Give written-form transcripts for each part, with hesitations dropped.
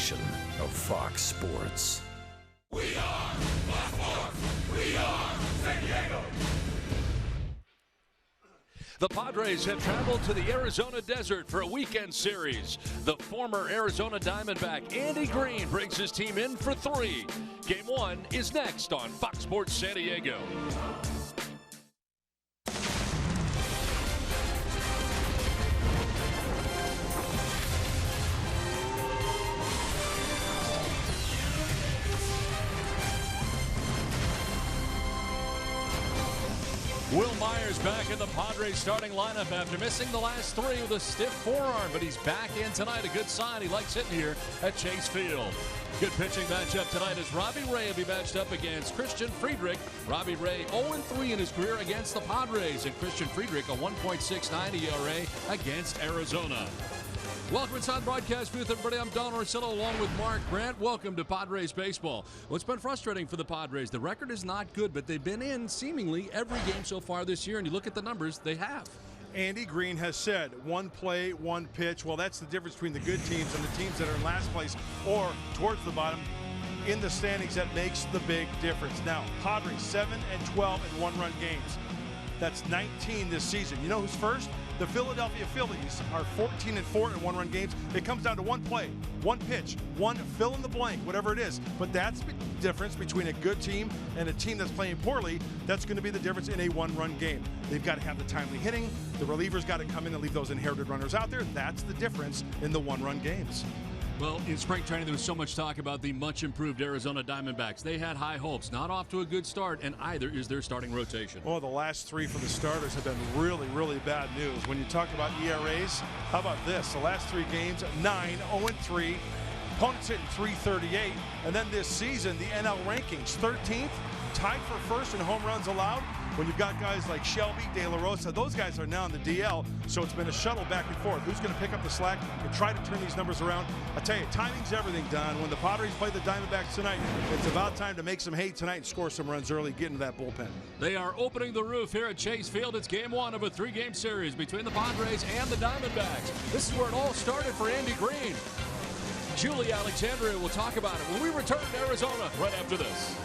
presentation of Fox Sports. We are Fox Sports. We are San Diego. The Padres have traveled to the Arizona desert for a weekend series. The former Arizona Diamondback, Andy Green, brings his team in for 3. Game 1 is next on Fox Sports San Diego. Will Myers back in the Padres starting lineup after missing the last 3 with a stiff forearm, but he's back in tonight. A good sign. He likes hitting here at Chase Field. Good pitching matchup tonight as Robbie Ray will be matched up against Christian Friedrich. Robbie Ray 0-3 in his career against the Padres, and Christian Friedrich a 1.69 ERA against Arizona. Welcome inside the broadcast booth, everybody. I'm Don Orsillo along with Mark Grant. Welcome to Padres baseball. Well, it's been frustrating for the Padres. The record is not good, but they've been in seemingly every game so far this year, and you look at the numbers, they have. Andy Green has said, one play, one pitch. Well, that's the difference between the good teams and the teams that are in last place or towards the bottom in the standings. That makes the big difference. Now, Padres 7-12 in one-run games. That's 19 this season. You know who's first? The Philadelphia Phillies are 14-4 in one-run games. It comes down to one play, one pitch, one fill in the blank, whatever it is. But that's the difference between a good team and a team that's playing poorly. That's going to be the difference in a one-run game. They've got to have the timely hitting. The relievers got to come in and leave those inherited runners out there. That's the difference in the one-run games. Well, in spring training, there was so much talk about the much-improved Arizona Diamondbacks. They had high hopes. Not off to a good start, and either is their starting rotation. Well, the last 3 for the starters have been really, really bad news. When you talk about ERAs, how about this? The last 3 games, 9, 0-3. Opponents hitting 338. And then this season, the NL rankings, 13th, tied for first in home runs allowed. When you've got guys like Shelby, De La Rosa, those guys are now in the DL, so it's been a shuttle back and forth. Who's going to pick up the slack and try to turn these numbers around? I tell you, timing's everything, Don. When the Padres play the Diamondbacks tonight, it's about time to make some hay tonight and score some runs early, get into that bullpen. They are opening the roof here at Chase Field. It's game 1 of a 3-game series between the Padres and the Diamondbacks. This is where it all started for Andy Green. Julie Alexandria will talk about it when we return to Arizona right after this.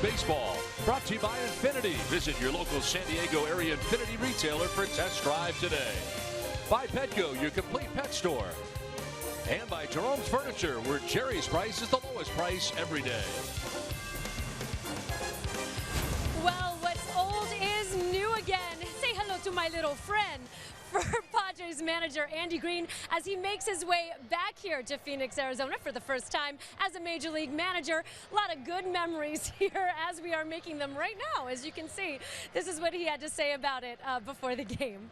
Baseball, brought to you by Infinity. Visit your local San Diego area Infinity retailer for a test drive today. By Petco, your complete pet store. And by Jerome's Furniture, where Jerry's price is the lowest price every day. Well, what's old is new again. Say hello to my little friend. For Padres manager Andy Green as he makes his way back here to Phoenix, Arizona for the first time as a Major League manager. A lot of good memories here as we are making them right now. As you can see, this is what he had to say about it before the game.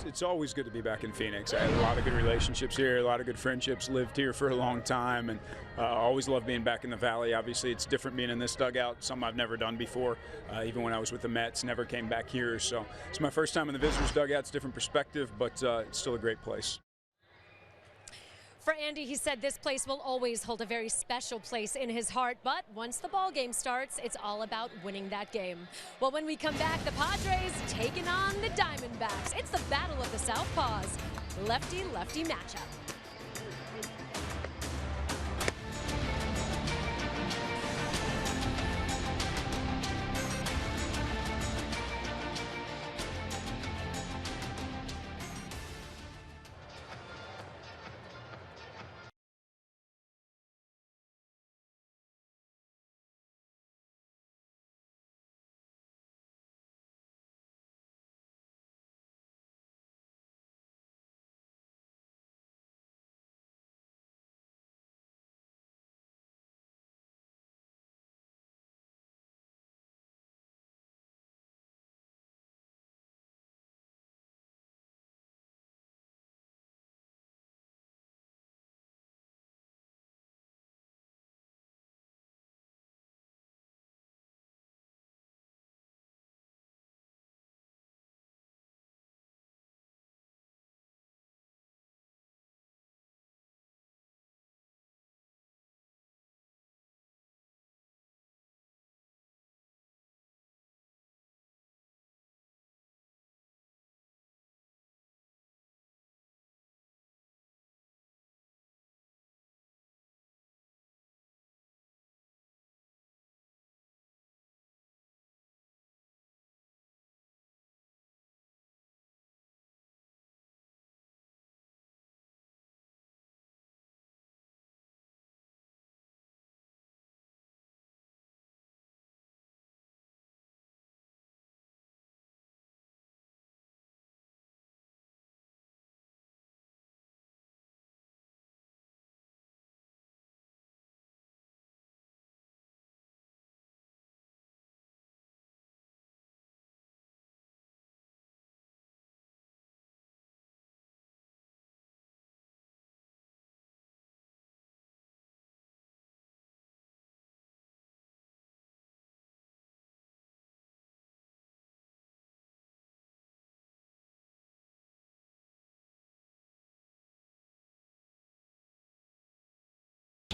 It's always good to be back in Phoenix. I had a lot of good relationships here, a lot of good friendships, lived here for a long time, and always loved being back in the Valley. Obviously, it's different being in this dugout, something I've never done before. Even when I was with the Mets, never came back here. So it's my first time in the visitors' dugout. It's a different perspective, but it's still a great place. For Andy, he said this place will always hold a very special place in his heart, but once the ball game starts, it's all about winning that game. Well, when we come back, the Padres taking on the Diamondbacks. It's the battle of the Southpaws. Lefty-lefty matchup.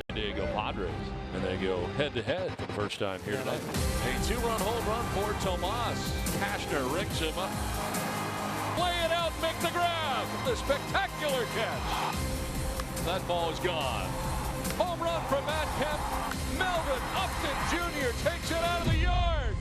San Diego Padres, and they go head-to-head for the first time here tonight. A two-run home run for Tomas. Cashner rigs him up. Play it out, make the grab. The spectacular catch. That ball is gone. Home run from Matt Kemp. Melvin Upton Jr. takes it out of the yard.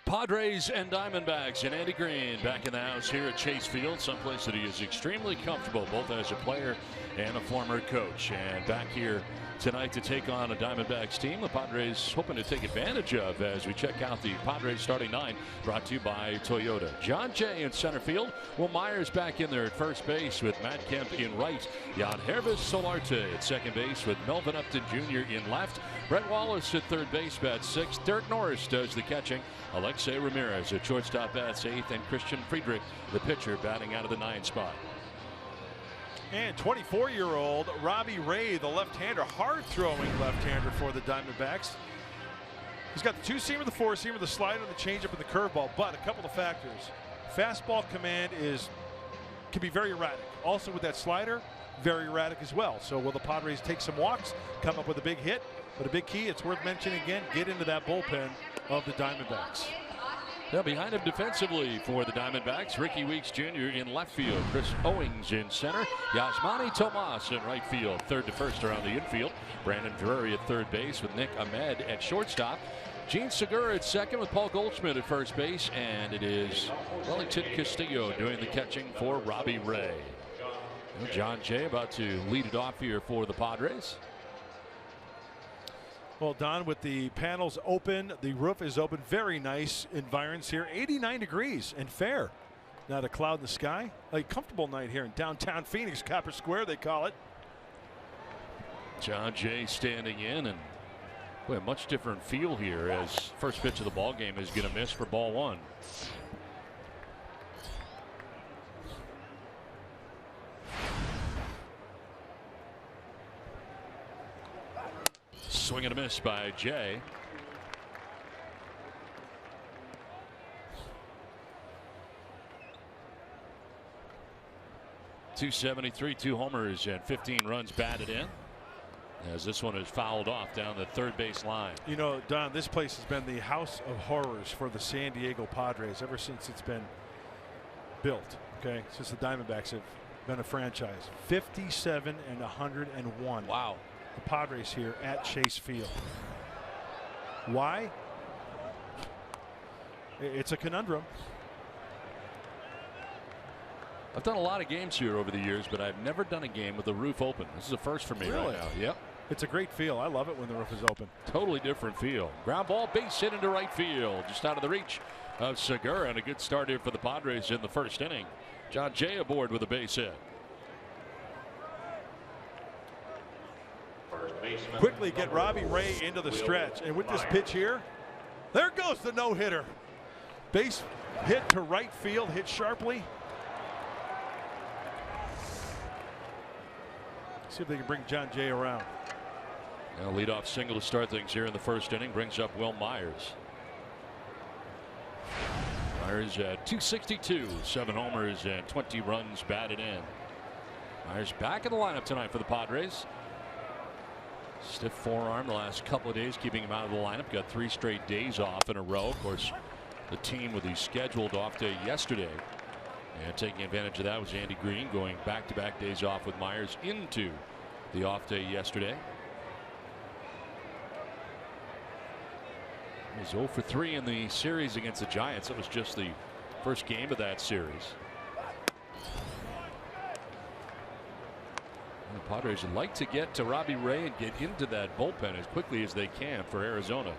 Padres and Diamondbacks and Andy Green back in the house here at Chase Field, someplace that he is extremely comfortable, both as a player and a former coach. And back here tonight to take on a Diamondbacks team the Padres hoping to take advantage of as we check out the Padres starting nine, brought to you by Toyota. John Jay in center field. Will Myers back in there at first base with Matt Kemp in right. Jan Hervis Solarte at second base with Melvin Upton Jr. in left. Brett Wallace at third base bats sixth. Derek Norris does the catching. Alexei Ramirez at shortstop bats eighth, and Christian Friedrich, the pitcher, batting out of the 9 spot. And 24-year-old Robbie Ray, the left-hander, hard-throwing left-hander for the Diamondbacks. He's got the two-seamer, the four-seamer, the slider, the changeup, and the curveball. But a couple of factors. Fastball command can be very erratic. Also with that slider, very erratic as well. So will the Padres take some walks, come up with a big hit? But a big key, it's worth mentioning again, get into that bullpen of the Diamondbacks. Now behind him defensively for the Diamondbacks, Ricky Weeks Jr. in left field, Chris Owings in center, Yasmani Tomas in right field, third to first around the infield, Brandon Drury at third base with Nick Ahmed at shortstop, Gene Segura at second with Paul Goldschmidt at first base, and it is Wellington Castillo doing the catching for Robbie Ray. John Jay about to lead it off here for the Padres. Well, Don, with the panels open, the roof is open. Very nice environs here. 89 degrees and fair. Not a cloud in the sky. A comfortable night here in downtown Phoenix, Copper Square, they call it. John Jay standing in, and boy, a much different feel here as first pitch of the ball game is going to miss for ball one. Swing and a miss by Jay. .273, 2 homers and 15 runs batted in, as this one is fouled off down the third base line. You know, Don, this place has been the house of horrors for the San Diego Padres ever since it's been built. Okay, since the Diamondbacks have been a franchise. 57 and 101. Wow. The Padres here at Chase Field. Why? It's a conundrum. I've done a lot of games here over the years, but I've never done a game with the roof open. This is a first for me right now. Yep. It's a great feel. I love it when the roof is open. Totally different feel. Ground ball, base hit into right field, just out of the reach of Segura, and a good start here for the Padres in the first inning. John Jay aboard with a base hit. Quickly get Robbie Ray into the stretch, and with this pitch here, there goes the no-hitter. Base hit to right field, hit sharply. See if they can bring John Jay around. Now leadoff single to start things here in the first inning brings up Will Myers. Myers at .262, 7 homers and 20 runs batted in. Myers back in the lineup tonight for the Padres. Stiff forearm the last couple of days, keeping him out of the lineup. Got 3 straight days off in a row. Of course, the team with the scheduled off day yesterday, and taking advantage of that was Andy Green, going back-to-back days off with Myers into the off day yesterday. He was 0 for 3 in the series against the Giants. It was just the first game of that series. The Padres would like to get to Robbie Ray and get into that bullpen as quickly as they can for Arizona.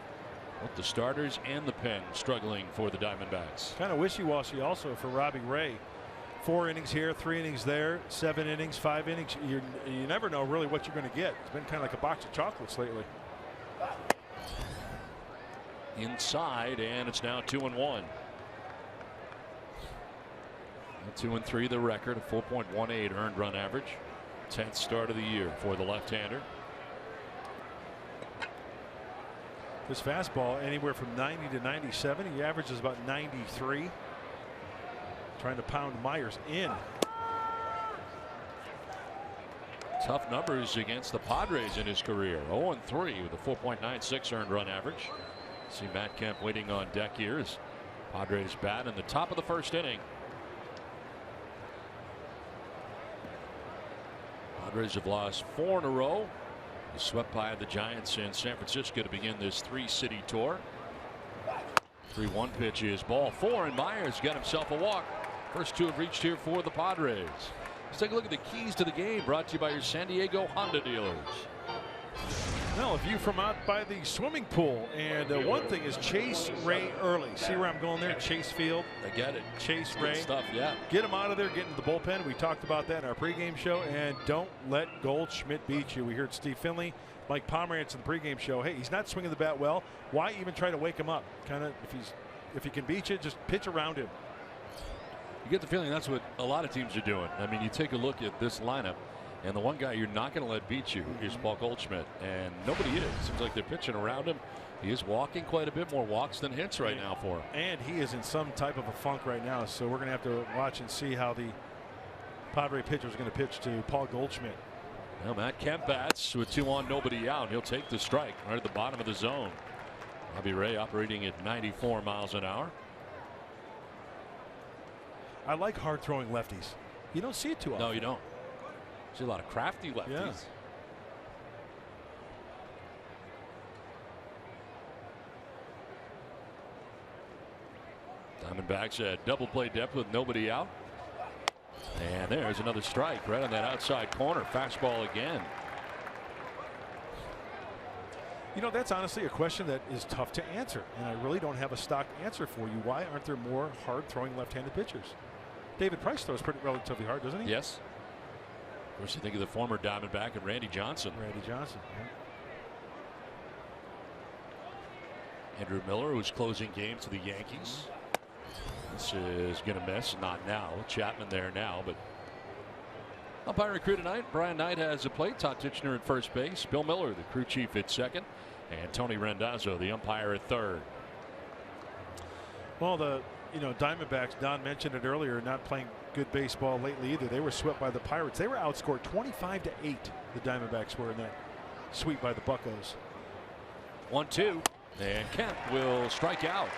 Both the starters and the pen struggling for the Diamondbacks. Kind of wishy-washy also for Robbie Ray. 4 innings here, 3 innings there, 7 innings, 5 innings. You never know really what you're going to get. It's been kind of like a box of chocolates lately. Inside, and it's now 2-1. 2-3 the record, a 4.18 earned run average. 10th start of the year for the left-hander. This fastball anywhere from 90 to 97. He averages about 93. Trying to pound Myers in. Tough numbers against the Padres in his career. 0-3 with a 4.96 earned run average. See Matt Kemp waiting on deck here as Padres bat in the top of the first inning. Padres have lost 4 in a row. They swept by the Giants in San Francisco to begin this 3-city tour. 3-1 pitch is ball 4, and Myers got himself a walk. First 2 have reached here for the Padres. Let's take a look at the keys to the game, brought to you by your San Diego Honda dealers. Well, a view from out by the swimming pool, and one thing is chase Ray early. See where I'm going there? Chase Field. I get it. Chase Good Ray. stuff, yeah. Get him out of there, get into the bullpen. We talked about that in our pregame show, and don't let Goldschmidt beat you. We heard Steve Finley, Mike Pomerantz in the pregame show. Hey, he's not swinging the bat well. Why even try to wake him up? Kind of, if he can beat you, just pitch around him. You get the feeling that's what a lot of teams are doing. I mean, you take a look at this lineup, and the one guy you're not going to let beat you is Paul Goldschmidt, and nobody is. Seems like they're pitching around him. He is walking quite a bit more walks than hits right now for him. And he is in some type of a funk right now, so we're going to have to watch and see how the Padre pitcher is going to pitch to Paul Goldschmidt. Well, Matt Kemp bats with 2 on, nobody out. He'll take the strike right at the bottom of the zone. Robbie Ray operating at 94 miles an hour. I like hard-throwing lefties. You don't see it too often. No, you don't. See a lot of crafty lefties. Yeah. Diamondbacks at double play depth with nobody out. And there's another strike right on that outside corner. Fastball again. You know, that's honestly a question that is tough to answer, and I really don't have a stock answer for you. Why aren't there more hard-throwing left-handed pitchers? David Price throws pretty relatively hard, doesn't he? Yes. Of course, you think of the former Diamondback and Randy Johnson. Randy Johnson. Yeah. Andrew Miller, who's closing games to the Yankees. This is going to miss. Not now. Chapman there now, but umpire crew tonight. Brian Knight has a plate. Todd Tichenor at first base. Bill Miller, the crew chief, at second. And Tony Randazzo, the umpire, at third. Well, the Diamondbacks, Don mentioned it earlier, not playing good baseball lately either. They were swept by the Pirates. They were outscored 25-8. The Diamondbacks were in that sweep by the Buccos. 1-2. And Kemp will strike out.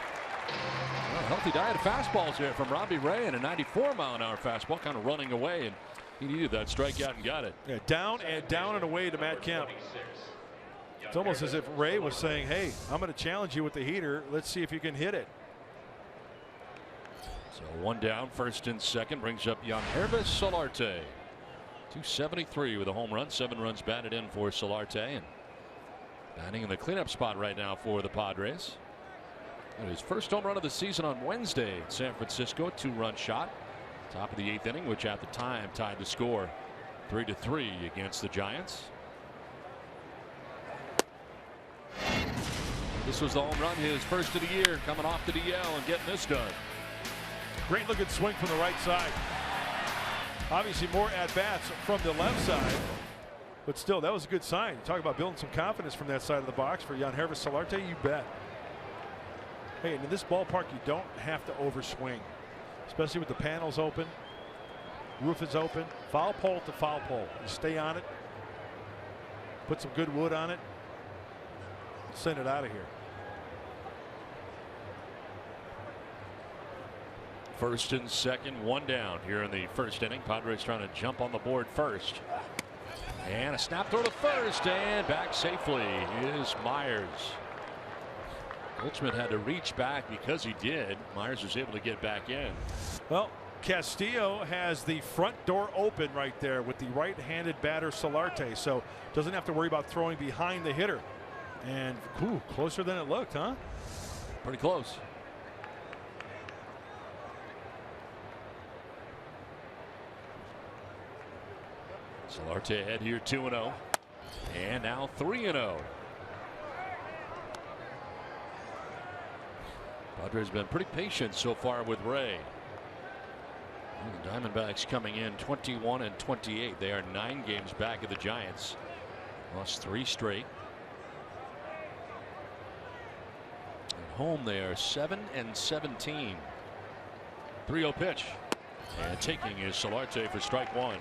Well, healthy diet of fastballs here from Robbie Ray, and a 94-mile-an-hour fastball kind of running away, and he needed that strikeout and got it. Yeah, down and away to Matt Kemp. It's almost as if Ray was saying, hey, I'm going to challenge you with the heater. Let's see if you can hit it. So one down, first and second, brings up Yangervis Solarte. 273 with a home run, 7 runs batted in for Solarte, and batting in the cleanup spot right now for the Padres. And his first home run of the season on Wednesday in San Francisco, 2-run shot. Top of the 8th inning, which at the time tied the score 3-3 against the Giants. This was the home run, his first of the year, coming off the DL and getting this done. Great looking swing from the right side. Obviously more at-bats from the left side, but still, that was a good sign. Talk about building some confidence from that side of the box for Yangervis Solarte, you bet. Hey, and in this ballpark, you don't have to overswing, especially with the panels open, roof is open, foul pole to foul pole. You stay on it, put some good wood on it, send it out of here. First and second, one down here in the first inning. Padres trying to jump on the board first. And a snap throw to first, and back safely is Myers. Goldschmidt had to reach back because he did. Myers was able to get back in. Well, Castillo has the front door open right there with the right-handed batter Solarte, so doesn't have to worry about throwing behind the hitter. And closer than it looked, huh? Pretty close. Solarte ahead here 2-0. And now 3-0. Padres been pretty patient so far with Ray. And the Diamondbacks coming in 21-28. They are 9 games back of the Giants. Lost 3 straight. At home they are 7-17. 3-0 pitch. And taking is Solarte for strike 1.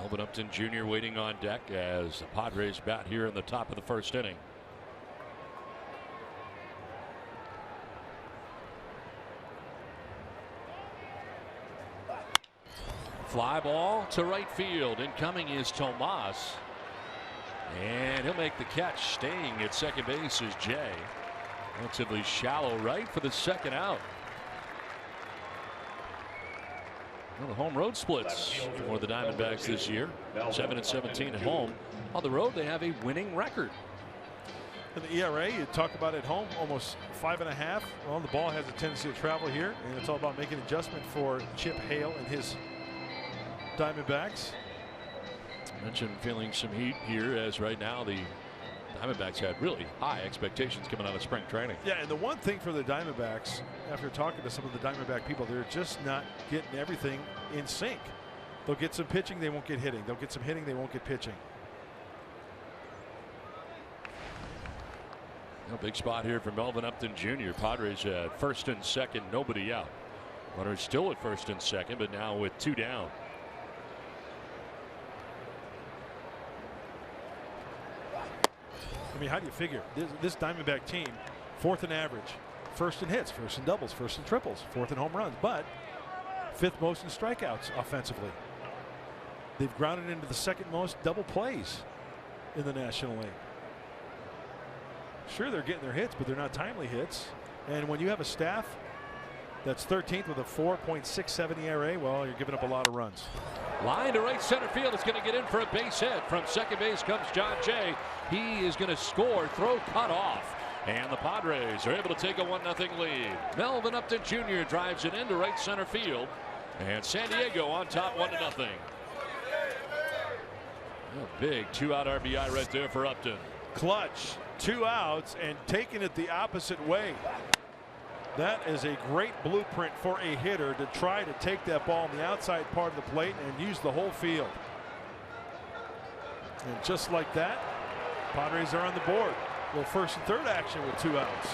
Melvin Upton Jr. waiting on deck as the Padres bat here in the top of the first inning. Fly ball to right field. Incoming is Tomas. And he'll make the catch. Staying at second base is Jay. Relatively shallow right for the second out. Well, the home road splits for the Diamondbacks this year. 7-17 at home. On the road, they have a winning record. And the ERA, you talk about at home, almost 5.5. Well, the ball has a tendency to travel here, and it's all about making adjustment for Chip Hale and his Diamondbacks. I mentioned feeling some heat here, as right now the Diamondbacks had really high expectations coming out of spring training. Yeah, and the one thing for the Diamondbacks, after talking to some of the Diamondback people, they're just not getting everything in sync. They'll get some pitching, they won't get hitting. They'll get some hitting, they won't get pitching. A big spot here for Melvin Upton Jr. Padres at first and second, nobody out. Runners still at first and second, but now with 2 down. I mean, how do you figure this Diamondback team 4th in average, 1st in hits, 1st in doubles, 1st in triples, 4th in home runs, but 5th most in strikeouts offensively. They've grounded into the 2nd most double plays in the National League. Sure, they're getting their hits, but they're not timely hits. And when you have a staff that's 13th with a 4.67 ERA, well, you're giving up a lot of runs. Line to right center field. It's going to get in for a base hit. From second base comes John Jay. He is going to score. Throw cut off. And the Padres are able to take a 1-0 lead. Melvin Upton Jr. drives it into right center field. And San Diego on top 1-0. A big 2-out RBI right there for Upton. Clutch, 2 outs, and taking it the opposite way. That is a great blueprint for a hitter to try to take that ball on the outside part of the plate and use the whole field. And just like that, Padres are on the board. Well, 1st and 3rd action with 2 outs.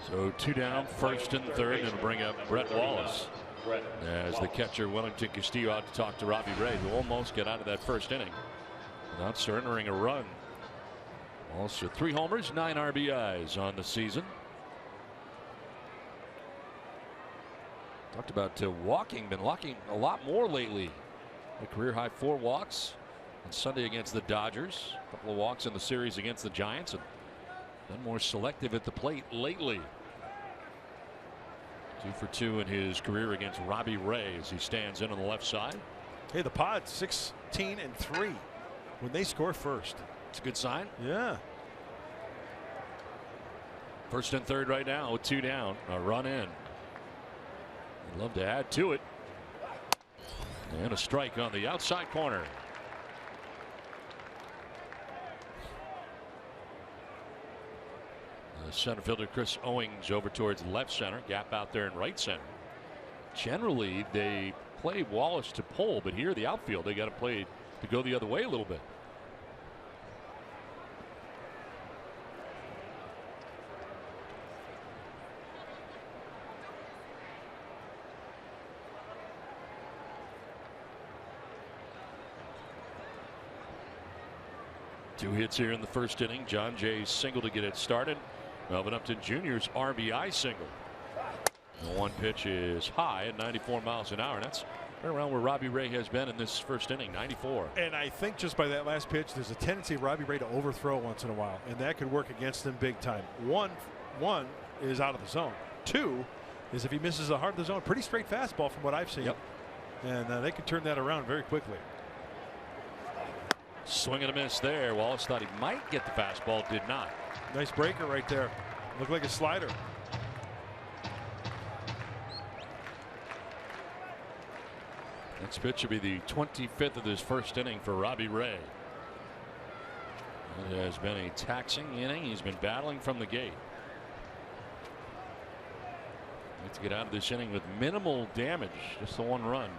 So 2 down, 1st and 3rd, and bring up Brett Wallace as the catcher Wellington Castillo out to talk to Robbie Ray, who almost get out of that 1st inning without surrendering a run. Also 3 homers, 9 RBIs on the season. Talked about been walking a lot more lately. A career high 4 walks on Sunday against the Dodgers. A couple of walks in the series against the Giants, and been more selective at the plate lately. 2 for 2 in his career against Robbie Ray as he stands in on the left side. Hey, the Pods 16 and 3 when they score first. It's a good sign. Yeah. 1st and 3rd right now with 2 down. A run in. I'd love to add to it. And a strike on the outside corner. The center fielder Chris Owings over towards left center. Gap out there in right center. Generally, they play Wallace to pull, but here the outfield they got to play to go the other way a little bit. Two hits here in the 1st inning. John Jay's single to get it started. Melvin Upton Jr.'s RBI single. The 1 pitch is high at 94 miles an hour. And that's right around where Robbie Ray has been in this 1st inning, 94. And I think just by that last pitch, there's a tendency of Robbie Ray to overthrow once in a while, and that could work against him big time. One is out of the zone. 2 is if he misses the heart of the zone. Pretty straight fastball from what I've seen. Yep. And they could turn that around very quickly. Swing and a miss there. Wallace thought he might get the fastball, did not. Nice breaker right there. Looked like a slider. Next pitch will be the 25th of this 1st inning for Robbie Ray. It has been a taxing inning. He's been battling from the gate. Needs to get out of this inning with minimal damage, just the 1 run.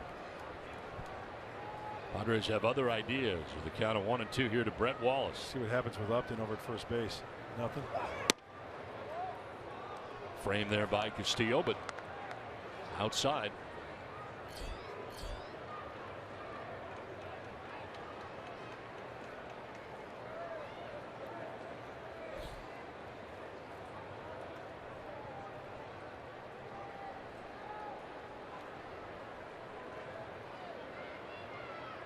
Padres have other ideas with the count of 1 and 2 here to Brett Wallace. See what happens with Upton over at first base. Nothing. Frame there by Castillo, but outside.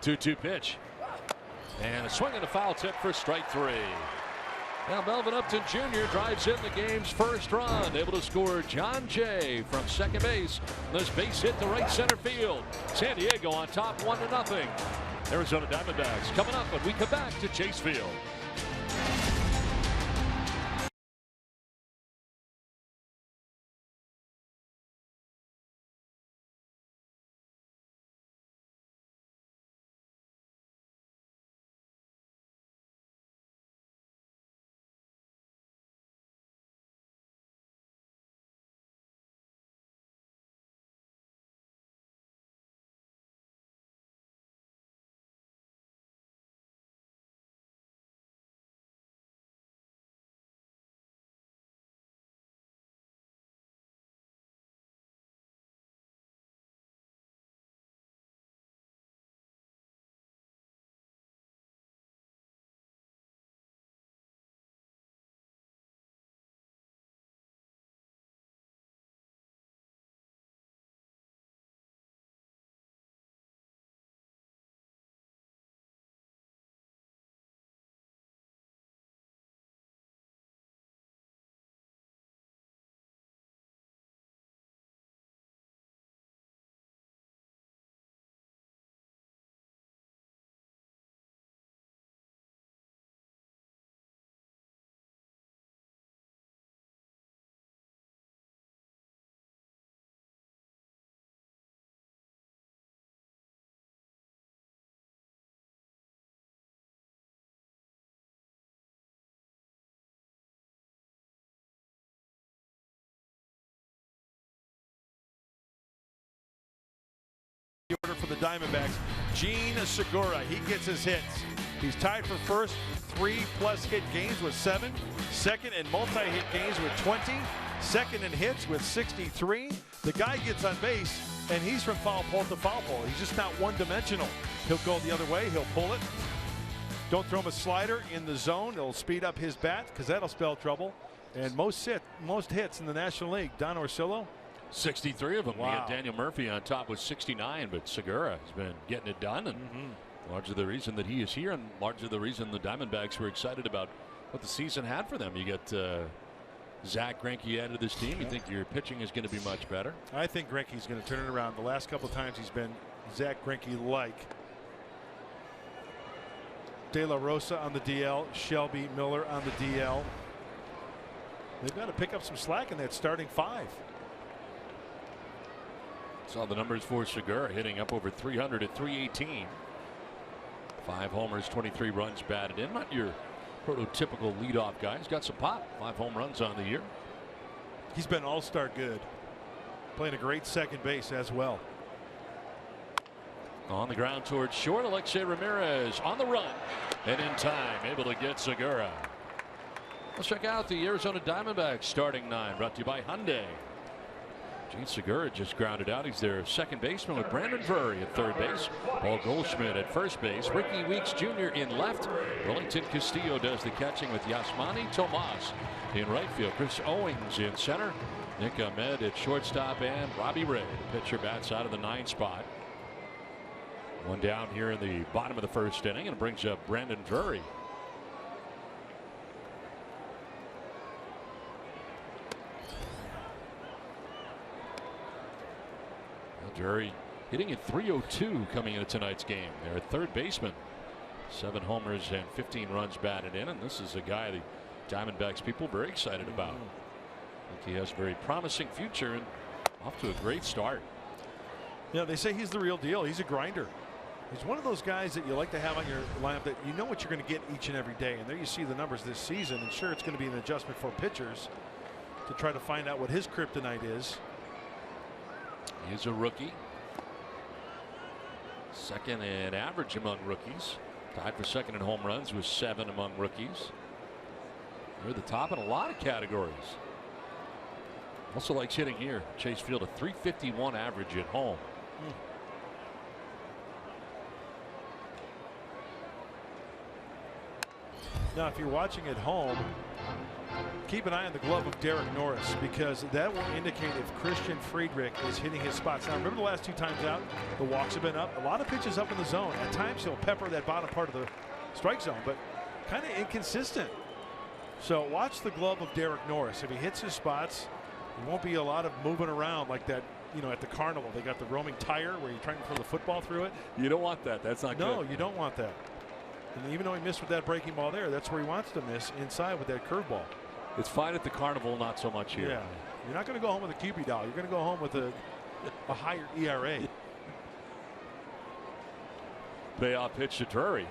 Two-2 pitch. And a swing and a foul tip for strike 3. Now Melvin Upton Jr. drives in the game's 1st run, able to score John Jay from second base. This base hit to right center field. San Diego on top 1-0. Arizona Diamondbacks coming up when we come back to Chase Field. order for the Diamondbacks. Jean Segura, he gets his hits. He's tied for first, 3+ hit games with 7. Second in multi-hit games with 20. Second in hits with 63. The guy gets on base, and he's from foul pole to foul pole. He's just not one-dimensional. He'll go the other way. He'll pull it. Don't throw him a slider in the zone. It'll speed up his bat because that'll spell trouble. And most hits in the National League, Don Orsillo. 63 of them. Wow. We had Daniel Murphy on top with 69, but Segura has been getting it done, and largely the reason that he is here, and largely the reason the Diamondbacks were excited about what the season had for them. You got Zach Greinke added to this team. You think your pitching is going to be much better? I think Greinke's going to turn it around. The last couple of times he's been Zach Greinke-like. De La Rosa on the DL, Shelby Miller on the DL. They've got to pick up some slack in that starting 5. Saw the numbers for Segura, hitting up over 300 at 318. 5 homers, 23 runs batted in. Not your prototypical leadoff guy. He's got some pop. 5 home runs on the year. He's been all-star good. Playing a great second base as well. On the ground towards short, Alexei Ramirez on the run, and in time able to get Segura. Let's check out the Arizona Diamondbacks starting 9, brought to you by Hyundai. Jean Segura just grounded out. He's their second baseman with Brandon Drury at third base. Paul Goldschmidt at first base. Ricky Weeks Jr. in left. Wellington Castillo does the catching with Yasmani Tomas in right field. Chris Owings in center. Nick Ahmed at shortstop, and Robbie Ray, the pitcher, bats out of the 9 spot. One down here in the bottom of the first inning, and it brings up Brandon Drury. Drury hitting at 302 coming into tonight's game. They're at third baseman. 7 homers and 15 runs batted in, and this is a guy the Diamondbacks people very excited about. I think he has a very promising future and off to a great start. Yeah, they say he's the real deal. He's a grinder. He's one of those guys that you like to have on your lineup that you know what you're going to get each and every day. And there you see the numbers this season. And sure, it's going to be an adjustment for pitchers to try to find out what his kryptonite is. He's a rookie. Second in average among rookies. Tied for second in home runs with 7 among rookies. They're at the top in a lot of categories. Also likes hitting here. Chase Field, a .351 average at home. Now, if you're watching at home, keep an eye on the glove of Derek Norris, because that will indicate if Christian Friedrich is hitting his spots. Now, remember the last 2 times out, the walks have been up. A lot of pitches up in the zone. At times, he'll pepper that bottom part of the strike zone, but kind of inconsistent. So watch the glove of Derek Norris. If he hits his spots, there won't be a lot of moving around like that. You know, at the carnival, they got the roaming tire where you're trying to throw the football through it. You don't want that. That's not good. No, you don't want that. And even though he missed with that breaking ball there, that's where he wants to miss, inside with that curveball. It's fine at the carnival, not so much here. Yeah, you're not going to go home with a QB doll. You're going to go home with a higher ERA. Payoff pitch to Drury.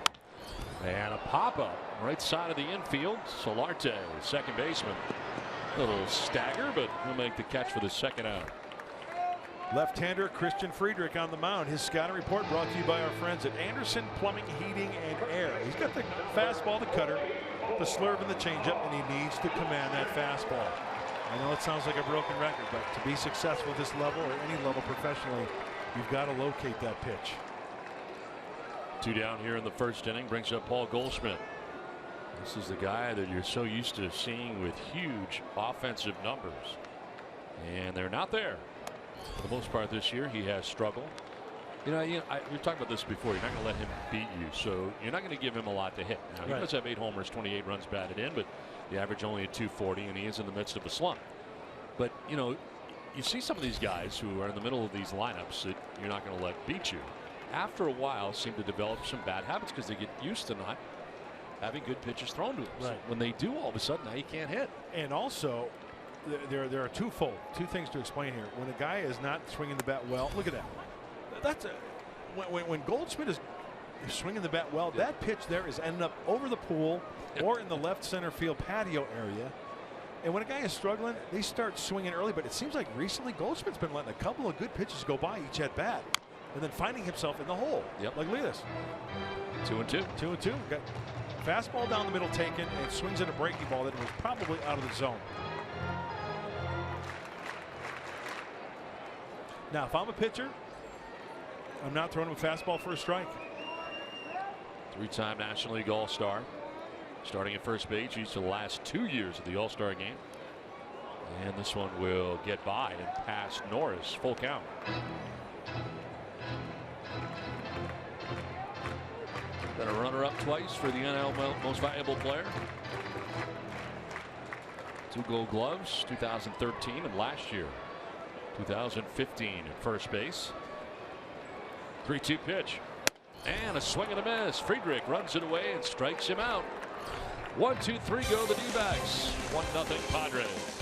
And a pop-up right side of the infield. Solarte, second baseman. A little stagger, but he'll make the catch for the second out. Left-hander Christian Friedrich on the mound. His scouting report brought to you by our friends at Anderson Plumbing, Heating, and Air. He's got the fastball, the cutter, the slurve, and the changeup, and he needs to command that fastball. I know it sounds like a broken record, but to be successful at this level or any level professionally, you've got to locate that pitch. 2 down here in the first inning brings up Paul Goldschmidt. This is the guy that you're so used to seeing with huge offensive numbers, and they're not there. For the most part this year, he has struggled. We talked about this before. You're not going to let him beat you, so you're not going to give him a lot to hit. Now, he does have 8 homers, 28 runs batted in, but the average only at 240, and he is in the midst of a slump. But, you see some of these guys who are in the middle of these lineups that you're not going to let beat you. After a while, seem to develop some bad habits because they get used to not having good pitches thrown to them. Right. So when they do, all of a sudden, now you can't hit. And also, there are two things to explain here. When a guy is not swinging the bat well, look at that. That's when Goldschmidt is swinging the bat well, that pitch there is ending up over the pool or in the left center field patio area. And when a guy is struggling, they start swinging early. But it seems like recently Goldschmidt's been letting a couple of good pitches go by each at bat. and then finding himself in the hole. Yep. Like, look at this. 2-2. 2-2. Got fastball down the middle taken and swings at a breaking ball that was probably out of the zone. Now, if I'm a pitcher, I'm not throwing him a fastball for a strike. 3-time National League All-Star. Starting at first base each of the last 2 years of the All-Star game. And this one will get by and pass Norris. Full count. Got a runner-up twice for the NL Most Valuable Player. 2 Gold Gloves, 2013 and last year, 2015 at first base. 3-2 pitch. And a swing and a miss. Friedrich runs it away and strikes him out. 1-2-3 go the D-backs. 1-0 Padres.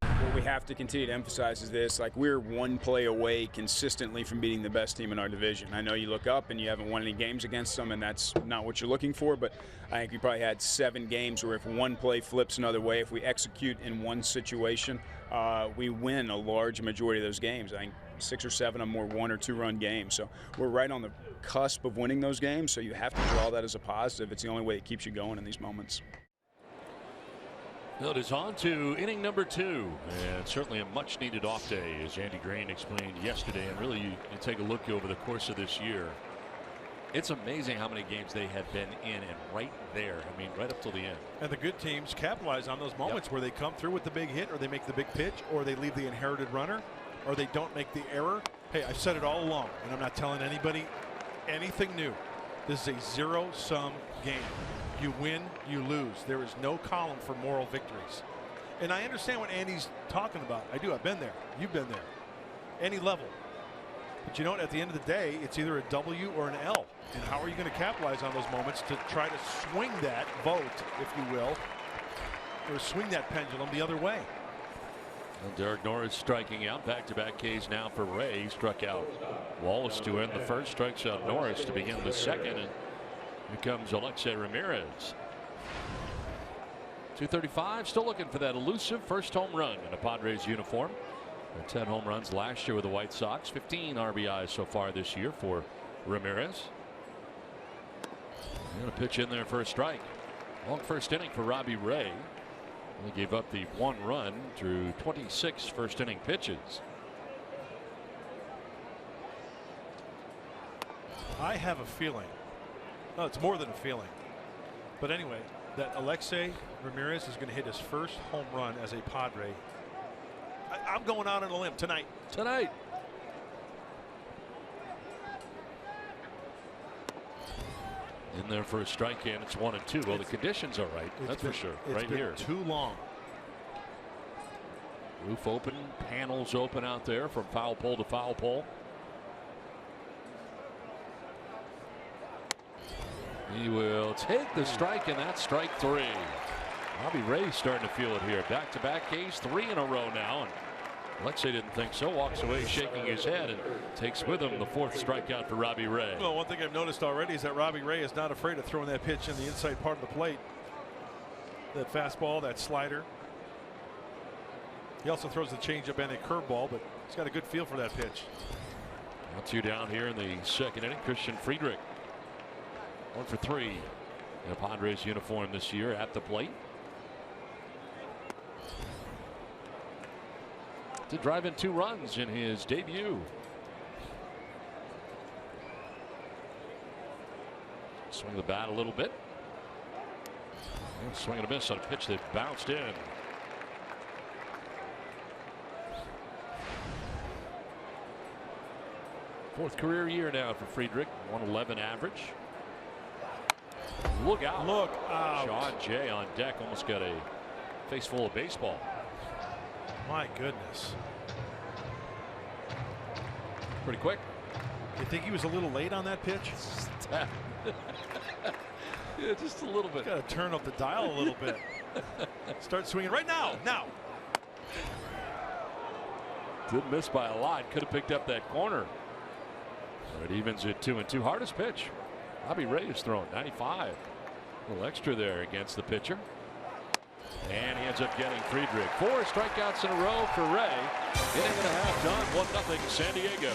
What we have to continue to emphasize is this: like, we're one play away consistently from beating the best team in our division. I know you look up and you haven't won any games against them, and that's not what you're looking for, but I think we probably had 7 games where if one play flips another way, if we execute in one situation, we win a large majority of those games. I think 6 or 7 of them were 1 or 2 run games. So we're right on the cusp of winning those games, so you have to draw that as a positive. It's the only way it keeps you going in these moments. Well, it is on to inning number 2, and certainly a much needed off day, as Andy Green explained yesterday. And really, you take a look over the course of this year, it's amazing how many games they have been in and right there. I mean, right up till the end. And the good teams capitalize on those moments where they come through with the big hit, or they make the big pitch, or they leave the inherited runner, or they don't make the error. Hey, I've said it all along, and I'm not telling anybody anything new. This is a zero-sum game. You win, you lose. There is no column for moral victories. And I understand what Andy's talking about. I do. I've been there. You've been there. Any level. But you know what? At the end of the day, it's either a W or an L. And how are you going to capitalize on those moments to try to swing that vote, if you will, or swing that pendulum the other way? And Derek Norris striking out. Back-to-back Ks now for Ray. He struck out Wallace to end the first, strikes out Norris to begin the second. And here comes Alexei Ramirez. 235, still looking for that elusive first home run in a Padres uniform. 10 home runs last year with the White Sox. 15 RBIs so far this year for Ramirez. Going to pitch in there for a strike. Long first inning for Robbie Ray. He gave up the 1 run through 26 first inning pitches. I have a feeling. No, it's more than a feeling. But anyway, that Alexei Ramirez is going to hit his first home run as a Padre. I'm going out on a limb tonight. Tonight. In there for a strike, and it's 1-2. Well, the conditions are right. That's for sure. It's right been here. Too long. Roof open, panels open out there from foul pole to foul pole. He will take the strike, and that's strike 3. Robbie Ray's starting to feel it here. Back-to-back case, 3 in a row now. And Alexei didn't think so. Walks away shaking his head and takes with him the 4th strikeout for Robbie Ray. Well, one thing I've noticed already is that Robbie Ray is not afraid of throwing that pitch in the inside part of the plate. That fastball, that slider. He also throws the changeup and a curveball, but he's got a good feel for that pitch. 1-2 down here in the 2nd inning. Christian Friedrich 1 for 3 in a Padres uniform this year at the plate. To drive in 2 runs in his debut. Swing the bat a little bit. And swing and a miss on a pitch that bounced in. Fourth career year now for Friedrich. 111 average. Look out. Look out. Sean Jay on deck almost got a face full of baseball. My goodness. Pretty quick. You think he was a little late on that pitch? Yeah, just a little bit. Got to turn up the dial a little bit. Start swinging right now. Now. Didn't miss by a lot. Could have picked up that corner. But it evens at 2-2. Hardest pitch Robbie Ray is throwing 95. A little extra there against the pitcher. And he ends up getting Friedrich. 4 strikeouts in a row for Ray. Inning and a half done. 1-0 San Diego.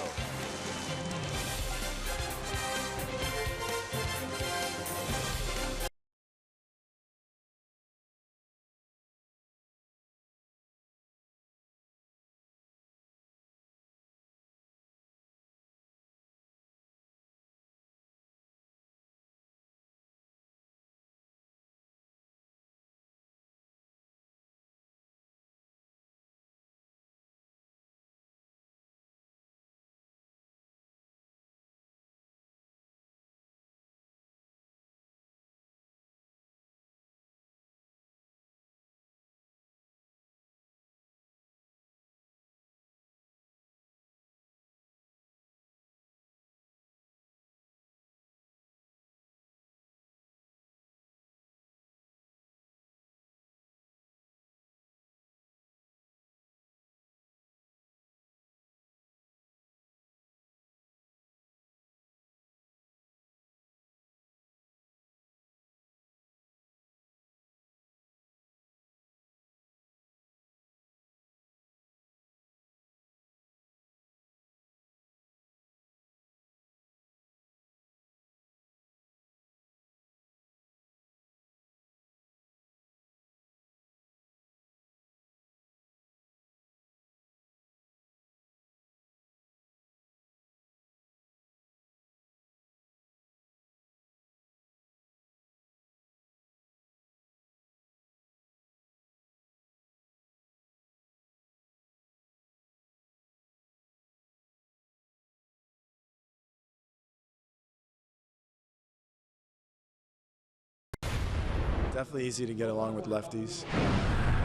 Definitely easy to get along with lefties.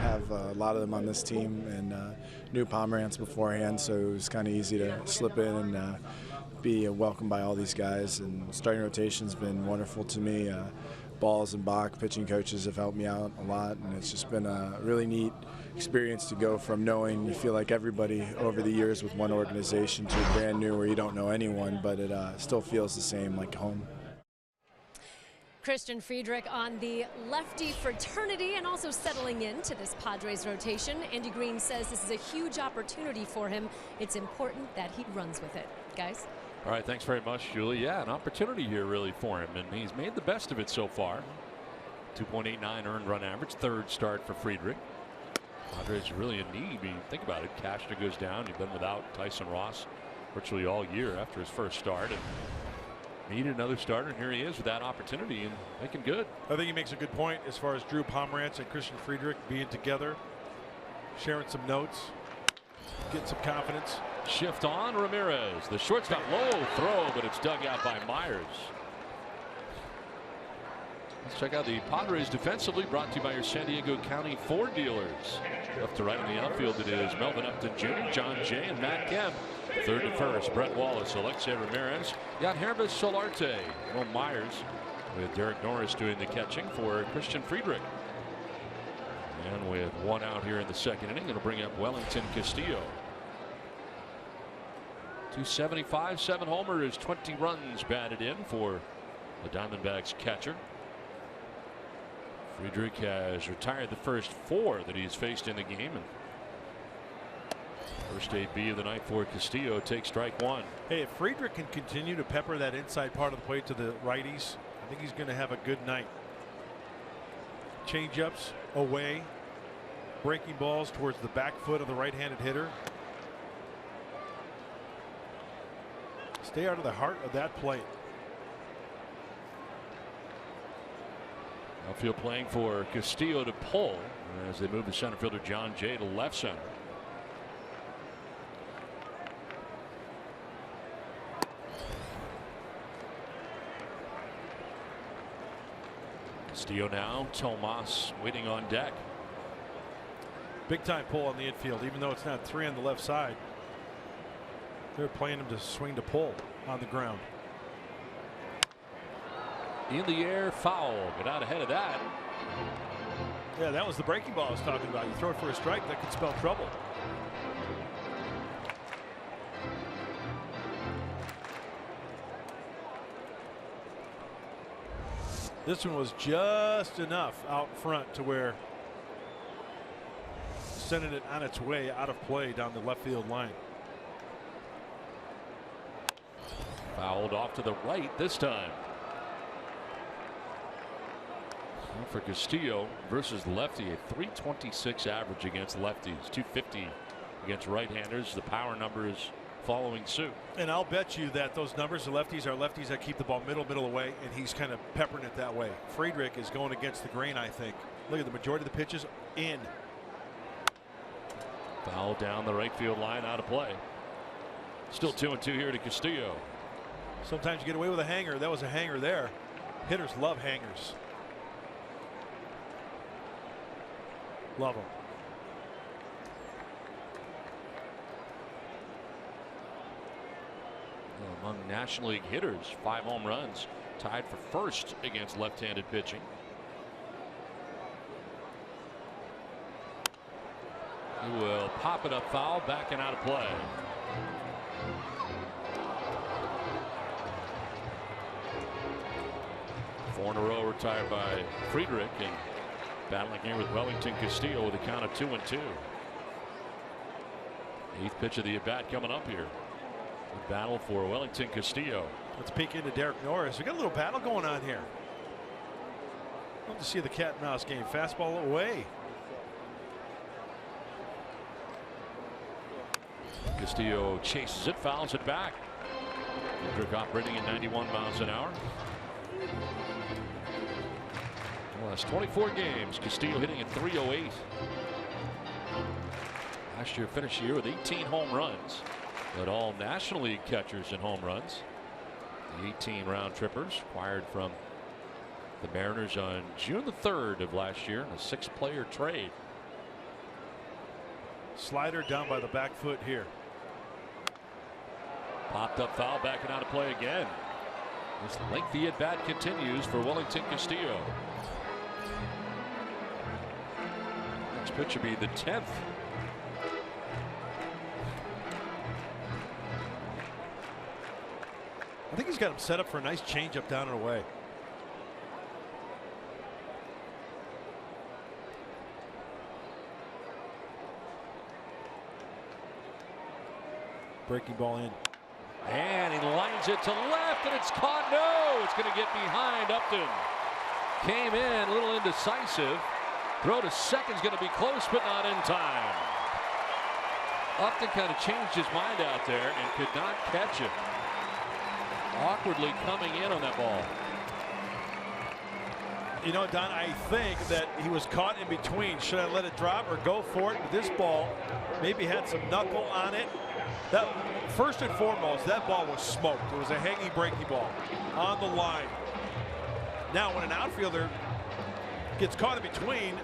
Have a lot of them on this team and knew Pomerantz beforehand, so it was kind of easy to slip in and be welcomed by all these guys. And starting rotation's been wonderful to me. Balls and Bach, pitching coaches have helped me out a lot, and it's just been a really neat experience to go from knowing you feel like everybody over the years with one organization to brand new where you don't know anyone, but it still feels the same like home. Christian Friedrich on the lefty fraternity and also settling into this Padres rotation. Andy Green says this is a huge opportunity for him. It's important that he runs with it. Guys? All right, thanks very much, Julie. Yeah, an opportunity here really for him, and he's made the best of it so far. 2.89 earned run average, 3rd start for Friedrich. Padres are really in need. I mean, think about it. Cashner goes down. You've been without Tyson Ross virtually all year after his first start. And needed another starter, and here he is with that opportunity and making good. I think he makes a good point as far as Drew Pomerantz and Christian Friedrich being together, sharing some notes, getting some confidence. Shift on Ramirez. The shortstop, low throw, but it's dug out by Myers. Let's check out the Padres defensively, brought to you by your San Diego County Ford dealers. Left to right in the outfield, it is Melvin Upton Jr., John Jay, and Matt Kemp. Third to first, Brett Wallace, Alexei Ramirez, Yangervis Solarte, Will Myers, with Derek Norris doing the catching for Christian Friedrich. And with one out here in the second inning, it'll bring up Wellington Castillo. 275, 7 homers, 20 runs batted in for the Diamondbacks catcher. Friedrich has retired the first 4 that he's faced in the game. And first AB of the night for Castillo takes strike 1. Hey, if Friedrich can continue to pepper that inside part of the plate to the righties, I think he's going to have a good night. Changeups away, breaking balls towards the back foot of the right-handed hitter. Stay out of the heart of that plate. Outfield playing for Castillo to pull as they move the center fielder John Jay to left center. Castillo now, Tomas waiting on deck. Big time pull on the infield, even though it's not 3 on the left side. They're playing him to swing to pull on the ground. In the air, foul. Get out ahead of that. Yeah, that was the breaking ball I was talking about. You throw it for a strike, that could spell trouble. This one was just enough out front to where sending it on its way out of play down the left field line. Fouled off to the right this time. Well, for Castillo versus lefty, a .326 average against lefties, .250 against right-handers. The power numbers following suit. And I'll bet you that those numbers, the lefties are lefties that keep the ball middle away, and he's kind of peppering it that way. Friedrich is going against the grain, I think. Look at the majority of the pitches in. Foul down the right field line, out of play. Still 2-2 here to Castillo. Sometimes you get away with a hanger. That was a hanger there. Hitters love hangers. Love them. Among National League hitters, 5 home runs, tied for first against left-handed pitching. He will pop it up foul, back and out of play. Four in a row retired by Friedrich, and battling here with Wellington Castillo with a count of 2-2. 8th pitch of the at-bat coming up here. The battle for Wellington Castillo. Let's peek into Derek Norris. We got a little battle going on here. Love to see the cat and mouse game. Fastball away. Castillo chases it, fouls it back. Friedrich operating at 91 miles an hour. The last 24 games, Castillo hitting at .308. Last year finished the year with 18 home runs. Led all National League catchers in home runs. The 18 round trippers acquired from the Mariners on June the 3rd of last year in a 6-player trade. Slider down by the back foot here. Popped up foul, back and out of play again. This lengthy at bat continues for Wellington Castillo. Next pitch will be the 10th. I think he's got him set up for a nice changeup down and away. Breaking ball in. And he lines it to left, and it's caught. No, it's going to get behind Upton. Came in a little indecisive. Throw to second's going to be close, but not in time. Upton kind of changed his mind out there and could not catch it. Awkwardly coming in on that ball. You know, Don, I think that he was caught in between. Should I let it drop or go for it? But this ball maybe had some knuckle on it. That, first and foremost, that ball was smoked. It was a hanging breaking ball on the line. Now, when an outfielder gets caught in between,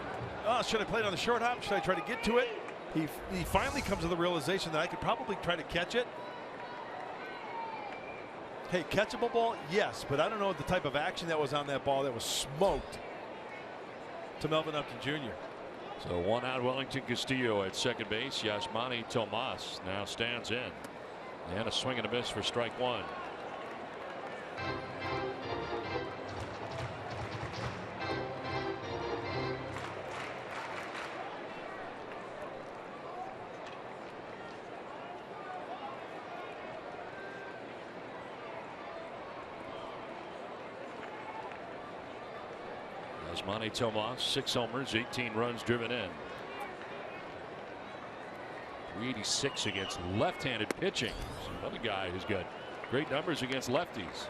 oh, should I play it on the short hop? Should I try to get to it? He finally comes to the realization that I could probably try to catch it. Hey, catchable ball? Yes, but I don't know the type of action that was on that ball that was smoked to Melvin Upton Jr. So one out, Wellington Castillo at second base. Yasmani Tomas now stands in. And a swing and a miss for strike one. Yasmani Tomas, 6 homers, 18 runs driven in. 386 against left-handed pitching. So another guy who's got great numbers against lefties.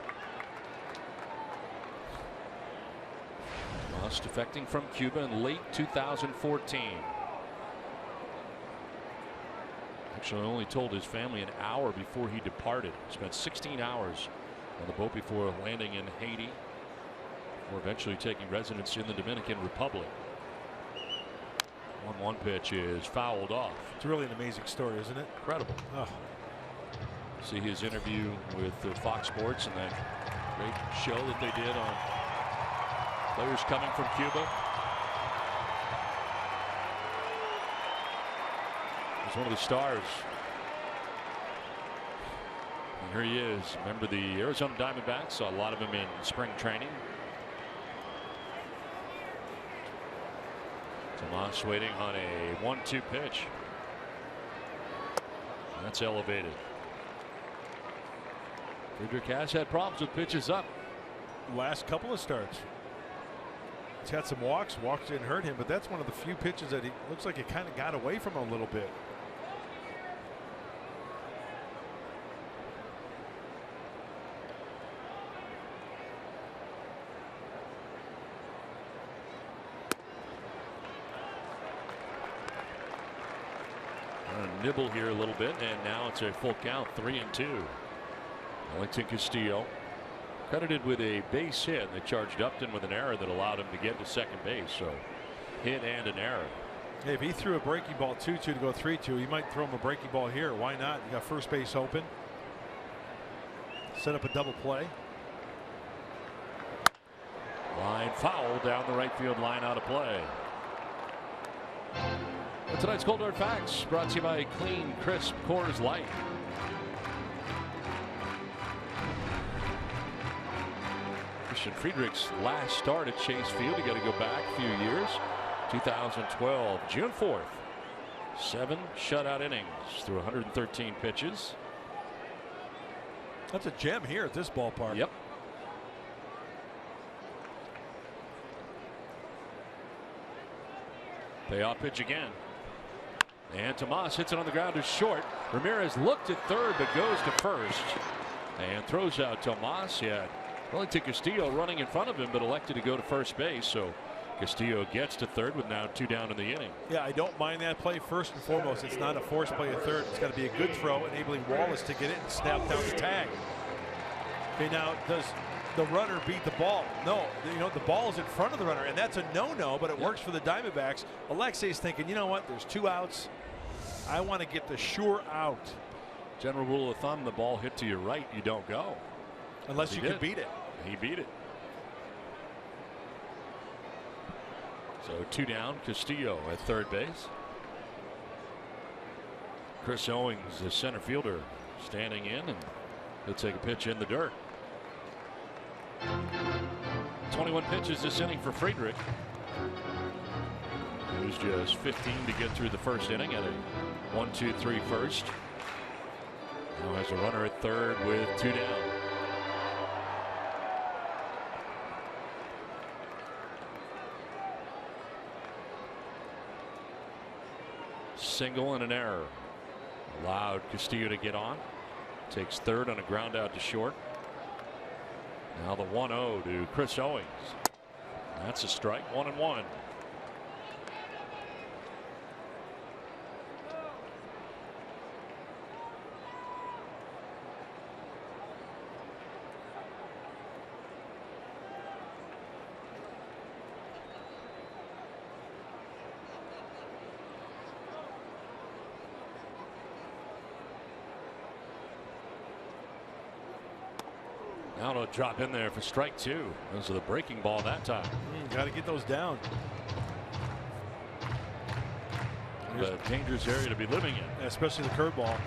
Tomas defecting from Cuba in late 2014. Actually only told his family an hour before he departed. Spent 16 hours on the boat before landing in Haiti, or eventually taking residence in the Dominican Republic. 1-1 pitch is fouled off. It's really an amazing story, isn't it? Incredible. Oh. See his interview with Fox Sports and that great show that they did on players coming from Cuba. He's one of the stars. And here he is. Remember the Arizona Diamondbacks? Saw a lot of him in spring training. Tomas waiting on a 1-2 pitch. That's elevated. Friedrich has had problems with pitches up. Last couple of starts. He's had some walks. Walks didn't hurt him, but that's one of the few pitches that he looks like it kind of got away from him a little bit. Nibble here a little bit, and now it's a full count, 3-2. Wellington Castillo credited with a base hit. They charged Upton with an error that allowed him to get to second base. So hit and an error. Hey, if he threw a breaking ball 2-2 to go 3-2, you might throw him a breaking ball here. Why not? You got first base open. Set up a double play. Line foul down the right field line, out of play. Tonight's Cold Hard Facts brought to you by Clean Crisp Coors Light. Christian Friedrich's last start at Chase Field, you got to go back a few years. 2012, June 4th. 7 shutout innings through 113 pitches. That's a gem here at this ballpark. Yep. Payoff pitch again. And Tomas hits it on the ground to short. Ramirez looked at third but goes to first and throws out Tomas. Yeah, Wellington Castillo running in front of him, but elected to go to first base. So Castillo gets to third with now 2 down in the inning. Yeah, I don't mind that play. First and foremost, it's not a forced play at third. It's got to be a good throw, enabling Wallace to get it and snap down the tag. Okay, now does the runner beat the ball? No, you know, the ball is in front of the runner, and that's a no-no, but it works for the Diamondbacks. Alexei's thinking, you know what, there's 2 outs. I want to get the sure out. General rule of thumb, the ball hit to your right, you don't go. Unless you can beat it. He beat it. So 2 down, Castillo at third base. Chris Owings, the center fielder, standing in, and he'll take a pitch in the dirt. 21 pitches this inning for Friedrich. It was just 15 to get through the first inning at a 1-2-3 first. Now has a runner at third with 2 down. Single and an error. Allowed Castillo to get on. Takes third on a ground out to short. Now the 1-0 to Chris Owings. That's a strike. 1-1. Now to drop in there for strike 2. Those are the breaking ball that time. Got to get those down. A dangerous area to be living in. Especially the curveball.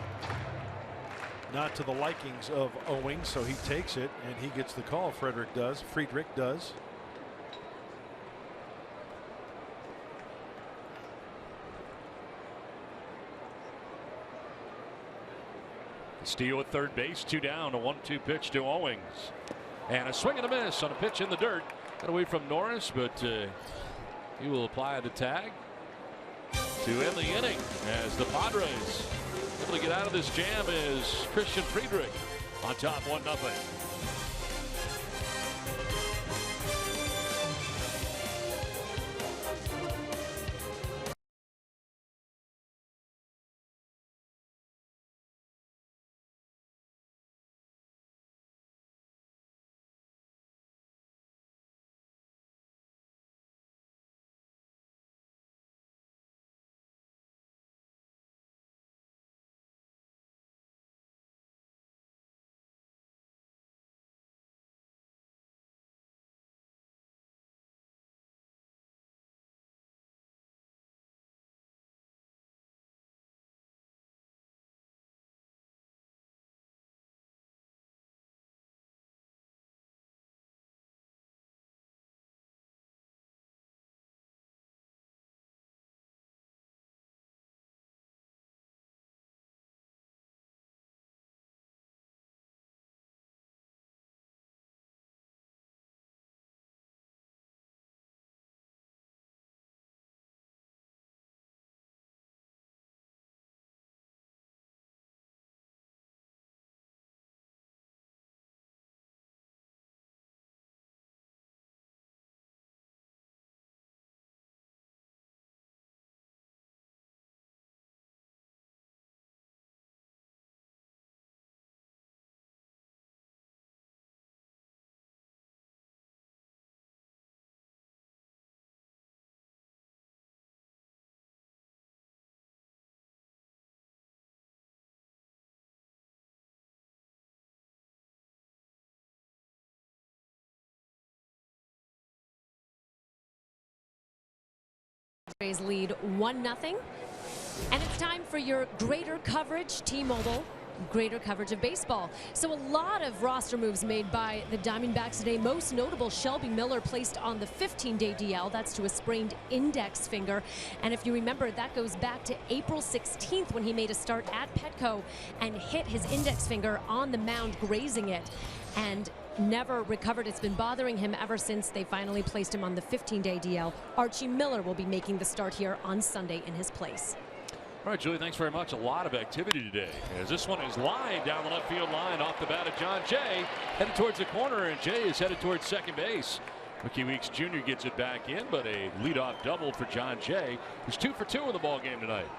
Not to the likings of Owing, so he takes it and he gets the call. Friedrich does. Castillo at third base, 2 down, a 1-2 pitch to Owings. And a swing and a miss on a pitch in the dirt. Got away from Norris, but he will apply the tag to end the inning as the Padres able to get out of this jam is Christian Friedrich on top 1-0. Lead 1-0, and it's time for your greater coverage T-Mobile greater coverage of baseball. So a lot of roster moves made by the Diamondbacks today. Most notable, Shelby Miller placed on the 15-day DL. That's to a sprained index finger, and if you remember, that goes back to April 16th when he made a start at Petco and hit his index finger on the mound, grazing it, and never recovered. It's been bothering him ever since they finally placed him on the 15-day DL. Archie Miller will be making the start here on Sunday in his place. All right, Julie, thanks very much. A lot of activity today as this one is lined down the left field line off the bat of John Jay, headed towards the corner, and Jay is headed towards second base. Ricky Weeks Jr. gets it back in, but a leadoff double for John Jay, who's 2 for 2 in the ball game tonight.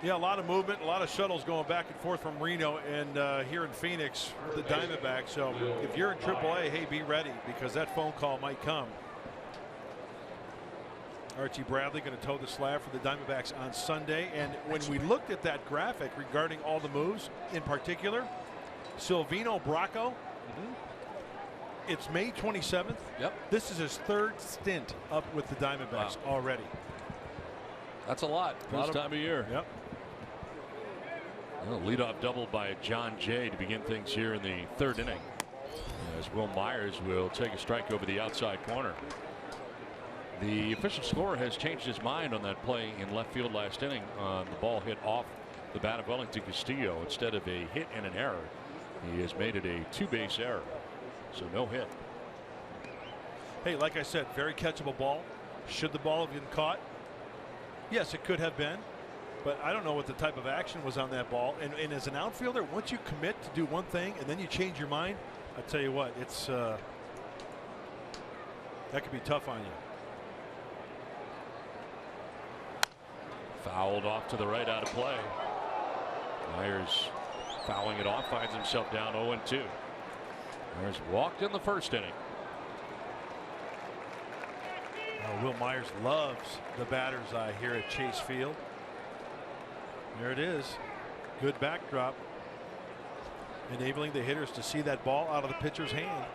Yeah, a lot of movement, a lot of shuttles going back and forth from Reno and here in Phoenix, the Diamondbacks. So if you're in AAA, hey, be ready because that phone call might come. Archie Bradley going to toe the slab for the Diamondbacks on Sunday. And when we looked at that graphic regarding all the moves, in particular, Silvino Bracco, it's May 27th. Yep. This is his 3rd stint up with the Diamondbacks already. That's a lot for this time of year. Yep. Well, leadoff double by John Jay to begin things here in the 3rd inning, as Will Myers will take a strike over the outside corner. The official scorer has changed his mind on that play in left field last inning on the ball hit off the bat of Wellington Castillo. Instead of a hit and an error, he has made it a 2-base error, so no hit. Hey, like I said, very catchable ball. Should the ball have been caught? Yes, it could have been, but I don't know what the type of action was on that ball. And as an outfielder, once you commit to do one thing and then you change your mind, I tell you what, it's that could be tough on you. Fouled off to the right, out of play. Myers fouling it off, finds himself down 0-2. Myers walked in the 1st inning. Will Myers loves the batter's eye here at Chase Field. There it is. Good backdrop. enabling the hitters to see that ball out of the pitcher's hand.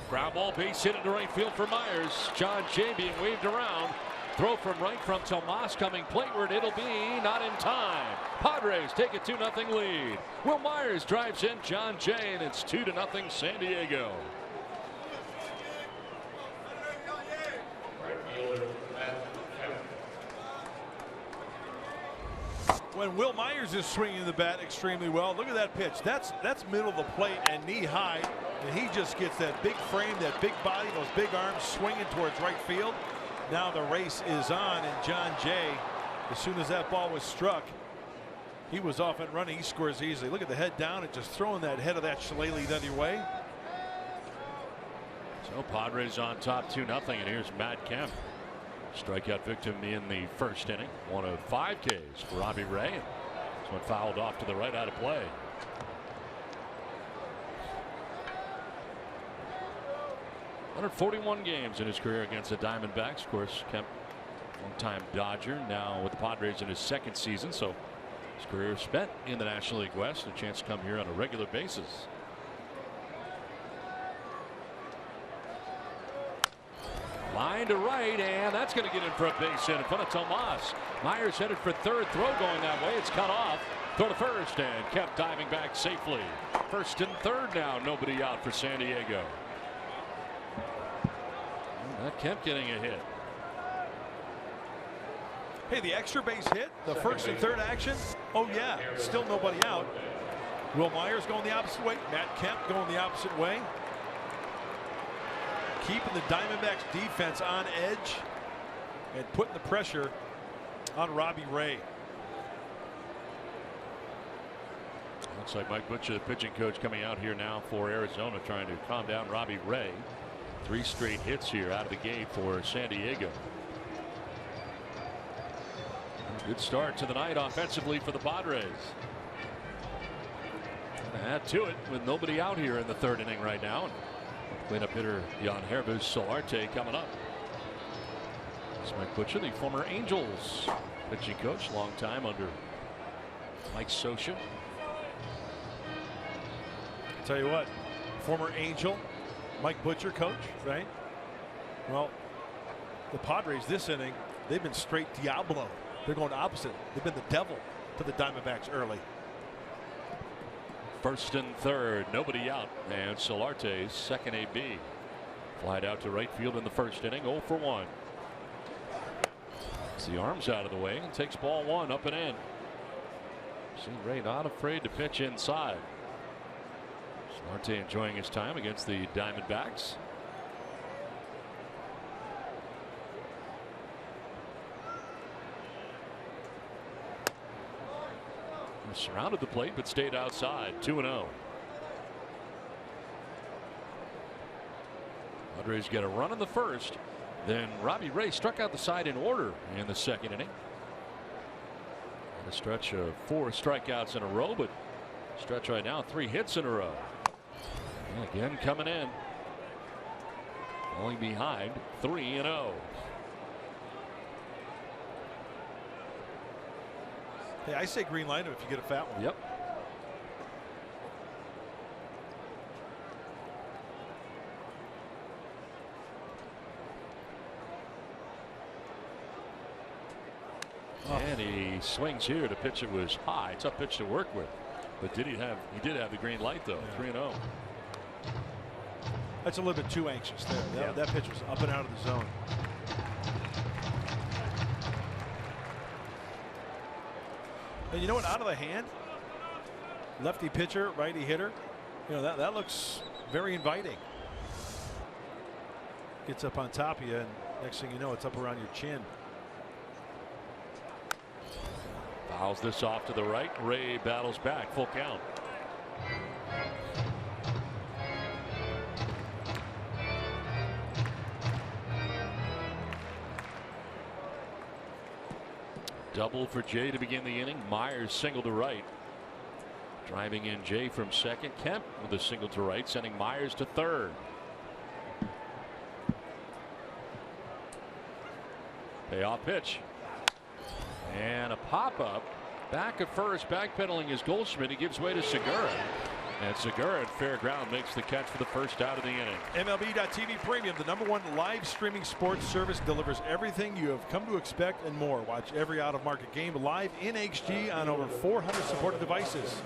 Ground ball, base hit into right field for Myers. Jon Jay being waved around. Throw from right from Tomas coming plateward. It'll be not in time. Padres take a 2-0 lead. Will Myers drives in Jon Jay, and it's 2-0 San Diego. When Will Myers is swinging the bat extremely well, look at that pitch. That's middle of the plate and knee high, and he just gets that big frame, that big body, those big arms swinging towards right field. Now the race is on, and Jon Jay, as soon as that ball was struck, he was off and running. He scores easily. Look at the head down and just throwing that head of that shillelagh the other way. So Padres on top 2-0, and here's Matt Kemp. Strikeout victim in the first inning. 1 of 5 Ks for Robbie Ray. This one fouled off to the right, out of play. .141 games in his career against the Diamondbacks. Of course, Kemp, longtime Dodger, now with the Padres in his second season. So his career spent in the National League West. A chance to come here on a regular basis. Line to right, and that's going to get in for a base hit in front of Tomas. Myers headed for third. Throw going that way. It's cut off. Throw to first, and Kemp diving back safely. First and third now. Nobody out for San Diego. That Kemp getting a hit. Hey, the extra base hit, the first and third action. Oh, yeah, still nobody out. Will Myers going the opposite way. Matt Kemp going the opposite way. Keeping the Diamondbacks defense on edge and putting the pressure on Robbie Ray. Looks like Mike Butcher, the pitching coach, coming out here now for Arizona, trying to calm down Robbie Ray. 3 straight hits here out of the gate for San Diego. Good start to the night offensively for the Padres. Add to it with nobody out here in the third inning right now. Cleanup hitter Yangervis Solarte coming up. It's Mike Butcher, the former Angels pitching coach, long time under Mike Scioscia. Tell you what, former Angel, Mike Butcher coach, right? Well, the Padres this inning, they've been straight Diablo. They're going opposite. They've been the devil to the Diamondbacks early. First and third, nobody out, and Solarte's second AB. Flied out to right field in the first inning, 0 for 1. Gets the arms out of the way and takes ball 1 up and in. See Ray not afraid to pitch inside. Solarte enjoying his time against the Diamondbacks. Surrounded the plate but stayed outside. 2-0. Padres get a run in the first. Then Robbie Ray struck out the side in order in the second inning. And a stretch of 4 strikeouts in a row, but stretch right now 3 hits in a row. And again coming in. Falling behind 3-0. Hey, I say green light him if you get a fat one. Yep. And he swings here. The pitch it was high. Tough pitch to work with. But he did have the green light though. Yeah. 3-0. That's a little bit too anxious there. That pitch was up and out of the zone. And you know what, out of the hand, lefty pitcher, righty hitter, you know, that looks very inviting. Gets up on top of you, and next thing you know, it's up around your chin. Fouls this off to the right. Ray battles back. Full count. Double for Jay to begin the inning. Myers single to right. Driving in Jay from second. Kemp with a single to right, sending Myers to third. Payoff pitch. And a pop-up. Back at first, backpedaling is Goldschmidt. He gives way to Segura. And Segura at fair ground makes the catch for the first out of the inning. MLB.TV Premium, the #1 live streaming sports service, delivers everything you have come to expect and more. Watch every out-of-market game live in HD on over 400 supported devices.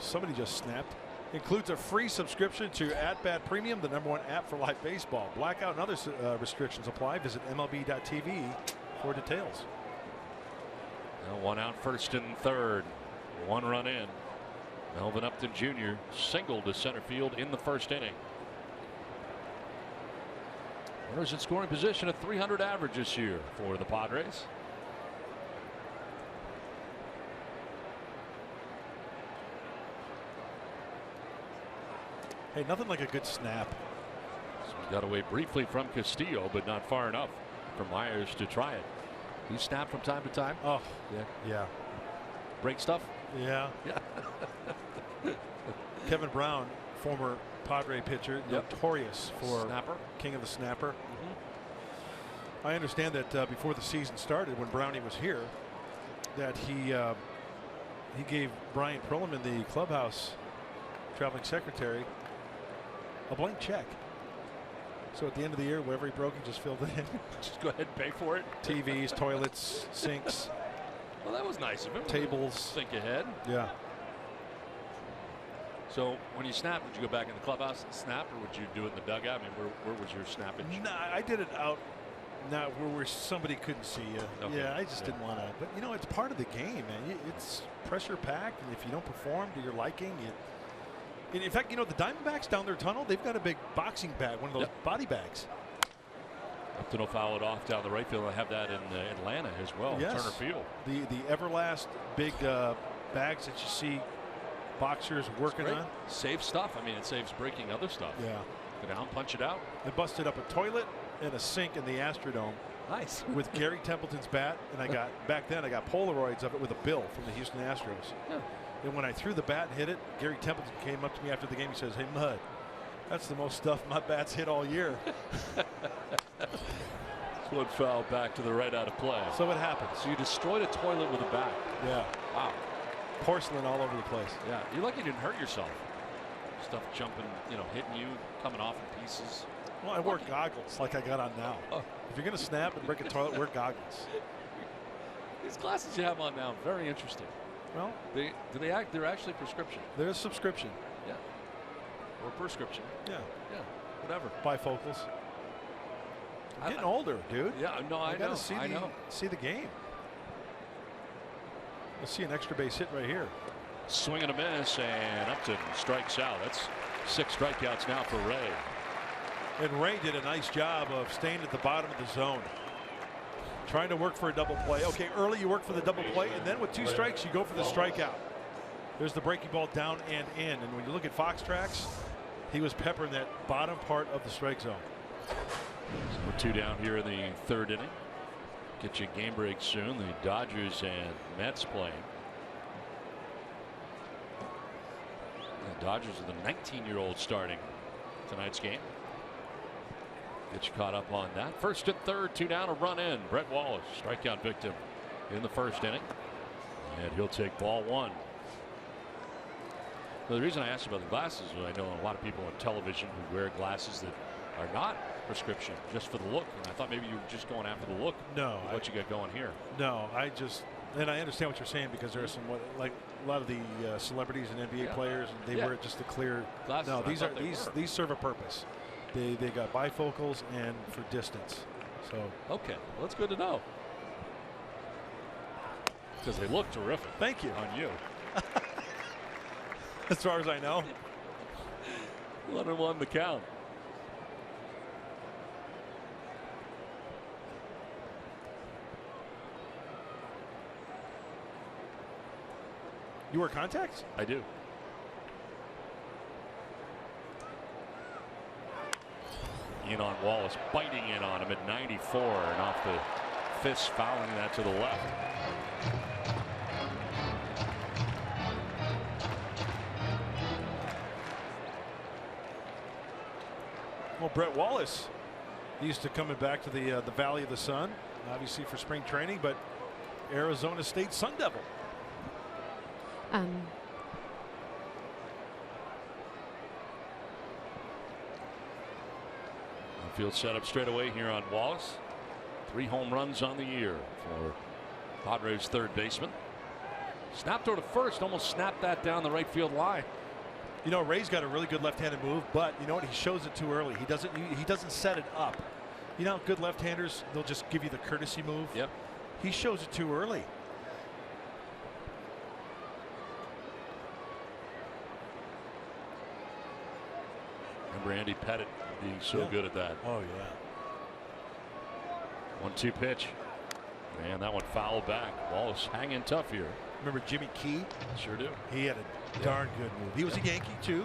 Somebody just snapped. Includes a free subscription to At-Bat Premium, the #1 app for live baseball. Blackout and other restrictions apply. Visit MLB.TV for details. Now 1 out, first and third. 1 run in. Melvin Upton Jr. singled to center field in the first inning. Runners in scoring position at .300 average this year for the Padres. Hey, nothing like a good snap. So he got away briefly from Castillo, but not far enough for Myers to try it. He snapped from time to time. Oh, Yeah. yeah. Break stuff. Yeah. Yeah. Kevin Brown, former Padre pitcher, notorious for Snapper. king of the snapper. I understand that before the season started, when Brownie was here, that he gave Brian Perlman, the clubhouse traveling secretary, a blank check. So at the end of the year, whatever he broke, he just filled it in. Just go ahead and pay for it. TVs, toilets, sinks. Well, that was nice of him. Tables. Think ahead. Yeah. So when you snap, would you go back in the clubhouse and snap, or would you do it in the dugout? I mean, where was your snappage? Nah, I did it out now where somebody couldn't see you. Okay. Yeah, I just didn't want to. But, you know, it's part of the game, man. It's pressure packed, and if you don't perform to your liking, in fact, you know, the Diamondbacks down their tunnel, they've got a big boxing bag, one of those body bags. Upton will foul it off down the right field. I have that in Atlanta as well. Yes. Turner Field. The Everlast big bags that you see boxers working on. Saves stuff. I mean, it saves breaking other stuff. Yeah. Go down, punch it out. They busted up a toilet and a sink in the Astrodome. Nice. With Gary Templeton's bat, and back then I got Polaroids of it with a bill from the Houston Astros. Yeah. And when I threw the bat and hit it, Gary Templeton came up to me after the game. He says, "Hey, Mud, that's the most stuff my bat's hit all year." One foul back to the right out of play. So it happens. So you destroyed a toilet with a bat. Yeah. Wow. Porcelain all over the place. Yeah. You're lucky you didn't hurt yourself. Stuff jumping, hitting you, coming off in pieces. Well, I wore goggles like I got on now. Oh. If you're going to snap and break a toilet, wear goggles. These glasses you have on now, very interesting. Well, they're actually prescription. They're a subscription. Yeah. Or prescription. Yeah. Yeah. Whatever. Bifocals. I'm getting older, dude. Yeah. No, I gotta know. see the game. Let's see an extra base hit right here. Swing and a miss, and Upton strikes out. That's 6 strikeouts now for Ray. And Ray did a nice job of staying at the bottom of the zone. Trying to work for a double play. Okay, early you work for the double play, and then with 2 strikes, you go for the strikeout. There's the breaking ball down and in. And when you look at Fox Tracks, he was peppering that bottom part of the strike zone. So we're 2 down here in the 3rd inning. Get you a game break soon. The Dodgers and Mets playing. The Dodgers are the 19-year-old starting tonight's game. Get you caught up on that. 1st and 3rd, 2 down, a run in. Brett Wallace, strikeout victim in the 1st inning. And he'll take ball 1. Well, the reason I asked about the glasses is I know a lot of people on television who wear glasses that are not prescription, just for the look. And I thought maybe you were just going after the look. No. What you got going here. No, and I understand what you're saying, because there are some, like a lot of the celebrities and NBA players, and they wear it just to clear. Glasses. No, these serve a purpose. They got bifocals and for distance. So okay, well, that's good to know, because they look terrific. Thank you. On you. As far as I know. 1-1 the count. You wear contacts? I do. In on Wallace, biting in on him at 94, and off the fist, fouling that to the left. Well, Brett Wallace used to coming back to the Valley of the Sun. obviously for spring training, but Arizona State Sun Devil. Field set up straight away here on Wallace. 3 home runs on the year for Padres third baseman. Snap toward to first, almost snapped that down the right field line. You know, Ray's got a really good left-handed move, but you know what? He shows it too early. He doesn't set it up. You know, good left-handers, they'll just give you the courtesy move. Yep. He shows it too early. Remember Andy Pettit being so good at that. Oh, yeah. 1-2 pitch. Man, that one fouled back. Wallace hanging tough here. Remember Jimmy Key? Sure do. He had a darn good move. He was a Yankee too,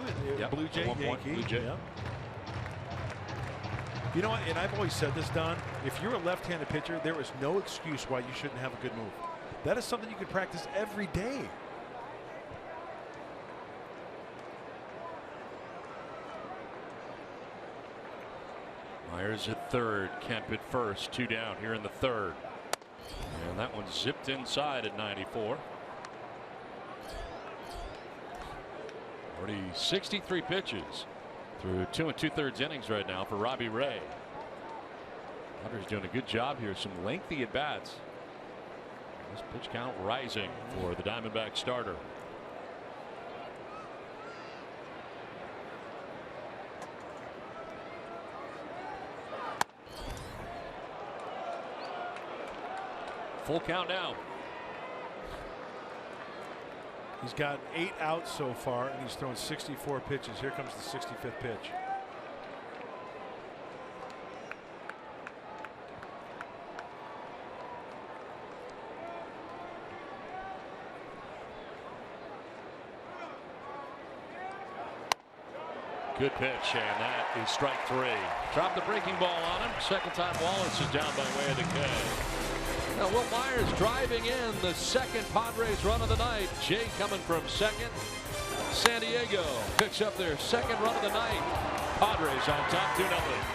Blue Jay Yankee. Blue Jay. Yep. You know what? And I've always said this, Don. If you're a left-handed pitcher, there is no excuse why you shouldn't have a good move. That is something you could practice every day. Myers at third, Kemp at first, 2 down here in the third. And that one zipped inside at 94. Already 63 pitches through 2 2/3 innings right now for Robbie Ray. Padres doing a good job here. Some lengthy at bats. This pitch count rising for the Diamondback starter. Full count now. He's got 8 outs so far, and he's thrown 64 pitches. Here comes the 65th pitch. Good pitch, and that is strike 3. Dropped the breaking ball on him. Second time Wallace is down by way of the K. Now, Will Myers driving in the second Padres run of the night. Jay coming from second. San Diego picks up their second run of the night. Padres on top 2-0.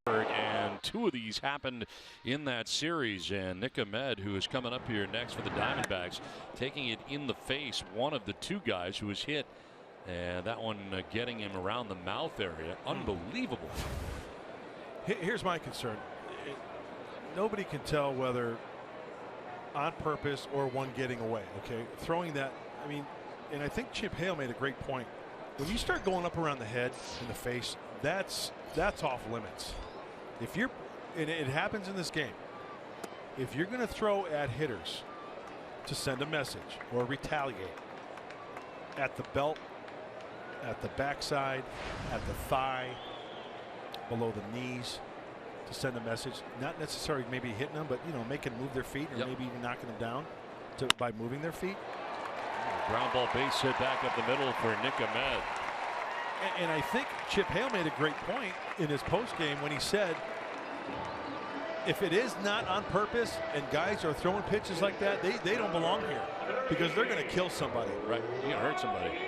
And 2 of these happened in that series, and Nick Ahmed, who is coming up here next for the Diamondbacks, taking it in the face, one of the 2 guys who was hit, and that one getting him around the mouth area. Unbelievable. Here's my concern. Nobody can tell whether on purpose or one getting away. Okay, throwing that, I mean, and I think Chip Hale made a great point. When you start going up around the head and the face, that's off limits. If you're, and it happens in this game, if you're going to throw at hitters to send a message or retaliate at the belt, at the backside, at the thigh, below the knees, to send a message. Not necessarily maybe hitting them, but making them move their feet, or maybe even knocking them down by moving their feet. Ground ball base hit back up the middle for Nick Ahmed. And I think Chip Hale made a great point in his postgame when he said, if it is not on purpose and guys are throwing pitches like that, they don't belong here because they're going to kill somebody. Right, you're going to hurt somebody.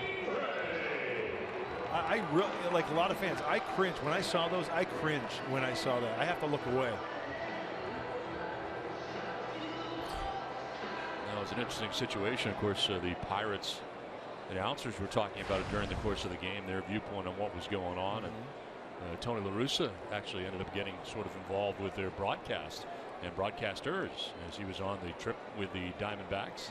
I really, like a lot of fans, I cringe when I saw those. I cringe when I saw that. I have to look away. Now, it's an interesting situation. Of course, the Pirates announcers were talking about it during the course of the game, their viewpoint on what was going on. And Tony La Russa actually ended up getting sort of involved with their broadcast and broadcasters as he was on the trip with the Diamondbacks.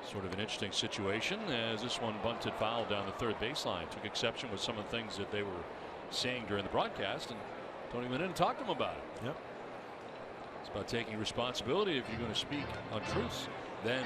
Sort of an interesting situation as this one bunted foul down the third baseline. Took exception with some of the things that they were saying during the broadcast, and Tony went in and talked to them about it. Yep. It's about taking responsibility. If you're going to speak untruths, then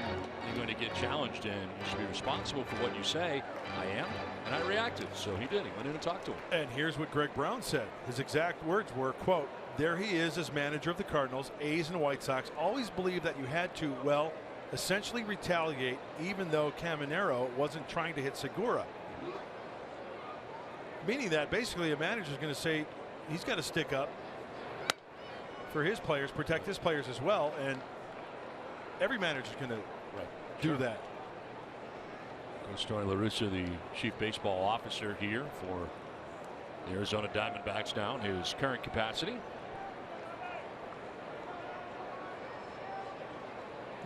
you're going to get challenged, and you should be responsible for what you say. I am, and I reacted. So he did. He went in and talked to him. And here's what Greg Brown said. His exact words were, quote, "There he is as manager of the Cardinals, A's and White Sox. Always believed that you had to, well, essentially retaliate, even though Caminero wasn't trying to hit Segura." Meaning that basically a manager is going to say he's got to stick up for his players, protect his players as well, and every manager is going to do that. Coach Tony La Russa, the chief baseball officer here for the Arizona Diamondbacks now in his current capacity.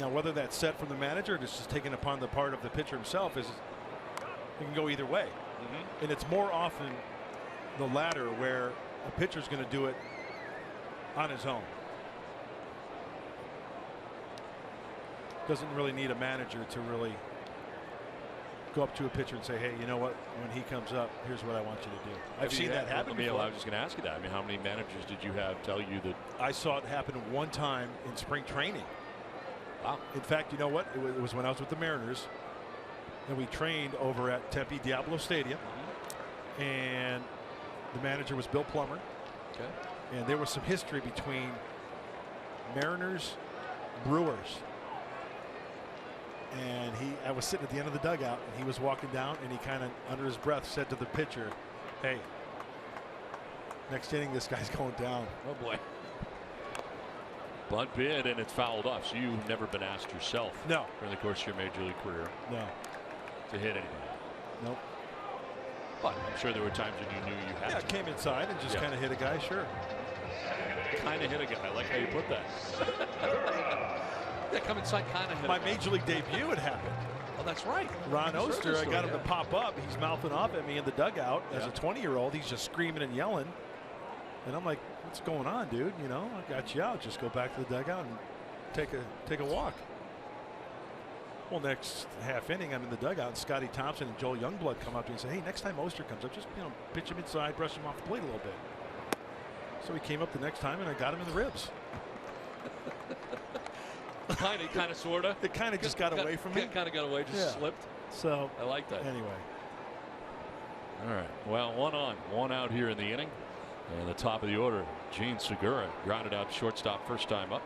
Now, whether that's set from the manager or just taken upon the part of the pitcher himself, it can go either way. And it's more often the latter, where a pitcher's going to do it on his own. Doesn't really need a manager to really go up to a pitcher and say, hey, you know what, when he comes up, here's what I want you to do. I've seen that happen before. I was just going to ask you that. I mean, how many managers did you have tell you that? I saw it happen one time in spring training. Wow. In fact, you know what? It was when I was with the Mariners, and we trained over at Tempe Diablo Stadium, and the manager was Bill Plummer. Okay. And there was some history between Mariners, Brewers. And I was sitting at the end of the dugout, and he was walking down, and he kind of under his breath said to the pitcher, hey, next inning this guy's going down. Oh boy. Bunt bid, and it's fouled off. So you've never been asked yourself during the course of your major league career to hit anybody. Nope. But I'm sure there were times when you knew you had to. Came inside and just kind of hit a guy, sure. Kind of hit a guy. I like how you put that. Yeah, come inside, kind of hit my major league debut had happened. Oh, that's right. Ron Oster, I got him to pop up. He's mouthing off at me in the dugout as a 20-year-old. He's just screaming and yelling. And I'm like, what's going on, dude? You know, I got you out. Just go back to the dugout and take a walk. Well, next half inning, I'm in the dugout, and Scotty Thompson and Joel Youngblood come up to me and say, hey, next time Oster comes up, just pitch him inside, brush him off the plate a little bit. So he came up the next time, and I got him in the ribs. Kind of, sort of. It kind of just got away from me. Kind of got away, just slipped. So I like that. Anyway. All right. Well, 1 on, 1 out here in the inning. And the top of the order, Gene Segura grounded out shortstop first time up.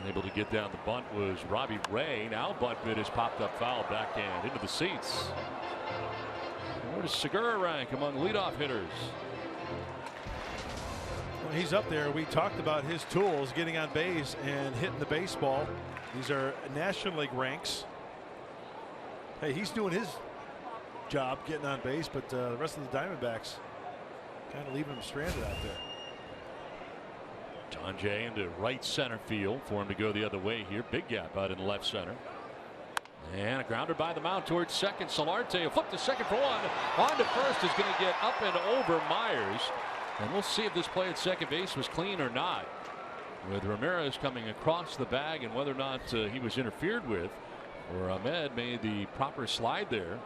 Able to get down the bunt was Robbie Ray. Now bunt bid is popped up foul, backhand into the seats. Where does Segura rank among leadoff hitters? Well, he's up there. We talked about his tools, getting on base and hitting the baseball. These are National League ranks. Hey, he's doing his job getting on base, but the rest of the Diamondbacks kind of leaving him stranded out there. John Jay into right center field for him to go the other way here. Big gap out in left center. And a grounder by the mound towards second. Solarte will flip to second for one. On to first is going to get up and over Myers. And we'll see if this play at second base was clean or not. With Ramirez coming across the bag and whether or not he was interfered with, or Ahmed made the proper slide there.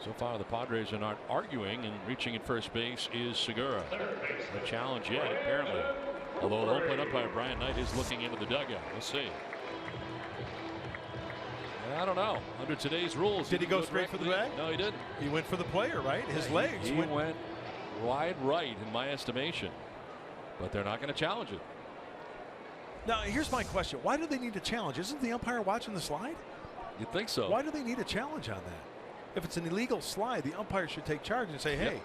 So far the Padres are not arguing, and reaching at first base is Segura. No challenge yet apparently. Although the open umpire Brian Knight is looking into the dugout. We'll see. I don't know. Under today's rules, did he go straight for the bag? No, he didn't. He went for the player, right? His legs. He went wide right in my estimation, but they're not going to challenge it. Now, here's my question. Why do they need a challenge? Isn't the umpire watching the slide? You'd think so. Why do they need a challenge on that? If it's an illegal slide, the umpire should take charge and say, hey,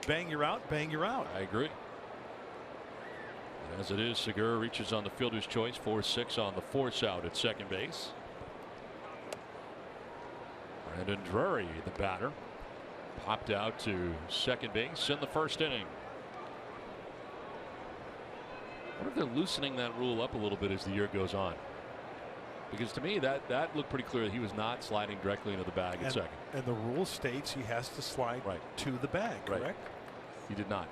bang, you're out, bang, you're out. I agree. As it is, Segura reaches on the fielder's choice, 4-6 on the force out at second base. Brandon Drury, the batter, popped out to second base in the first inning. I wonder if they're loosening that rule up a little bit as the year goes on. Because to me, that looked pretty clear that he was not sliding directly into the bag at second. And the rule states he has to slide to the bag, correct? Right. He did not.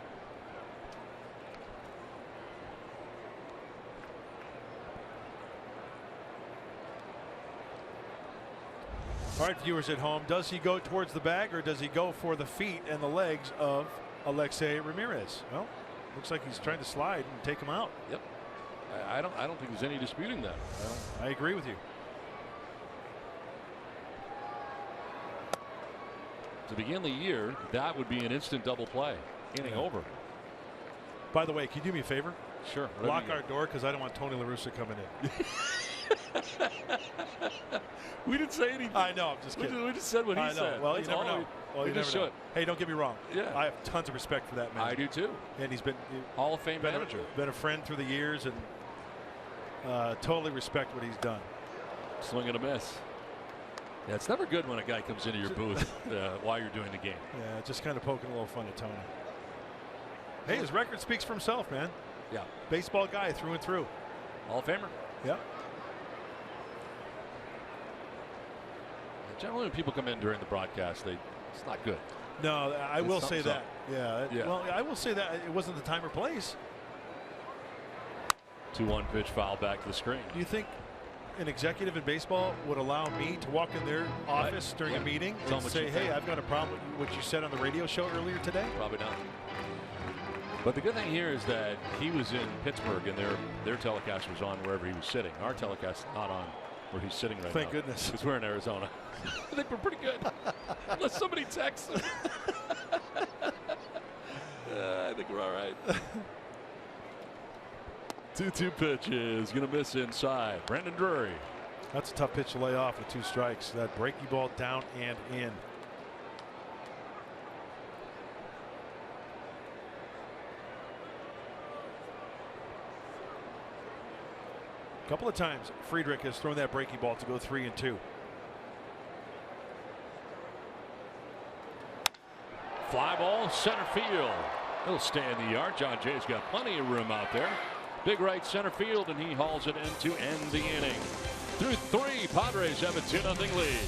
All right, viewers at home, does he go towards the bag or does he go for the feet and the legs of Alexei Ramirez? Well, looks like he's trying to slide and take him out. Yep. I don't think there's any disputing that. I agree with you. To begin the year, that would be an instant double play. Inning over. By the way, can you do me a favor? Sure. Lock our door because I don't want Tony La Russa coming in. We didn't say anything. I know. I'm just kidding. We just said what he said. Well, you never know. Well, you never should. Hey, don't get me wrong. Yeah. I have tons of respect for that man. I do too. And he's been Hall of Fame manager. Been a friend through the years, and totally respect what he's done. Swing and a miss. Yeah, it's never good when a guy comes into your booth while you're doing the game. Yeah, just kind of poking a little fun at Tony. Hey, his record speaks for himself, man. Yeah. Baseball guy through and through. Hall of Famer. Yeah. Generally, when people come in during the broadcast, it's not good. No, I will say that. Yeah. Yeah. Well, I will say that it wasn't the time or place. 2-1 pitch foul back to the screen. Do you think an executive in baseball would allow me to walk in their office during a meeting and say, hey, I've got a problem with what you said on the radio show earlier today? Probably not. But the good thing here is that he was in Pittsburgh and their telecast was on wherever he was sitting. Our telecast is not on where he's sitting right now. Thank goodness. Because we're in Arizona. I think we're pretty good. Unless somebody texts us. I think we're all right. 2-2 pitch is going to miss inside. Brandon Drury. That's a tough pitch to lay off with 2 strikes. That breaking ball down and in. A couple of times Friedrich has thrown that breaking ball to go 3-2. Fly ball, center field. He'll stay in the yard. John Jay's got plenty of room out there. Big right center field, and he hauls it in to end the inning. Through 3, Padres have a 2-0 lead.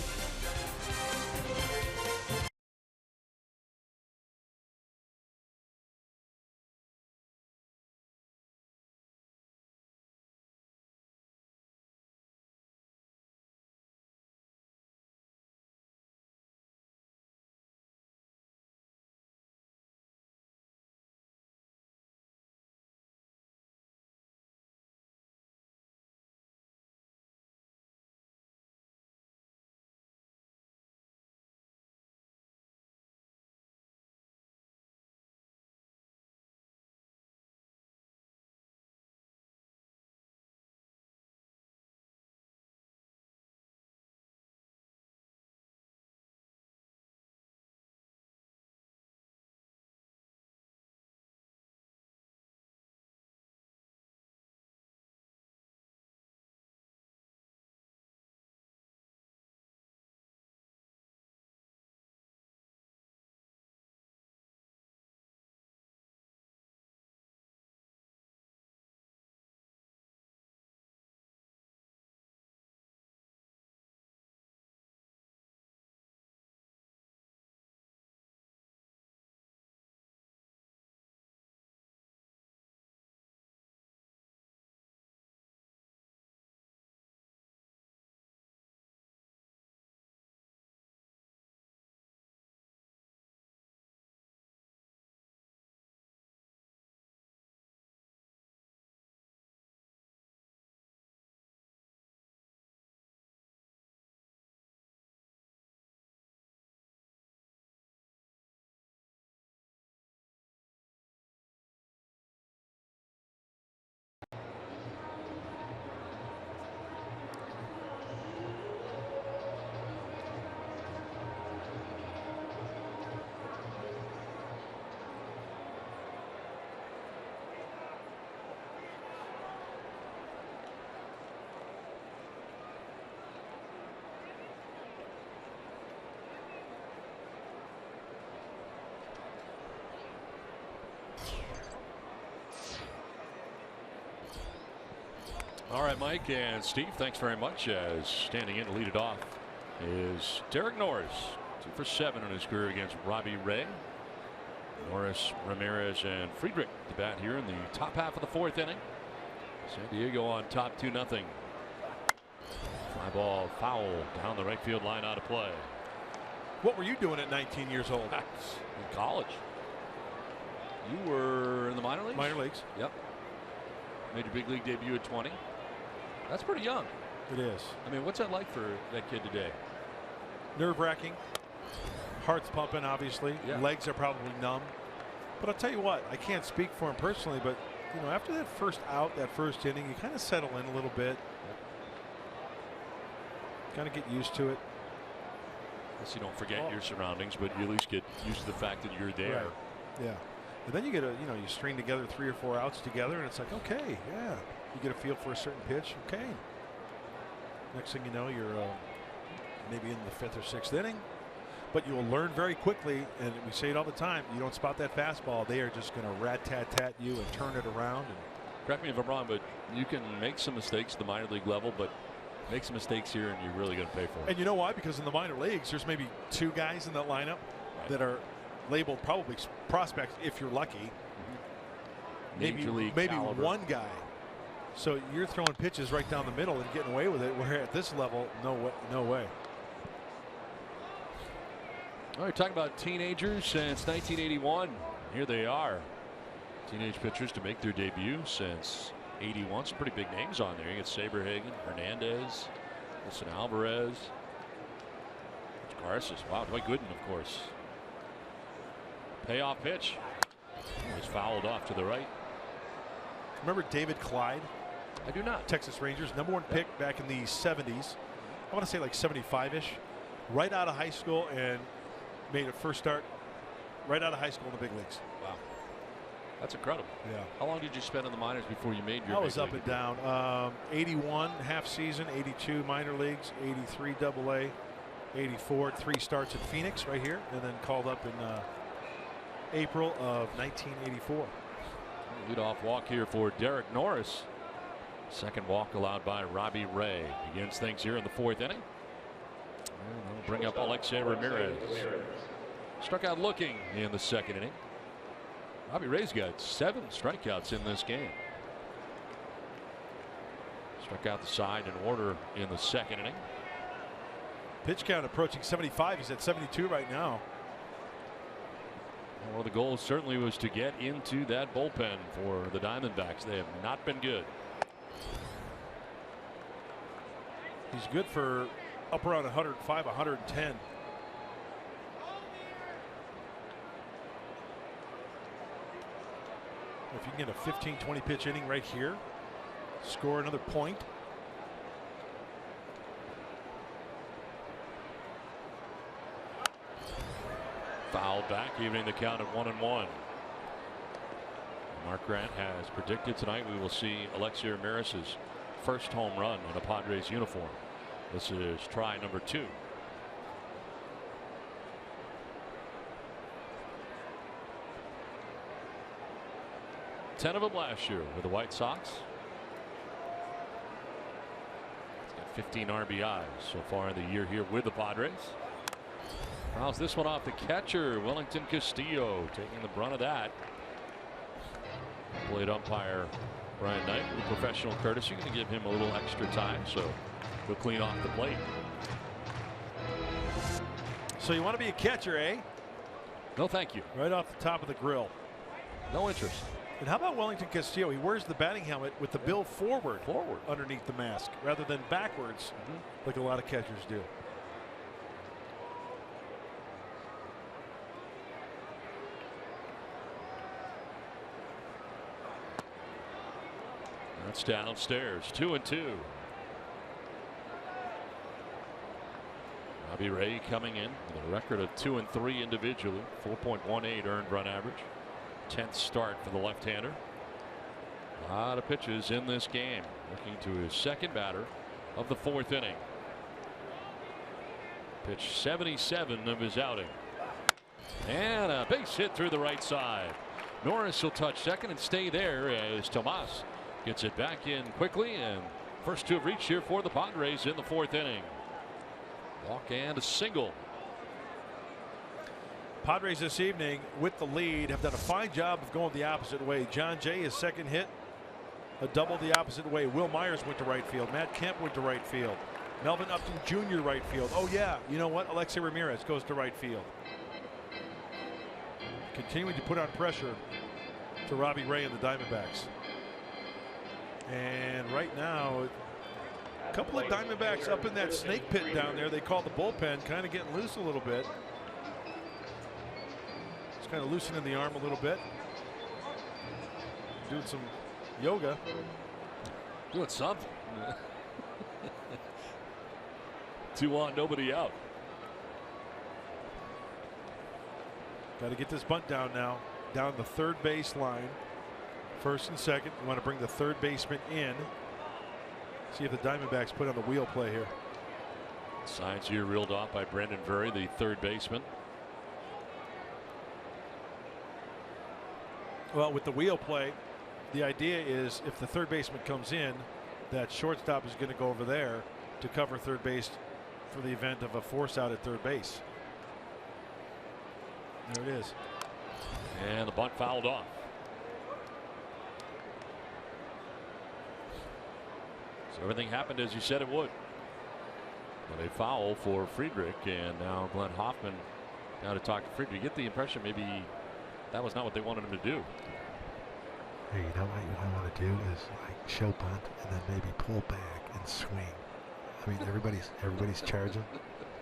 All right, Mike and Steve, thanks very much. As standing in to lead it off is Derek Norris, 2 for 7 in his career against Robbie Ray. Norris, Ramirez, and Friedrich to bat here in the top half of the 4th inning. San Diego on top 2-0. Fly ball foul down the right field line, out of play. What were you doing at 19 years old? In college. You were in the minor leagues? Minor leagues. Yep. Made your big league debut at 20. That's pretty young. It is. I mean, what's that like for that kid today? Nerve-wracking. Heart's pumping, obviously. Yeah. Legs are probably numb. But I'll tell you what, I can't speak for him personally, but you know, after that first out, that first inning, you kind of settle in a little bit. Kind of get used to it. Guess you don't forget your surroundings, but you at least get used to the fact that you're there. Right. Yeah. And then you get you string together 3 or 4 outs together, and it's like, okay, yeah. You get a feel for a certain pitch. Okay. Next thing you know, you're maybe in the 5th or 6th inning. But you'll learn very quickly, and we say it all the time, you don't spot that fastball, they are just going to rat-tat-tat you and turn it around. And correct me if I'm wrong, but you can make some mistakes at the minor league level, but make some mistakes here and you're really going to pay for it. And you know why? Because in the minor leagues, there's maybe 2 guys in that lineup that are labeled probably prospects if you're lucky. Major league maybe caliber. 1 guy. So you're throwing pitches right down the middle and getting away with it, where at this level, no way. All right, talking about teenagers since 1981. Here they are. Teenage pitchers to make their debut since 81. Some pretty big names on there. You get Saberhagen, Hernandez, Wilson Alvarez, Garces. Wow, Dwight Gooden, of course. Payoff pitch. It was fouled off to the right. Remember David Clyde? I do not. Texas Rangers, #1 pick back in the 70s. I want to say like 75-ish. Right out of high school and made a first start right out of high school in the big leagues. Wow. That's incredible. Yeah. How long did you spend in the minors before you made your I was big up league and down. 81 half season, 82 minor leagues, 83 AA, 84 3 starts at Phoenix right here, and then called up in April of 1984. Leadoff walk here for Derek Norris. Second walk allowed by Robbie Ray. Begins things here in the 4th inning. And they'll bring up Alexei Ramirez. Struck out looking in the 2nd inning. Robbie Ray's got 7 strikeouts in this game. Struck out the side in order in the 2nd inning. Pitch count approaching 75. He's at 72 right now. One of the goals certainly was to get into that bullpen for the Diamondbacks. They have not been good. He's good for up around 105, 110. If you can get a 15, 20 pitch inning right here, score another point. Fouled back, evening the count at 1-1. Mark Grant has predicted tonight we will see Alexei Ramirez's first home run in a Padres uniform. This is try number 2. Ten of them last year with the White Sox. He's got 15 RBIs so far in the year here with the Padres. Fouls this one off the catcher, Wellington Castillo, taking the brunt of that. Plate umpire Brian Knight, with professional courtesy, going to give him a little extra time, so he'll clean off the plate. So you want to be a catcher, eh? No, thank you. Right off the top of the grill. No interest. And how about Wellington Castillo? He wears the batting helmet with the bill forward underneath the mask rather than backwards like a lot of catchers do. That's downstairs. 2-2. Robbie Ray coming in with a record of 2-3 individually, 4.18 earned run average. 10th start for the left-hander. A lot of pitches in this game. Looking to his second batter of the 4th inning. Pitch 77 of his outing. And a base hit through the right side. Norris will touch second and stay there as Tomas gets it back in quickly, and First two have reached here for the Padres in the fourth inning. Walk and a single. Padres this evening with the lead have done a fine job of going the opposite way. John Jay, his second hit, a double the opposite way. Will Myers went to right field. Matt Kemp went to right field. Melvin Upton Jr. right field. Oh yeah, you know what? Alexei Ramirez goes to right field. Continuing to put on pressure to Robbie Ray and the Diamondbacks. And right now, a couple of Diamondbacks up in that snake pit down there. They call the bullpen, kind of getting loose a little bit. It's kind of loosening the arm a little bit. Doing some yoga. Doing something. 2 on, nobody out. Got to get this bunt down now. Down the third base line. First and second. You want to bring the third baseman in. See if the Diamondbacks put on the wheel play here. Signs here reeled off by Brendan Vurry, the third baseman. Well, with the wheel play, the idea is if the third baseman comes in, that shortstop is going to go over there to cover third base for the event of a force out at third base. There it is. And the bunt fouled off. So everything happened as you said it would. But a foul for Friedrich, and now Glenn Hoffman now to talk to Friedrich. You get the impression maybe that was not what they wanted him to do. Hey, you know what you might want to do is like show bunt and then maybe pull back and swing. I mean, everybody's charging.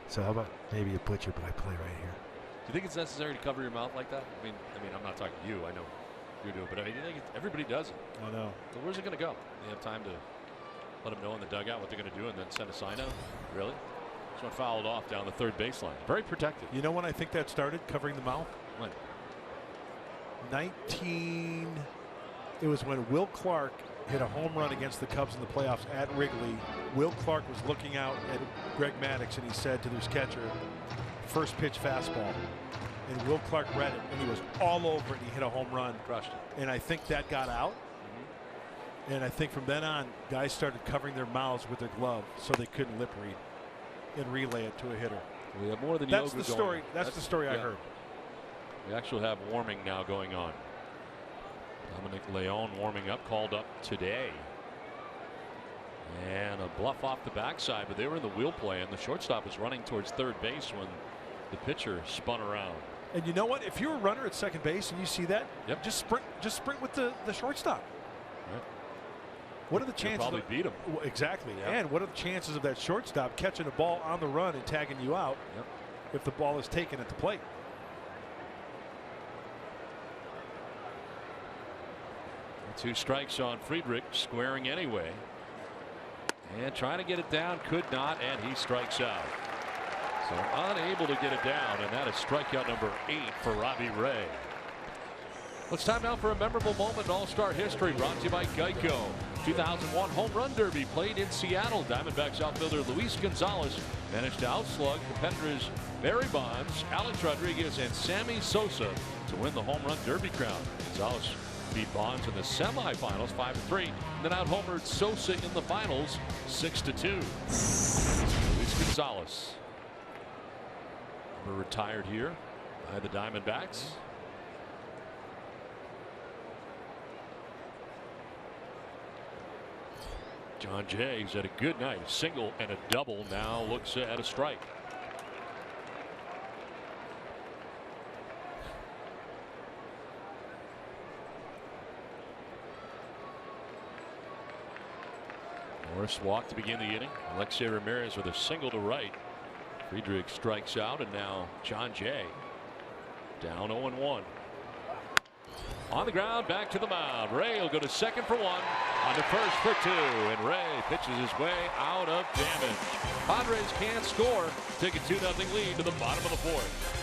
So how about maybe a butcher by play right here? Do you think it's necessary to cover your mouth like that? I mean, I'm not talking to you. I know you do, but I mean, everybody does it. I know. So where's it going to go? You have time to let them know in the dugout what they're going to do, and then send a sign out. Really? This one fouled off down the third baseline. Very protected. You know when I think that started, covering the mouth? When? It was when Will Clark hit a home run against the Cubs in the playoffs at Wrigley. Will Clark was looking out at Greg Maddux, and he said to his catcher, first pitch fastball. And Will Clark read it, and he was all over it. He hit a home run. Crushed it. And I think that got out. And I think from then on, guys started covering their mouths with their glove so they couldn't lip read and relay it to a hitter. We have more than That's yoga the story. going. That's the story I heard. We actually have warming now going on. Dominic Leone warming up, called up today. And a bluff off the backside, but they were in the wheel play, and the shortstop was running towards third base when the pitcher spun around. And you know what? If you're a runner at second base and you see that, yep, just sprint with the shortstop. Right. What are the chances? Probably beat him. Exactly. Yep. And what are the chances of that shortstop catching a ball on the run and tagging you out if the ball is taken at the plate? Two strikes on Friedrich, squaring anyway. And trying to get it down, could not, and he strikes out. So unable to get it down, and that is strikeout number 8 for Robbie Ray. Well, it's time now for a memorable moment in All-Star history, brought to you by Geico. 2001 Home Run Derby played in Seattle. Diamondbacks outfielder Luis Gonzalez managed to outslug competitors Barry Bonds, Alex Rodriguez, and Sammy Sosa to win the Home Run Derby crown. Gonzalez beat Bonds in the semifinals 5-3, then out-homered Sosa in the finals 6-2. Luis Gonzalez retired here by the Diamondbacks. John Jay's had a good night. A single and a double. Now looks at a strike. Morris walked to begin the inning. Alexei Ramirez with a single to right. Friedrich strikes out, and now John Jay down 0-1. On the ground, back to the mound. Ray will go to second for 1, on to first for 2, and Ray pitches his way out of damage. Padres can't score. Take a 2-0 lead to the bottom of the fourth.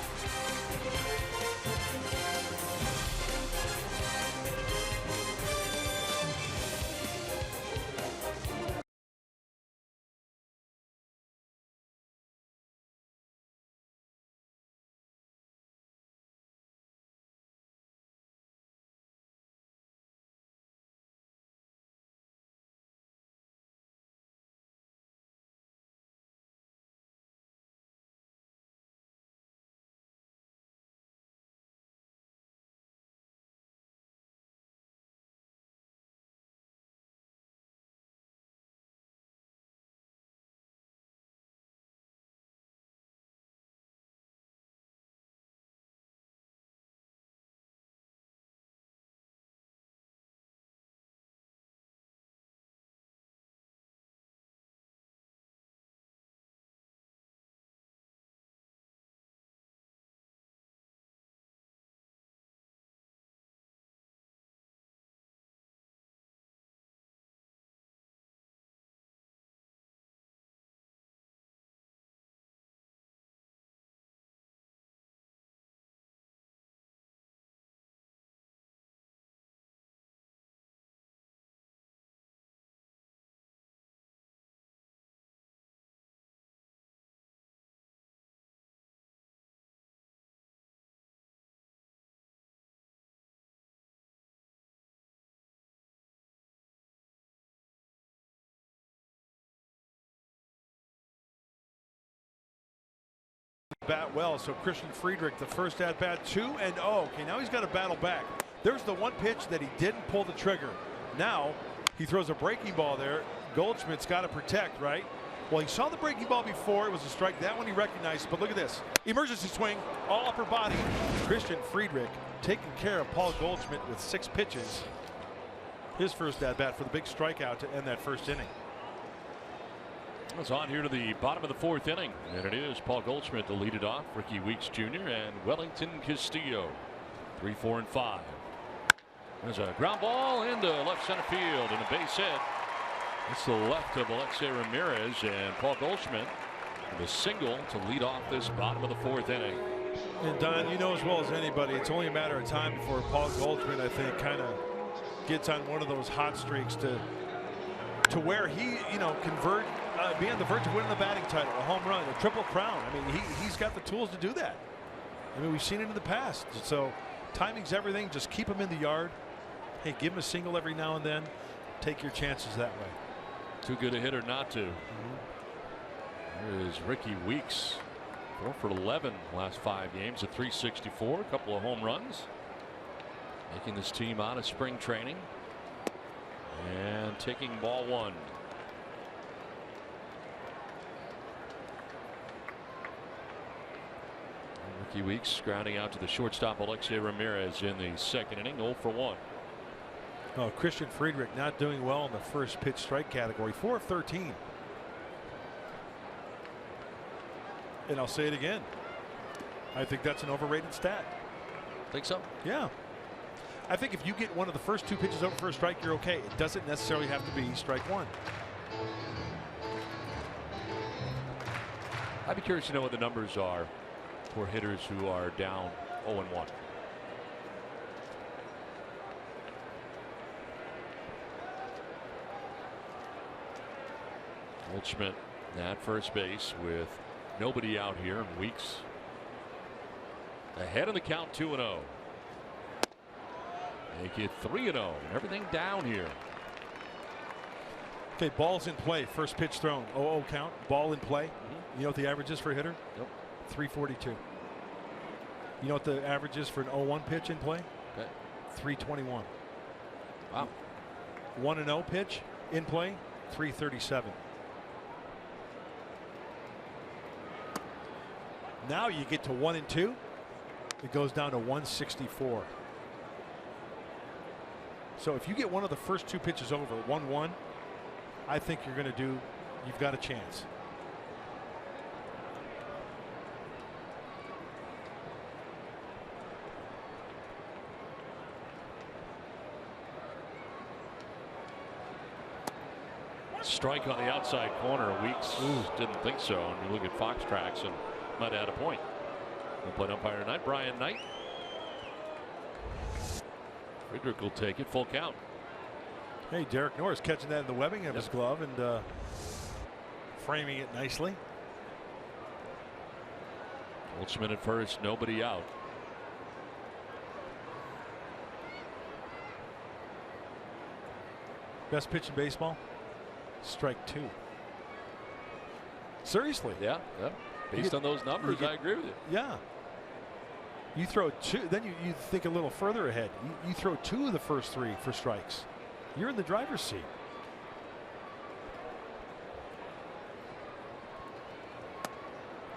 Bat well, so Christian Friedrich, the first at bat, 2-0. Okay, now he's got to battle back. There's the one pitch that he didn't pull the trigger. Now he throws a breaking ball there. Goldschmidt's got to protect, right? Well, he saw the breaking ball before. It was a strike. That one he recognized. But look at this. Emergency swing, all upper body. Christian Friedrich taking care of Paul Goldschmidt with 6 pitches. His first at bat for the big strikeout to end that first inning. It's on here to the bottom of the 4th inning, and it is Paul Goldschmidt to lead it off. Ricky Weeks Jr. and Wellington Castillo. 3, 4, and 5. There's a ground ball into left center field and a base hit. It's the left of Alexei Ramirez, and Paul Goldschmidt with a single to lead off this bottom of the 4th inning. And Don, you know as well as anybody, it's only a matter of time before Paul Goldschmidt, I think, kind of gets on one of those hot streaks to where he, you know, be on the verge of winning the batting title, a home run, a triple crown. I mean, he's got the tools to do that. I mean, we've seen it in the past. So timing's everything. Just keep him in the yard. Hey, give him a single every now and then. Take your chances that way. Too good a hitter not to. There is Ricky Weeks, 4 for 11 last 5 games at .364, a couple of home runs, making this team out of spring training and taking ball 1. Ricky Weeks grounding out to the shortstop Alexei Ramirez in the 2nd inning, 0 for 1. Oh, Christian Friedrich not doing well in the first pitch strike category, 4 of 13. And I'll say it again. I think that's an overrated stat. Think so? Yeah. I think if you get one of the first 2 pitches over for a strike, you're okay. It doesn't necessarily have to be strike 1. I'd be curious to know what the numbers are for hitters who are down 0-1. Goldschmidt at first base with nobody out here, and Weeks ahead of the count, 2-0. Make it 3-0. Everything down here. Okay, balls in play. First pitch thrown. 0-0 count. Ball in play. You know what the average is for a hitter? Yep. 342. You know what the average is for an 0-1 pitch in play? Okay. 321. Wow. 1-0 pitch in play, 337. Now you get to 1 and 2. It goes down to 164. So if you get one of the first 2 pitches over, 1-1, I think you've got a chance. Strike on the outside corner. Weeks didn't think so. And you look at Fox Tracks and might add a point. We'll play umpire tonight, Brian Knight. Friedrich will take it, full count. Hey, Derek Norris catching that in the webbing of his glove and framing it nicely. Goldschmidt at first, nobody out. Best pitch in baseball? Strike 2. Seriously? Yeah. Based on those numbers, I agree with you. Yeah. You throw 2, then you think a little further ahead. You throw 2 of the first 3 for strikes. You're in the driver's seat.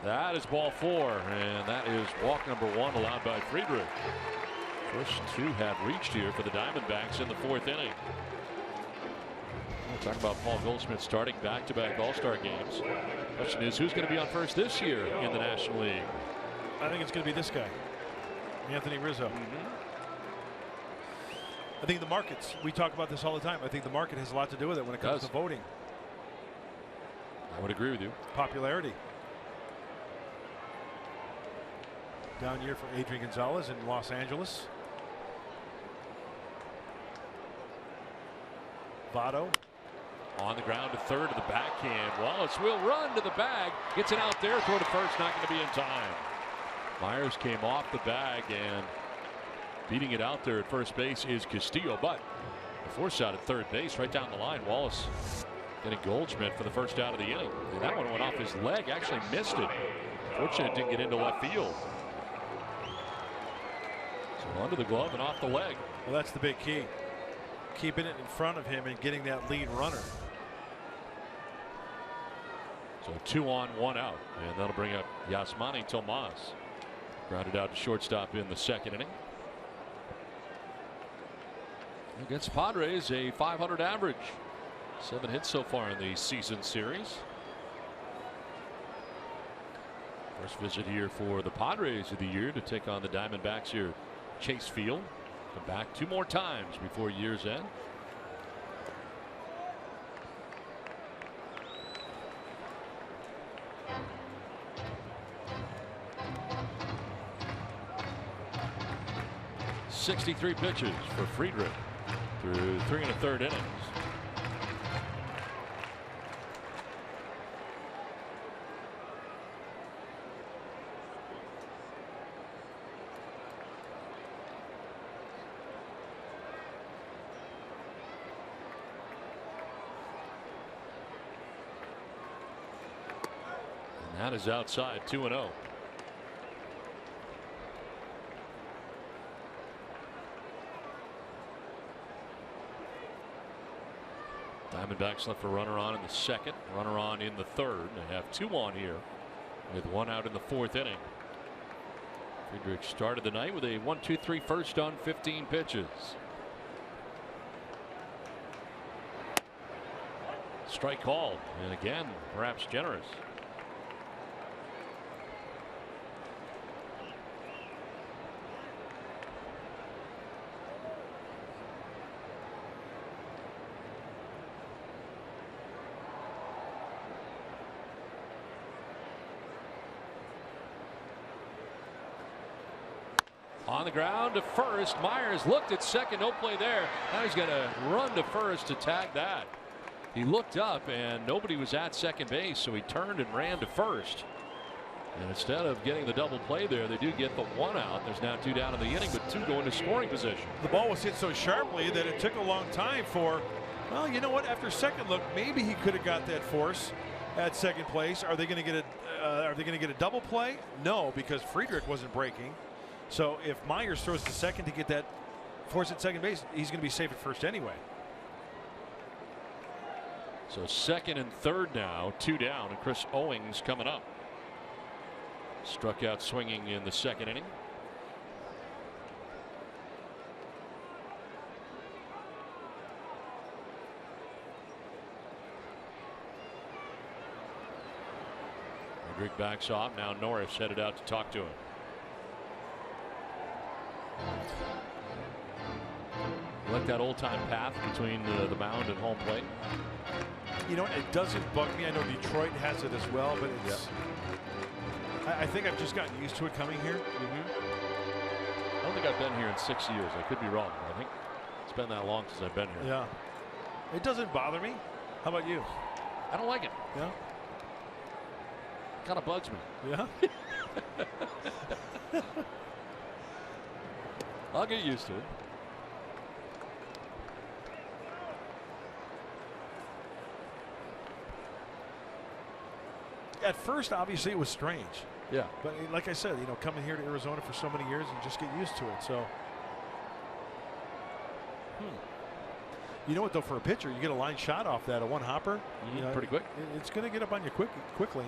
That is ball 4, and that is walk number 1 allowed by Friedrich. First 2 have reached here for the Diamondbacks in the 4th inning. We'll talk about Paul Goldschmidt starting back-to-back All-Star games. Question is, who's going to be on first this year in the National League? I think it's going to be this guy, Anthony Rizzo. I think the markets, we talk about this all the time. I think the market has a lot to do with it when it comes to voting. I would agree with you. Popularity. Down year for Adrian Gonzalez in Los Angeles. Votto. On the ground to third to the backhand. Wallace will run to the bag. Gets it out there. Throw to first. Not going to be in time. Myers came off the bag, and beating it out there at first base is Castillo. But the force out at third base right down the line. Wallace getting Goldschmidt for the first out of the inning. And that one went off his leg. Actually missed it. Fortunate it didn't get into left field. So under the glove and off the leg. Well, that's the big key. Keeping it in front of him and getting that lead runner. So 2 on, 1 out, and that'll bring up Yasmani Tomas. Grounded out to shortstop in the second inning. Against Padres, a .500 average. 7 hits so far in the season series. First visit here for the Padres of the year to take on the Diamondbacks here at Chase Field. Come back 2 more times before year's end. .63 pitches for Friedrich through 3 1/3 innings. And that is outside, 2-0. Diamondbacks left a runner on in the second, runner on in the third. They have 2 on here with 1 out in the 4th inning. Friedrich started the night with a 1-2-3 first on 15 pitches. Strike called, and again, perhaps generous. On the ground to first. Myers looked at second. No play there. Now he's going to run to first to tag that. He looked up and nobody was at second base, so he turned and ran to first. And instead of getting the double play there, they do get the 1 out. There's now 2 down in the inning, but 2 go into scoring position. The ball was hit so sharply that it took a long time for, well, you know what? After second look, maybe he could have got that force at second place. Are they going to get a double play? No, because Friedrich wasn't breaking. So if Myers throws to second to get that force at second base, he's going to be safe at first anyway. So second and third now, 2 down, and Chris Owings coming up. Struck out swinging in the second inning. Hendrick backs off. Now Norris headed out to talk to him. You like that old-time path between the mound and home plate? You know, it doesn't bug me. I know Detroit has it as well, but it's. I think I've just gotten used to it coming here. I don't think I've been here in 6 years. I could be wrong. I think it's been that long since I've been here. Yeah. It doesn't bother me. How about you? I don't like it. Yeah. It kind of bugs me. Yeah. I'll get used to it. At first, obviously, it was strange. Yeah. But like I said, you know, coming here to Arizona for so many years and just get used to it. So, you know what, though, for a pitcher, you get a line shot off that, a one hopper. You know, pretty quick. It's going to get up on you quickly.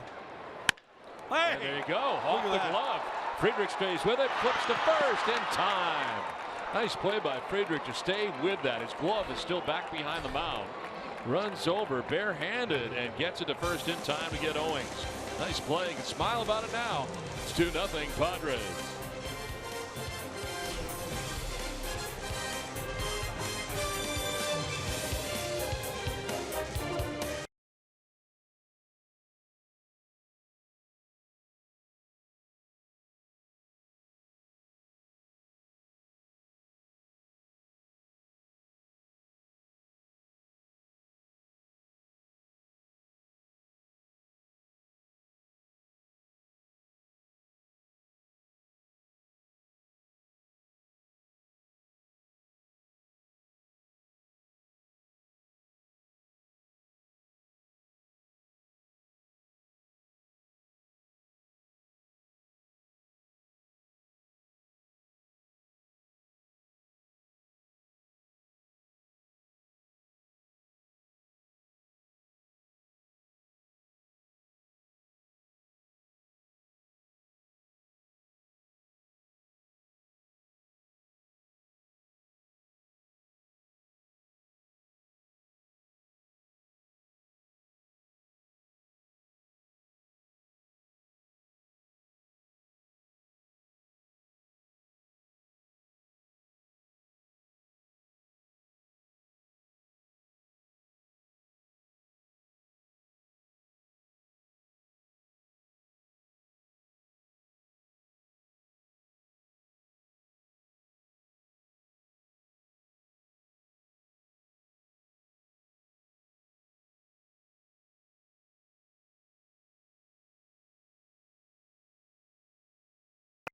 Hey! And there you go. Off the glove. Friedrich stays with it, flips to first in time. Nice play by Friedrich to stay with that. His glove is still back behind the mound. Runs over barehanded and gets it to first in time to get Owings. Nice play. You can smile about it now. It's 2-0 Padres.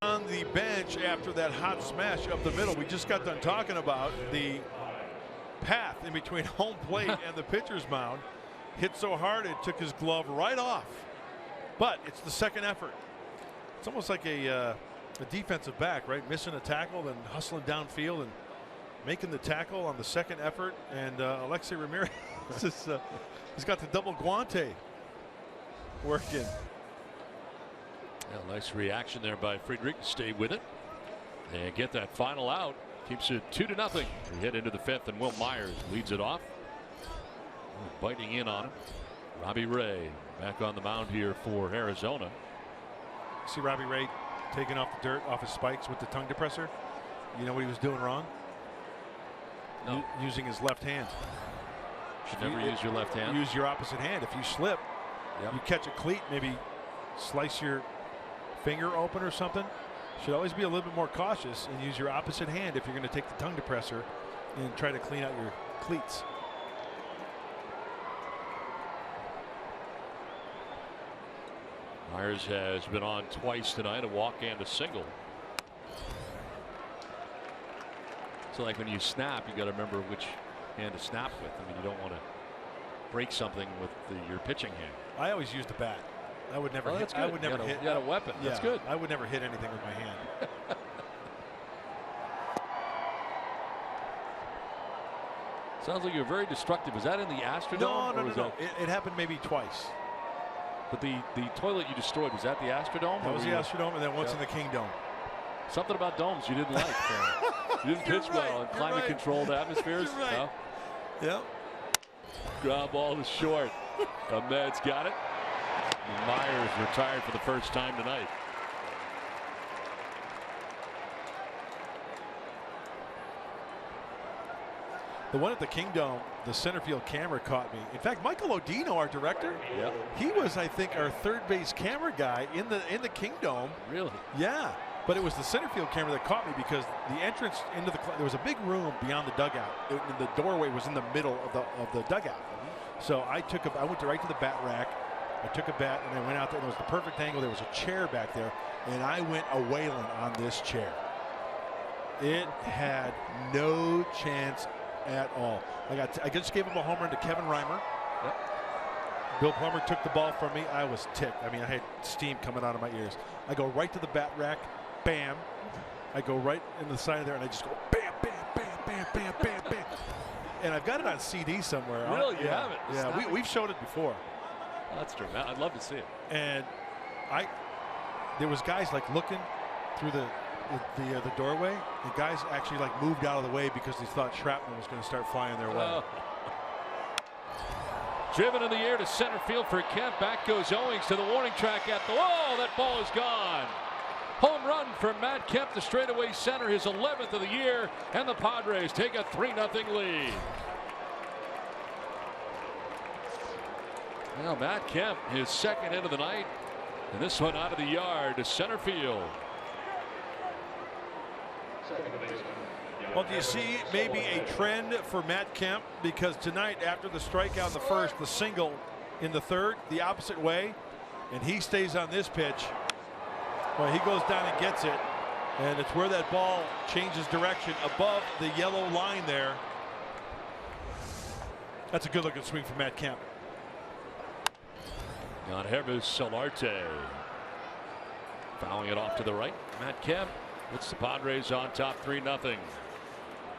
On the bench after that hot smash up the middle, we just got done talking about the path in between home plate and the pitcher's mound. Hit so hard it took his glove right off. But it's the second effort. It's almost like a defensive back, right? Missing a tackle, then hustling downfield and making the tackle on the second effort. And Alexei Ramirez, he's got the double guante working. Yeah, nice reaction there by Friedrich. Stay with it and get that final out. Keeps it 2-0. We head into the fifth, and Will Myers leads it off. Biting in on him. Robbie Ray back on the mound here for Arizona. See Robbie Ray taking off the dirt off his spikes with the tongue depressor. You know what he was doing wrong? No. Using his left hand. Should never use your left hand. Use your opposite hand. If you slip, you catch a cleat, maybe slice your finger open or something. Should always be a little bit more cautious and use your opposite hand if you're going to take the tongue depressor and try to clean out your cleats. Myers has been on twice tonight, a walk and a single. So like when you snap, you got to remember which hand to snap with. I mean, you don't want to break something with your pitching hand. I always use the bat. I would never hit. I would never hit. You got a weapon. Yeah, that's good. I would never hit anything with my hand. Sounds like you're very destructive. Was that in the Astrodome? No. It happened maybe twice. But the toilet you destroyed, was that the Astrodome? That was the Astrodome, and then once in the Kingdome. Something about domes you didn't like. You didn't pitch well in climate-controlled atmospheres. You're right. No? Yep. Ground ball is short. Ahmed's got it. And Myers retired for the first time tonight. The one at the Kingdome, the center field camera caught me. In fact, Michael Odino, our director, he was, I think, our third base camera guy in the Kingdome. Really? Yeah. But it was the center field camera that caught me because the entrance into there was a big room beyond the dugout. The doorway was in the middle of the dugout. So I went right to the bat rack. I took a bat and I went out there, and it was the perfect angle. There was a chair back there, and I went a wailing on this chair. It had no chance at all. I just gave him a home run to Kevin Reimer. Yep. Bill Plummer took the ball from me. I was ticked. I mean, I had steam coming out of my ears. I go right to the bat rack. Bam. I go right in the side of there, and I just go bam, bam, bam, bam, bam, bam, bam. And I've got it on CD somewhere. Really? You have it? Yeah, we've showed it before. That's true. I'd love to see it. And there was guys like looking through the doorway. The guys actually like moved out of the way because they thought shrapnel was going to start flying their way. Driven in the air to center field for Kemp. Back goes Owings to the warning track at the wall. That ball is gone. Home run for Matt Kemp, the straightaway center, his 11th of the year, and the Padres take a 3-0 lead. Now Matt Kemp, his second hit of the night, and this one out of the yard to center field. Well, do you see maybe a trend for Matt Kemp? Because tonight, after the strikeout in the first, the single in the third, the opposite way, and he stays on this pitch. Well, he goes down and gets it, and it's where that ball changes direction above the yellow line there. That's a good-looking swing from Matt Kemp. Yangervis Solarte fouling it off to the right. Matt Kemp puts the Padres on top 3-0.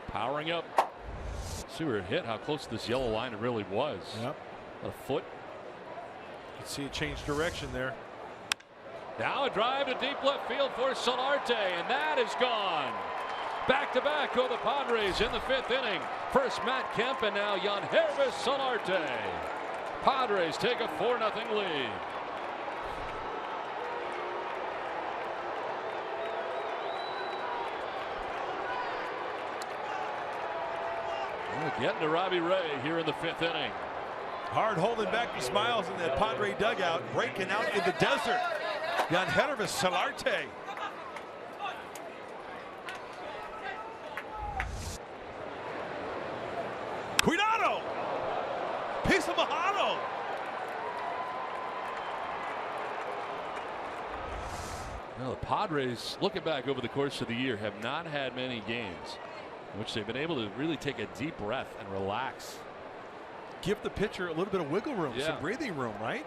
Powering up. See where it hit, how close to this yellow line it really was. Yep. A foot. You can see it change direction there. Now a drive to deep left field for Solarte, and that is gone. Back-to-back go the Padres in the fifth inning. First Matt Kemp, and now Yangervis Solarte. Padres take a 4-0 lead. Getting to Robbie Ray here in the fifth inning. Hard holding back the smiles in that Padre dugout, breaking out in the desert. Yangervis Solarte. Cuidado! Piece of Mojado. Well, the Padres, looking back over the course of the year, have not had many games in which they've been able to really take a deep breath and relax. Give the pitcher a little bit of wiggle room, some breathing room, right?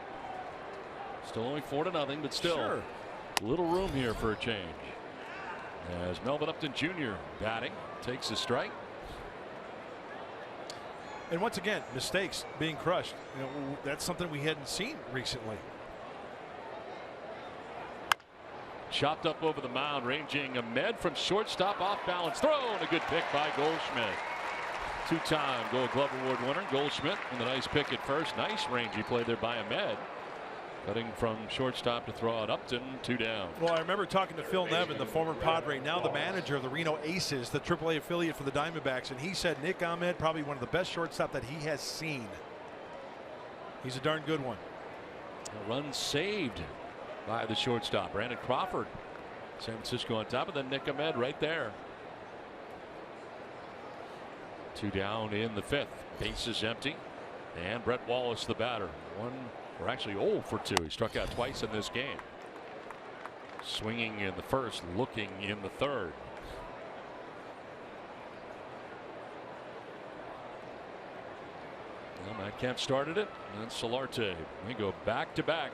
Still only 4-0, but still sure. Little room here for a change. As Melvin Upton Jr. batting, takes a strike. And once again, mistakes being crushed. You know, that's something we hadn't seen recently. Chopped up over the mound, ranging Ahmed from shortstop, off balance throw, and a good pick by Goldschmidt. Two-time Gold Glove Award winner Goldschmidt with a nice pick at first. Nice rangy play there by Ahmed. Cutting from shortstop to throw out Upton, 2 down. Well, I remember talking to Phil Nevin, the former Padre, now the manager of the Reno Aces, the AAA affiliate for the Diamondbacks, and he said Nick Ahmed probably one of the best shortstop that he has seen. He's a darn good one. A run saved by the shortstop, Brandon Crawford. San Francisco on top, and then Nick Ahmed right there. 2 down in the 5th. Bases empty, and Brett Wallace the batter. We're actually 0 for 2. He struck out twice in this game. Swinging in the 1st, looking in the 3rd. Well, Matt Kemp started it, and then Solarte. They go back to back.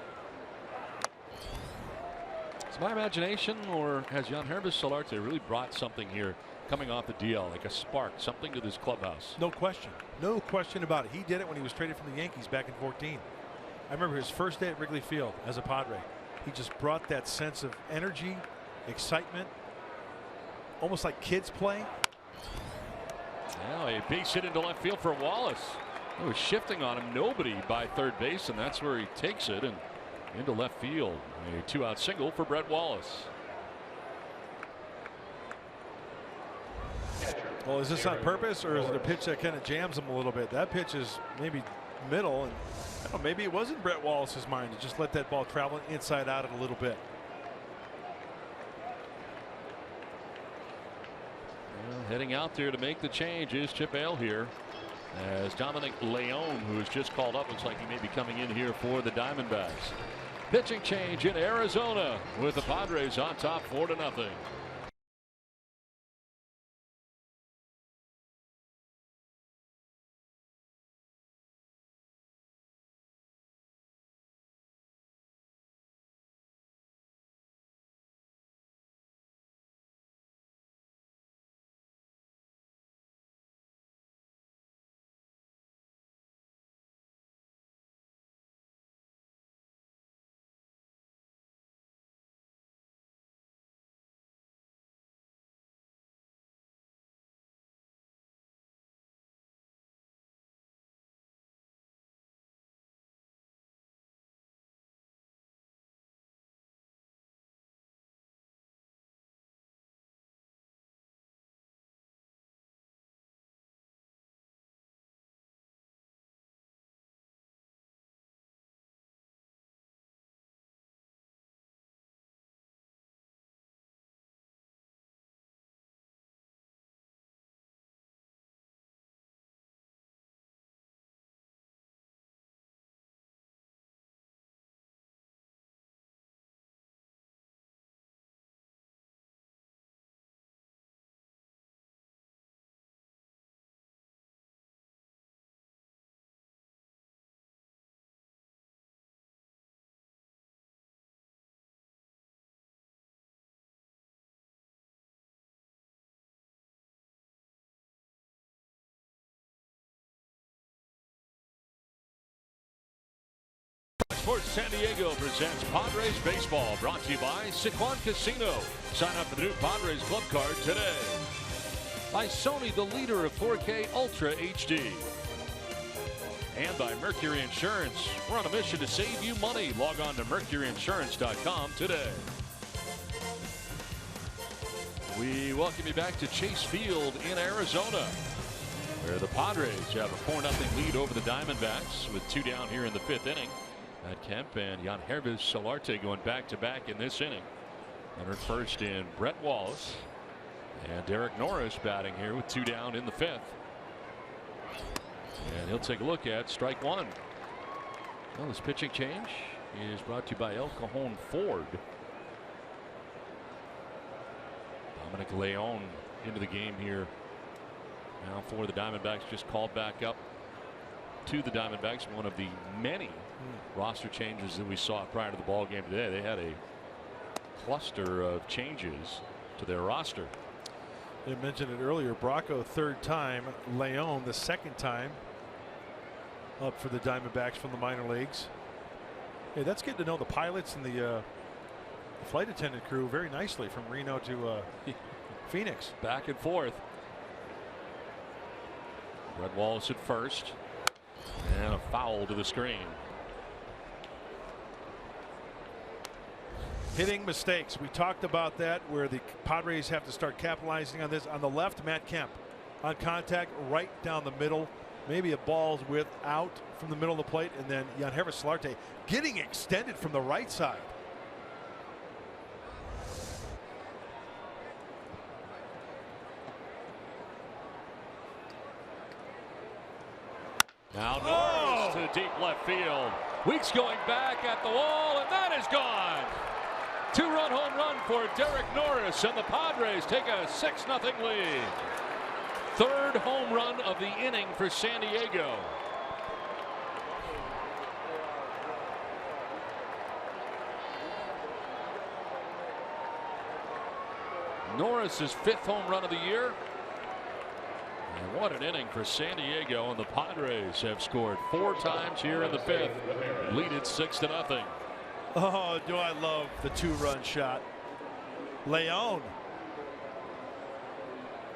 Is my imagination, or has Jan Hervis Solarte really brought something here coming off the DL, like a spark, something to this clubhouse? No question. No question about it. He did it when he was traded from the Yankees back in 2014. I remember his first day at Wrigley Field as a Padre. He just brought that sense of energy, excitement, almost like kids play. Now a base hit into left field for Wallace. It was shifting on him, nobody by third base, and that's where he takes it and into left field. A 2-out single for Brett Wallace. Well, is this on purpose, or is it a pitch that kind of jams him a little bit? That pitch is maybe middle, and I don't know, maybe it wasn't Brett Wallace's mind to just let that ball travel inside out a little bit. Well, heading out there to make the change is Chip Hale here, as Dominic Leone, who was just called up, looks like he may be coming in here for the Diamondbacks. Pitching change in Arizona with the Padres on top 4-0. Sports San Diego presents Padres Baseball, brought to you by Sycuan Casino. Sign up for the new Padres Club Card today. By Sony, the leader of 4K Ultra HD. And by Mercury Insurance. We're on a mission to save you money. Log on to mercuryinsurance.com today. We welcome you back to Chase Field in Arizona, where the Padres have a 4-0 lead over the Diamondbacks with 2 down here in the 5th inning. Matt Kemp and Jan Hervis Solarte going back to back in this inning. Entered first in Brett Wallace, and Derek Norris batting here with 2 down in the 5th. And he'll take a look at strike 1. Well, this pitching change is brought to you by El Cajon Ford. Dominic Leone into the game here now for the Diamondbacks, just called back up to the Diamondbacks. One of the many roster changes that we saw prior to the ball game today. They had a cluster of changes to their roster. I mentioned it earlier. Bracco third time, Leone the second time up for the Diamondbacks from the minor leagues. Hey, that's getting to know the pilots and the flight attendant crew very nicely from Reno to Phoenix. Back and forth. Red Wallace at first, and a foul to the screen. Hitting mistakes. We talked about that, where the Padres have to start capitalizing on this. On the left, Matt Kemp on contact right down the middle. Maybe a ball's width out from the middle of the plate, and then Yangervis Solarte getting extended from the right side. Now Norris to deep left field. Weeks going back at the wall, and that is gone. 2-run home run for Derek Norris, and the Padres take a 6-0 lead. Third home run of the inning for San Diego. Norris's 5th home run of the year. And what an inning for San Diego, and the Padres have scored 4 times here in the 5th. Lead it 6-0. Oh, do I love the 2-run shot. Leone.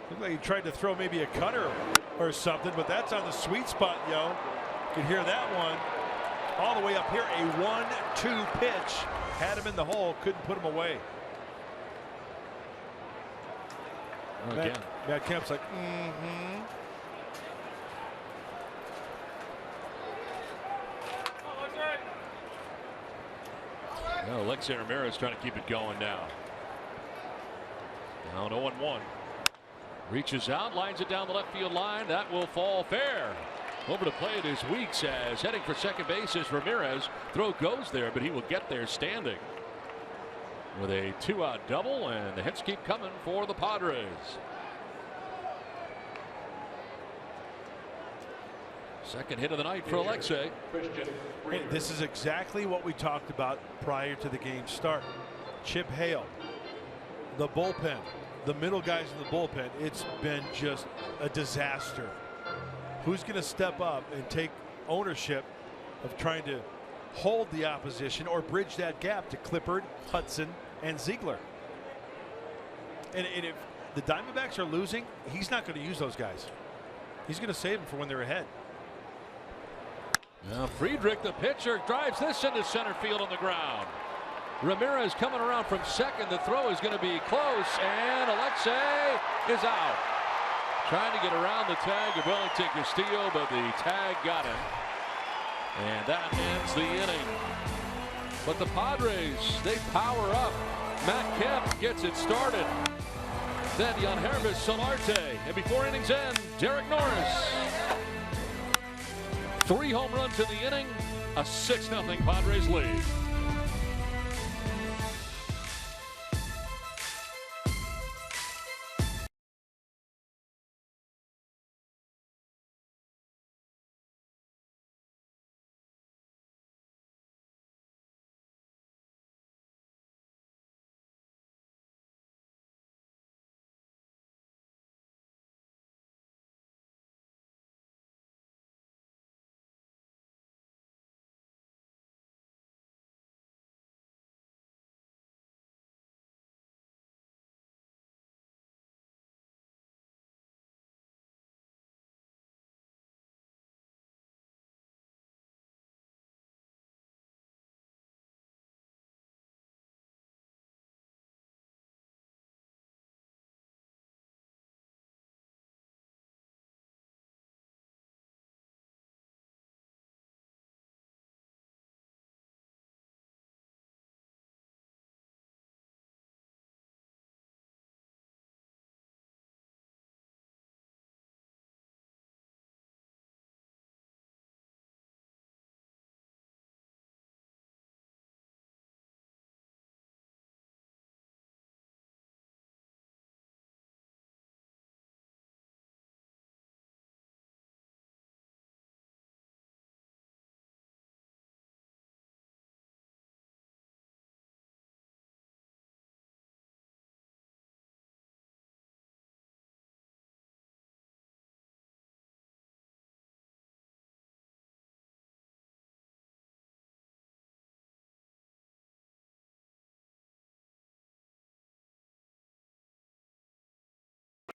Looked like he tried to throw maybe a cutter or something, but that's on the sweet spot, yo. You can hear that one. All the way up here, a 1-2 pitch. Had him in the hole, couldn't put him away. Again. Matt Kemp's like, Well, Alexei Ramirez trying to keep it going now. Now 0-1. Reaches out, lines it down the left field line. That will fall fair. Over to play it is Weeks, as heading for second base is Ramirez. Throw goes there, but he will get there standing. With a 2-out double, and the hits keep coming for the Padres. Second hit of the night for Alexei. hey, this is exactly what we talked about prior to the game start. Chip Hale, the bullpen, the middle guys in the bullpen. It's been just a disaster. Who's going to step up and take ownership of trying to hold the opposition or bridge that gap to Clippard, Hudson, and Ziegler? And if the Diamondbacks are losing, he's not going to use those guys. He's going to save them for when they're ahead. Now Friedrich, the pitcher, drives this into center field on the ground. Ramirez coming around from second. The throw is going to be close, and Alexei is out. Trying to get around the tag of Wellington Castillo, but the tag got him. And that ends the inning. But the Padres, they power up. Matt Kemp gets it started. Then Yangervis Solarte. And before innings end, Derek Norris. 3 home runs in the inning, a 6-0 Padres lead.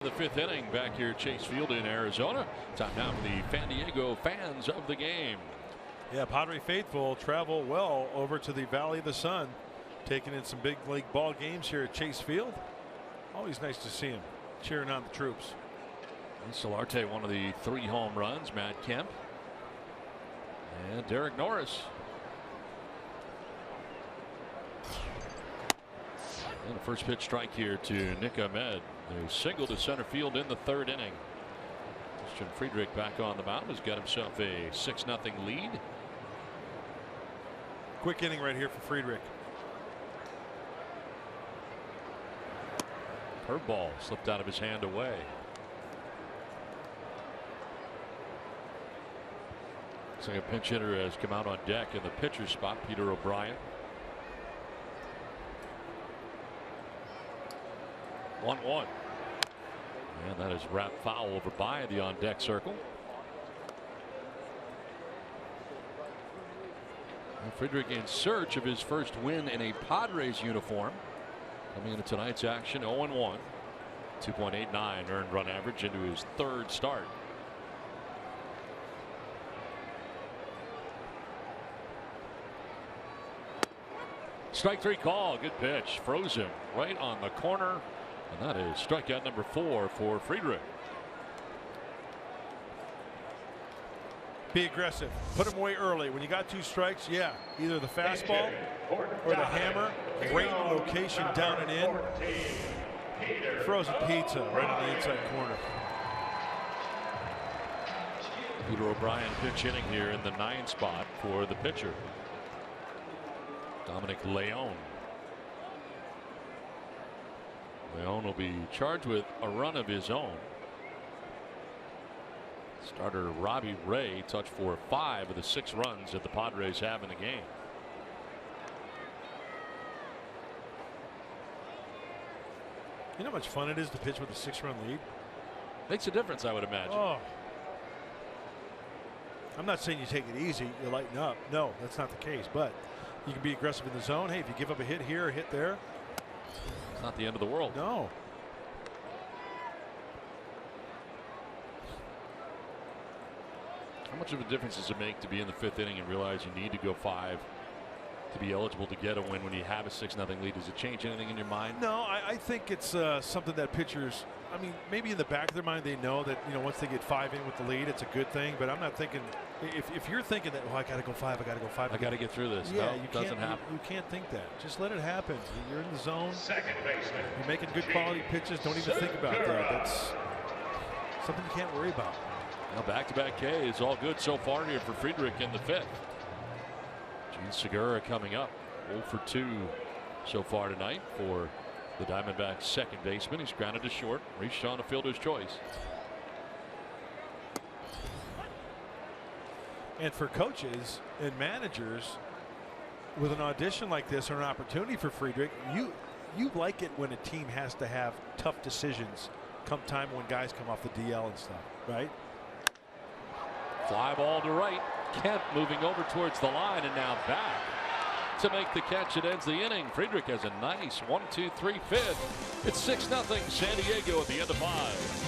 The fifth inning back here at Chase Field in Arizona. Time now for the San Diego fans of the game. Yeah, Padre faithful travel well over to the Valley of the Sun, taking in some big league ball games here at Chase Field. Always nice to see him cheering on the troops. And Solarte, one of the 3 home runs. Matt Kemp and Derek Norris. And the first pitch strike here to Nick Ahmed. A single to center field in the 3rd inning. Christian Friedrich back on the mound has got himself a 6-0 lead. Quick inning right here for Friedrich. Curveball slipped out of his hand away. Looks like a pinch hitter has come out on deck in the pitcher's spot, Peter O'Brien. 1-1. And that is wrapped foul over by the on deck circle. And Friedrich in search of his first win in a Padres uniform. Coming into tonight's action 0-1. 2.89 earned run average into his 3rd start. Strike 3 call. Good pitch. Froze him right on the corner. And that is strikeout number 4 for Friedrich. Be aggressive. Put him away early. When you got 2 strikes, yeah, either the fastball or the hammer. Great location down and in. Frozen pizza right on the inside corner. Peter O'Brien pitch hitting here in the 9 spot for the pitcher, Dominic Leone. Leone will be charged with a run of his own. Starter Robbie Ray touched for 5 of the 6 runs that the Padres have in the game. You know how much fun it is to pitch with a 6-run lead? Makes a difference, I would imagine. Oh. I'm not saying you take it easy, you lighten up. No, that's not the case. But you can be aggressive in the zone. Hey, if you give up a hit here, a hit there, it's not the end of the world. No. How much of a difference does it make to be in the 5th inning and realize you need to go 5 to be eligible to get a win when you have a 6-0 lead? Does it change anything in your mind? No, I think it's something that pitchers, I mean, maybe in the back of their mind they know that, you know, once they get 5 in with the lead, it's a good thing. But I'm not thinking, if you're thinking that, oh, I got to go 5, I got to go 5. I got to get through this. Yeah, no, you it doesn't can't, happen. You can't think that. Just let it happen. You're in the zone. Second baseman. You're making good quality pitches. Don't even think about that. That's something you can't worry about. Now back-to-back K is all good so far here for Friedrich in the 5th. Gene Segura coming up 0 for 2 so far tonight for the Diamondbacks second baseman. He's grounded to short, reached on a fielder's choice. And for coaches and managers, with an audition like this or an opportunity for Friedrich, you like it when a team has to have tough decisions come time when guys come off the DL and stuff, right? Fly ball to right. Kemp moving over towards the line and now back to make the catch. It ends the inning. Friedrich has a nice 1-2-3 5th. It's 6-0 San Diego at the end of 5.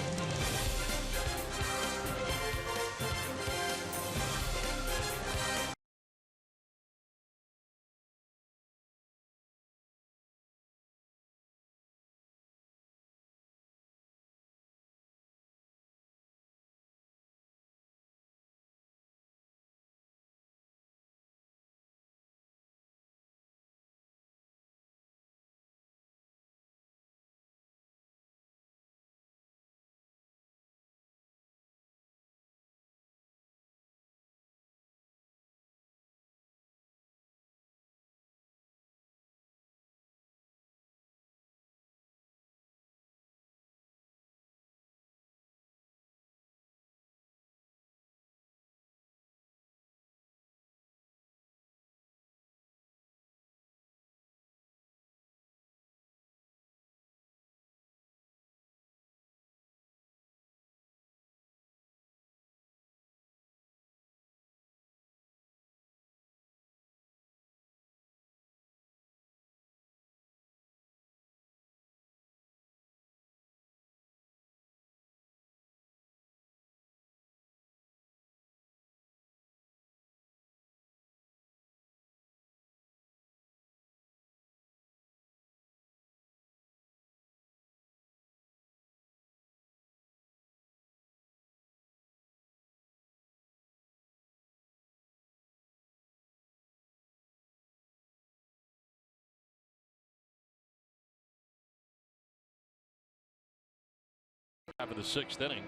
Half of the 6th inning.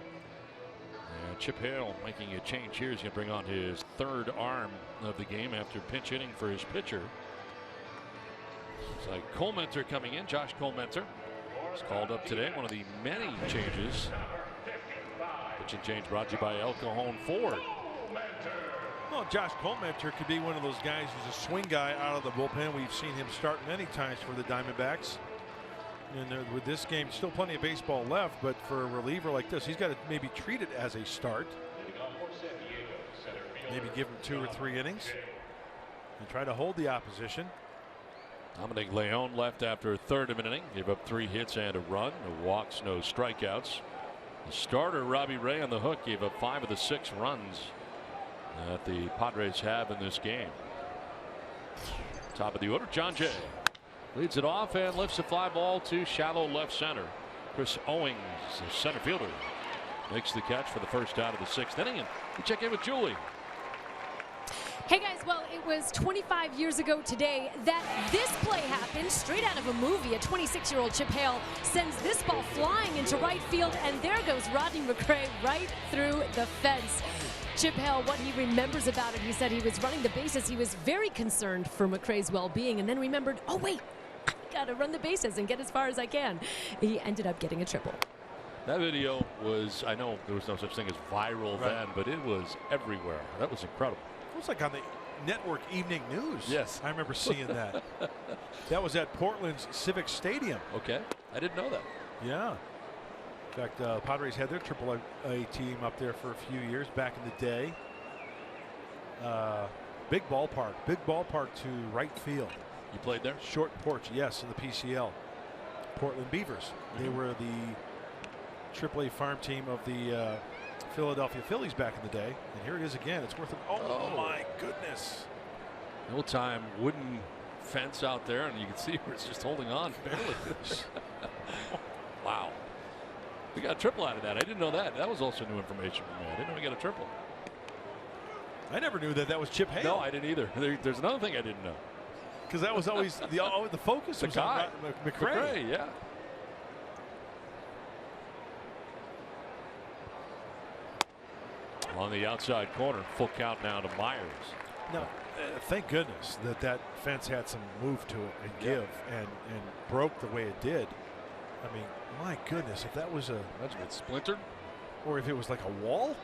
And Chip Hale making a change here. He's going to bring on his 3rd arm of the game after pinch hitting for his pitcher. It's like Colementor coming in. Josh Colementor is called up today. One of the many changes. Pitching change brought to you by El Cajon Ford. Well, Josh Colementor could be one of those guys who's a swing guy out of the bullpen. We've seen him start many times for the Diamondbacks. And with this game, still plenty of baseball left, but for a reliever like this, he's got to maybe treat it as a start. Maybe give him 2 or 3 innings and try to hold the opposition. Dominic Leone left after a 3rd of an inning. Gave up 3 hits and a run. No walks, no strikeouts. The starter, Robbie Ray, on the hook, gave up 5 of the 6 runs that the Padres have in this game. Top of the order, John Jay leads it off and lifts a fly ball to shallow left center. Chris Owings, the center fielder, makes the catch for the first out of the 6th inning. And we check in with Julie. Hey guys, well, it was 25 years ago today that this play happened, straight out of a movie. A 26-year-old Chip Hale sends this ball flying into right field, and there goes Rodney McRae right through the fence. Chip Hale, what he remembers about it, he said he was running the bases. He was very concerned for McRae's well-being, and then remembered, oh wait, I gotta run the bases and get as far as I can. He ended up getting a triple. That video was, I know there was no such thing as viral then, but it was everywhere. That was incredible. It was like on the network evening news. Yes. I remember seeing that. That was at Portland's Civic Stadium. Okay. I didn't know that. Yeah. In fact, Padres had their AAA team up there for a few years back in the day. Big ballpark to right field. You played there? Short porch, yes, in the PCL. Portland Beavers. They were the AAA farm team of the Philadelphia Phillies back in the day. And here it is again. It's worth it. Oh my goodness. Old time wooden fence out there, and you can see where it's just holding on barely. Wow. We got a triple out of that. I didn't know that. That was also new information for me. I didn't know we got a triple. I never knew that was Chip Hale. No, I didn't either. There's another thing I didn't know. Because that was always the focus was on McRae. Yeah. On the outside corner, full count now to Myers. Now, thank goodness that fence had some move to it and give and broke the way it did. I mean, my goodness, if that was imagine it splintered, or if it was like a wall.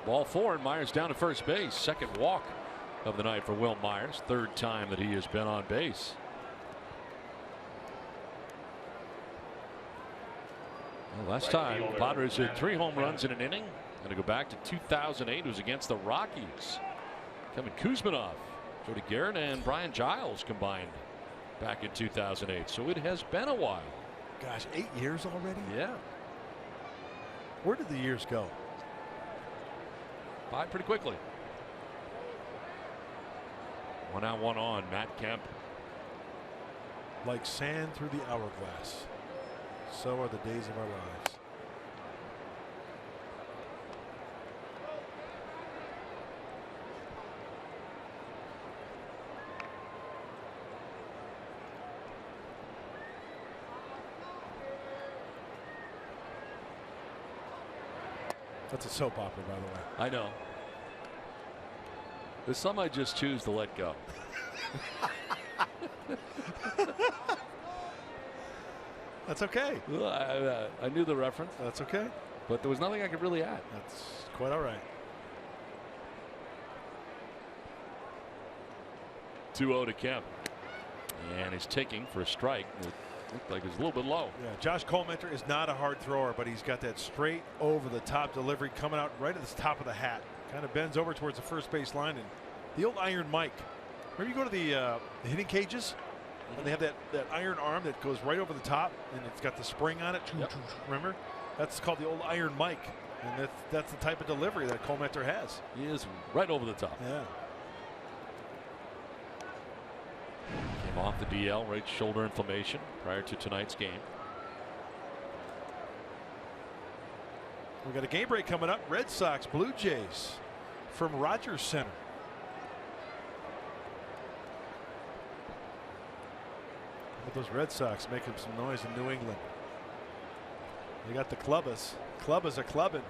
Ball 4, and Myers down to first base. 2nd walk of the night for Will Myers. 3rd time that he has been on base. Well, last time Padres hit 3 home runs in an inning. Going to go back to 2008. It was against the Rockies. Kevin Kuzminov, Jody Garrett, and Brian Giles combined back in 2008. So it has been a while. Gosh, 8 years already? Yeah. Where did the years go? By pretty quickly. 1 out, 1 on. Matt Kemp. Like sand through the hourglass. So are the days of our lives. That's a soap opera, by the way. I know. There's some I just choose to let go. That's okay. I knew the reference. That's okay. But there was nothing I could really add. That's quite all right. 2-0 to Kemp. And he's taking for a strike. It looked like it was a little bit low. Yeah, Josh Colementor is not a hard thrower, but he's got that straight over the top delivery coming out right at the top of the hat. Kind of bends over towards the first base line. And the old Iron Mike. Remember you go to the hitting cages? And they have that iron arm that goes right over the top, and it's got the spring on it. Yep. Remember? That's called the old Iron Mike. And that's the type of delivery that Colementor has. He is right over the top. Yeah. Came off the DL, right shoulder inflammation prior to tonight's game. We got a game break coming up. Red Sox, Blue Jays from Rogers Center. Those Red Sox making some noise in New England. They got the clubbers. Clubbers are clubbing.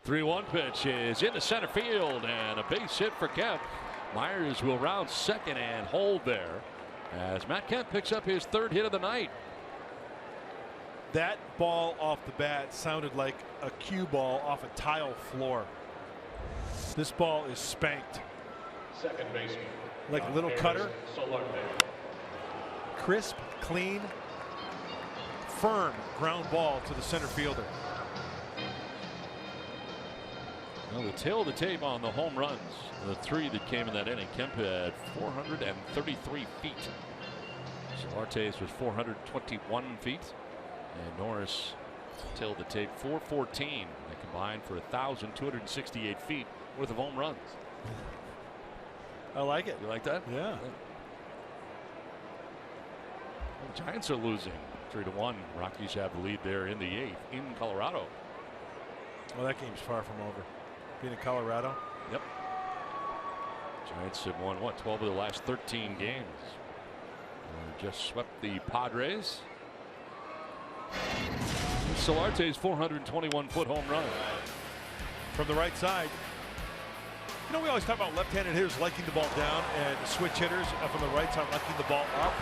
3-1 pitch is into center field and a base hit for Kemp. Myers will round second and hold there as Matt Kemp picks up his 3rd hit of the night. That ball off the bat sounded like a cue ball off a tile floor. This ball is spanked. Second baseman. Like a little cutter. Crisp, clean, firm ground ball to the center fielder. Well, the tail of the tape on the home runs, the 3 that came in that inning. Kemp had 433 feet. Solarte's was 421 feet. And Norris tailed the tape 414. They combined for 1,268 feet worth of home runs. I like it. You like that? Yeah. The Giants are losing 3-1. Rockies have the lead there in the 8th in Colorado. Well, that game's far from over. Being in Colorado. Yep. Giants have won, what, 12 of the last 13 games. Just swept the Padres. Solarte's 421-foot home run. From the right side. You know, we always talk about left-handed hitters liking the ball down and switch hitters from the right side liking the ball up.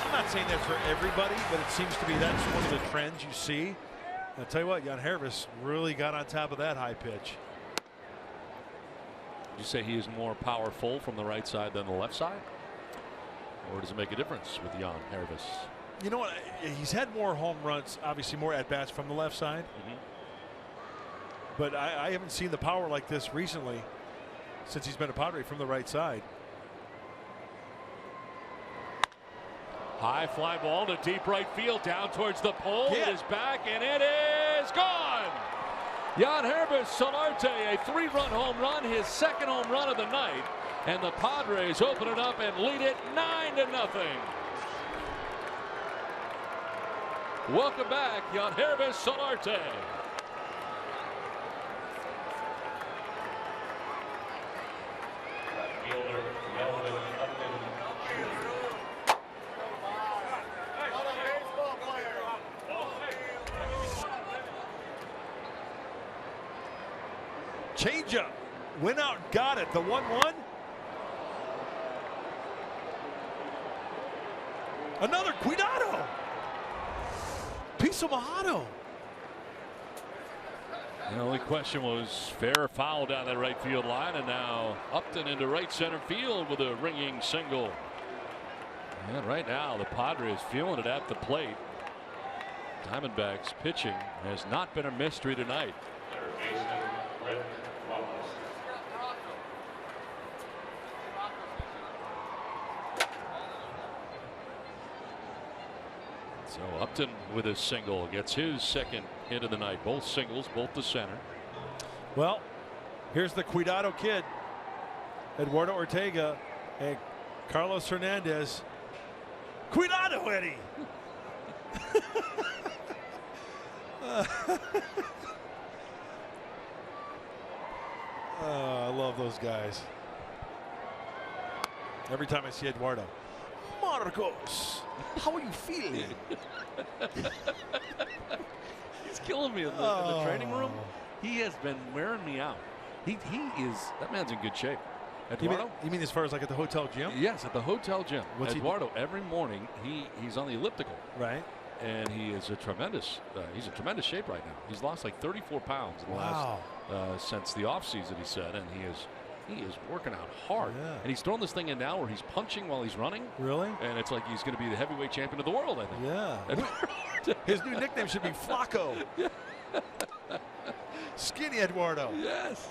I'm not saying that for everybody, but it seems to be that's one of the trends you see. I'll tell you what, Jan Hervis really got on top of that high pitch. Would you say he is more powerful from the right side than the left side? Or does it make a difference with Jan Hervis? You know what? He's had more home runs, obviously more at-bats from the left side. But I haven't seen the power like this recently since he's been a Padre from the right side. High fly ball to deep right field, down towards the pole. Yeah. It is back, and it is gone. Jan Hervis Solarte, a 3-run home run, his 2nd home run of the night. And the Padres open it up and lead it 9-0. Welcome back, Jan Hervis Solarte. Changeup. Went out, got it. The 1-1. Another Cuidado. Piso Mojado. The only question was fair or foul down that right field line, and now Upton into right center field with a ringing single. And right now the Padres feeling it at the plate. Diamondbacks pitching has not been a mystery tonight. So Upton with a single gets his 2nd hit of the night. Both singles, both to center. Well, here's the Cuidado kid, Eduardo Ortega and Carlos Hernandez. Cuidado, Eddie. I love those guys. Every time I see Eduardo. Marcos, how are you feeling? He's killing me in the training room. He has been wearing me out. He is, that man's in good shape. Eduardo? You mean as far as like at the hotel gym? Yes, at the hotel gym. What's Eduardo, every morning he's on the elliptical. Right. And he is a tremendous, he's in tremendous shape right now. He's lost like 34 pounds in the last, since the offseason, he said, and he is working out hard. Yeah. And he's throwing this thing in now where he's punching while he's running. Really? And it's like he's going to be the heavyweight champion of the world, I think. Yeah. His new nickname should be Flacco. Skinny Eduardo. Yes.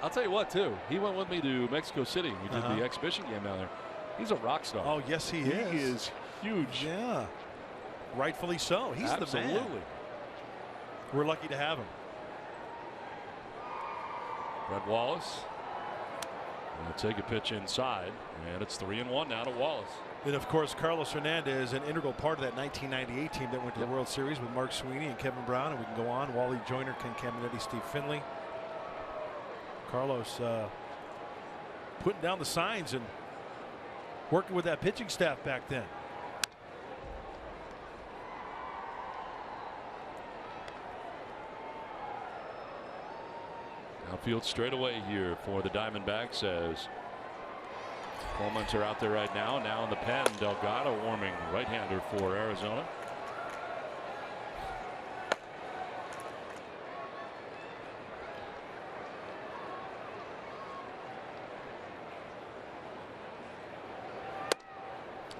I'll tell you what, too. He went with me to Mexico City. We did the exhibition game down there. He's a rock star. Oh, yes, he is. He is huge. Yeah. Rightfully so. He's Absolutely. the man. We're lucky to have him. Brett Wallace will take a pitch inside, and it's 3-1 now to Wallace. And of course, Carlos Hernandez, an integral part of that 1998 team that went to the World Series with Mark Sweeney and Kevin Brown, and we can go on. Wally Joyner, Ken Caminetti, Steve Finley. Carlos putting down the signs and working with that pitching staff back then. Outfield straight away here for the Diamondbacks as Coleman's are out there right now. Now in the pen, Delgado warming, right-hander for Arizona.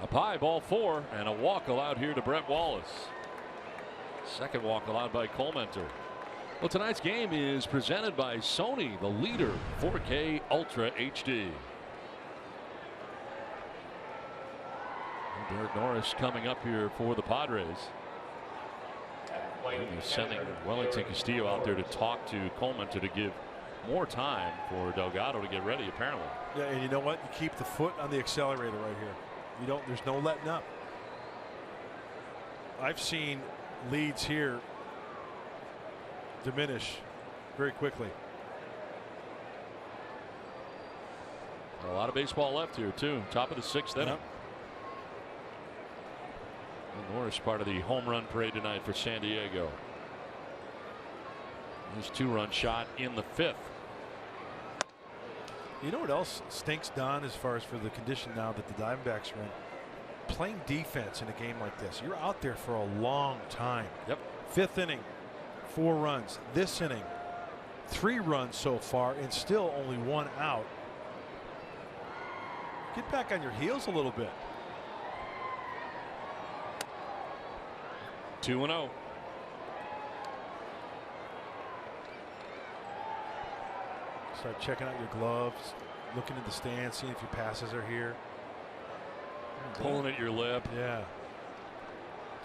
Up high, ball 4, and a walk allowed here to Brett Wallace. Second walk allowed by Colementor. Well, tonight's game is presented by Sony, the leader, 4K Ultra HD. Derek Norris coming up here for the Padres. And sending Wellington Castillo out there to talk to Colementor to give more time for Delgado to get ready, apparently. Yeah, and you know what? You keep the foot on the accelerator right here. You don't. There's no letting up. I've seen leads here diminish very quickly. A lot of baseball left here too. Top of the 6th inning. Yep. Norris part of the home run parade tonight for San Diego. His 2-run shot in the 5th. You know what else stinks, Don, as far as for the condition now that the Diamondbacks are in? Playing defense in a game like this. You're out there for a long time. Yep. 5th inning, 4 runs. This inning, 3 runs so far, and still only 1 out. Get back on your heels a little bit. 2-0. Start checking out your gloves, looking at the stands, seeing if your passes are here. Pulling at your lip. Yeah.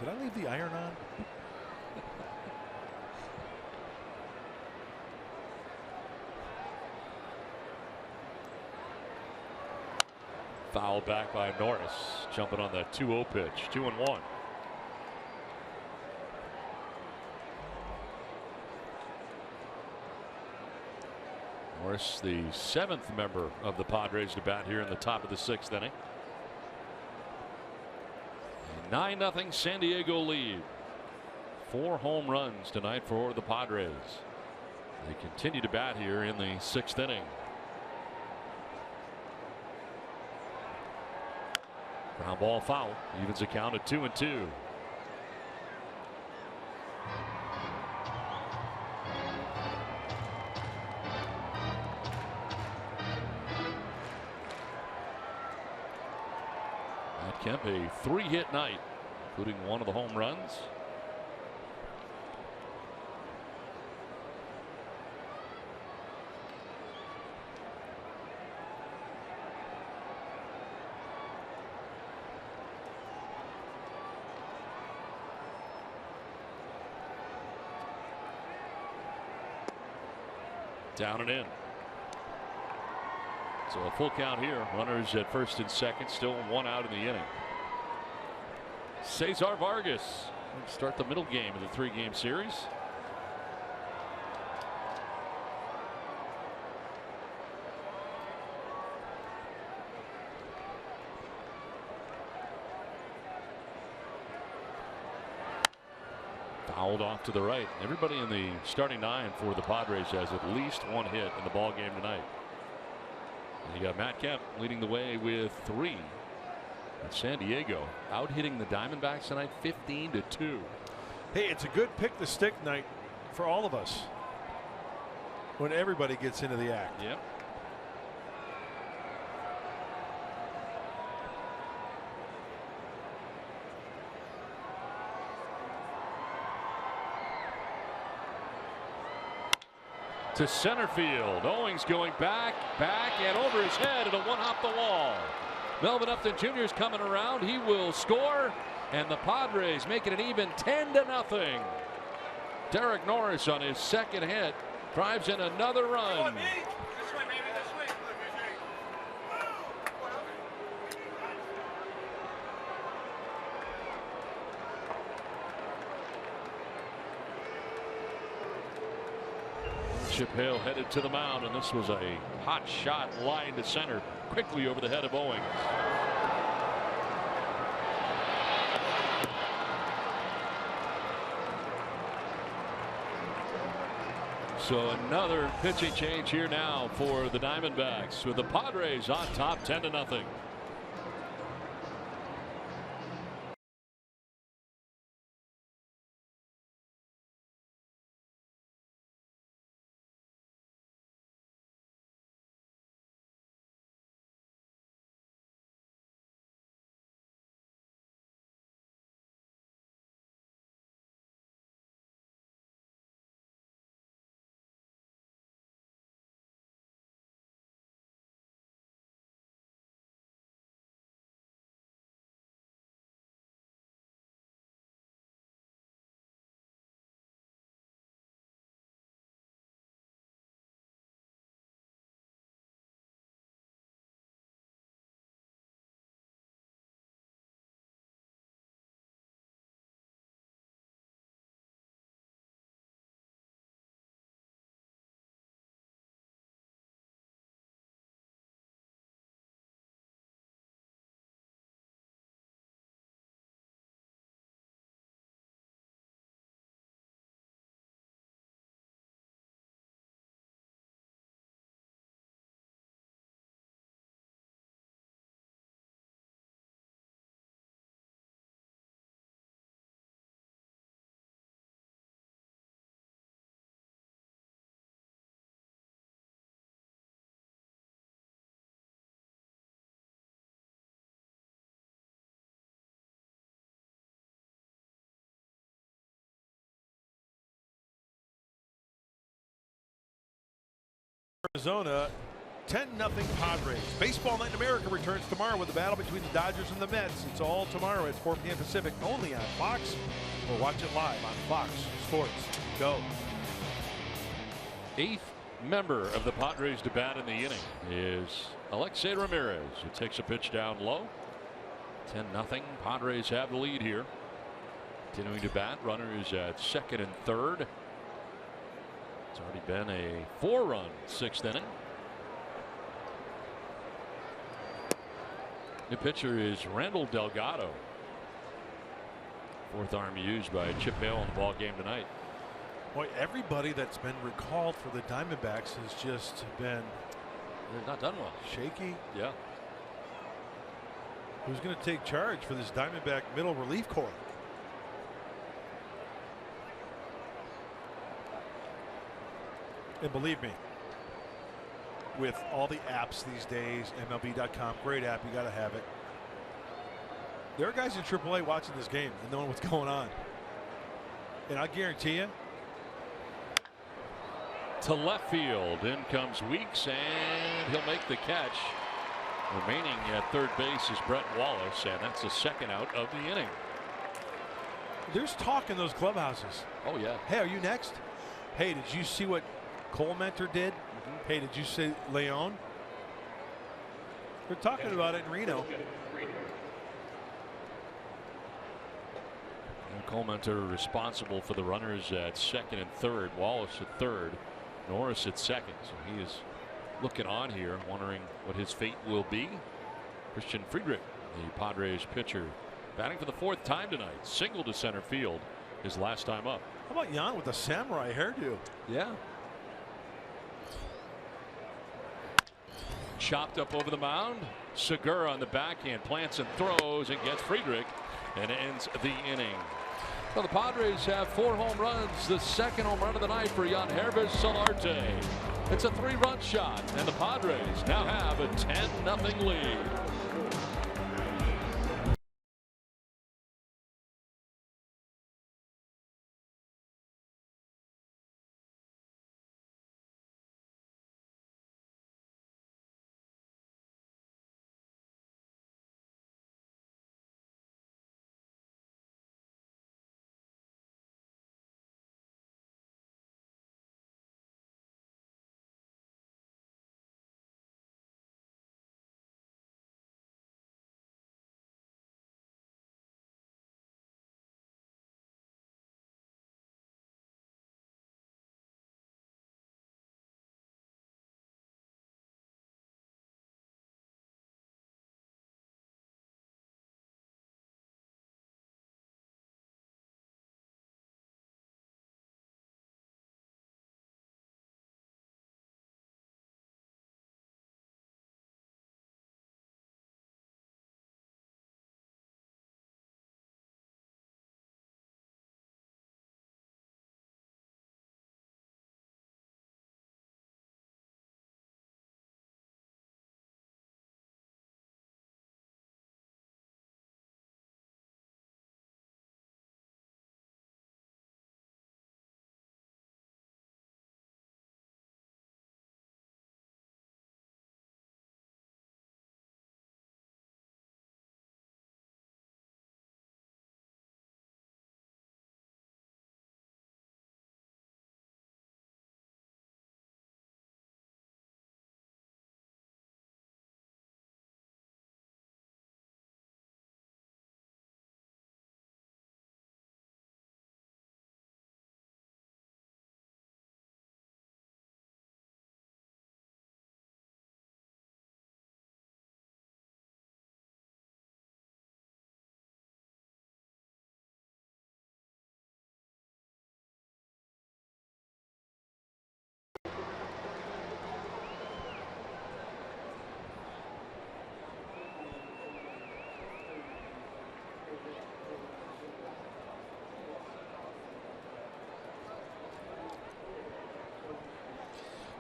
Did I leave the iron on? Fouled back by Norris, jumping on that 2-0 pitch. 2-1. Norris, the 7th member of the Padres to bat here in the top of the 6th inning. 9-0 San Diego lead. 4 home runs tonight for the Padres. They continue to bat here in the 6th inning. Ground ball foul. Evens the count at 2-2. Kemp, a 3-hit night, including 1 of the home runs. Down and in. So a full count here. Runners at 1st and 2nd. Still 1 out in the inning. Cesar Vargas will start the middle game of the 3-game series. Fouled off to the right. Everybody in the starting 9 for the Padres has at least 1 hit in the ball game tonight. And you got Matt Kemp leading the way with 3. And San Diego out hitting the Diamondbacks tonight 15-2. Hey, it's a good pick the stick night for all of us when everybody gets into the act. Yep. To center field. Owings going back, and over his head. It'll one-hop the wall. Melvin Upton Jr. is coming around. He will score, and the Padres make it an even 10-0. Derek Norris on his 2nd hit drives in another run. Chip Hale headed to the mound, and this was a hot shot line to center quickly over the head of Owings. So another pitching change here now for the Diamondbacks with the Padres on top 10-0. Arizona, 10-0 Padres. Baseball Night in America returns tomorrow with the battle between the Dodgers and the Mets. It's all tomorrow at 4 p.m. Pacific, only on Fox, or watch it live on Fox Sports Go. 8th member of the Padres to bat in the inning is Alexei Ramirez, who takes a pitch down low. 10-0. Padres have the lead here. Continuing to bat, runners at second and third. It's already been a 4-run 6th inning. The pitcher is Randall Delgado. 4th arm used by Chip Hale in the ball game tonight. Boy, everybody that's been recalled for the Diamondbacks has just been They've not done well. Shaky. Yeah. Who's going to take charge for this Diamondback middle relief corps? And believe me, with all the apps these days, MLB.com, great app, you got to have it. There are guys in AAA watching this game and knowing what's going on. And I guarantee you. To left field. In comes Weeks, and he'll make the catch. Remaining at third base is Brett Wallace, and that's the second out of the inning. There's talk in those clubhouses. Oh, yeah. Hey, are you next? Hey, did you see what Cole Mentor did? Hey, did you see Leon? They're talking about it in Reno. And Cole Mentor responsible for the runners at second and third. Wallace at third. Norris at second. So he is looking on here, wondering what his fate will be. Christian Friedrich, the Padres pitcher, batting for the 4th time tonight. Single to center field his last time up. How about Jan with the samurai hairdo? Yeah. Chopped up over the mound. Segura on the backhand plants and throws and gets Friedrich and ends the inning. Well, the Padres have 4 home runs. The second home run of the night for Yangervis Solarte. It's a 3-run shot, and the Padres now have a 10-0 lead.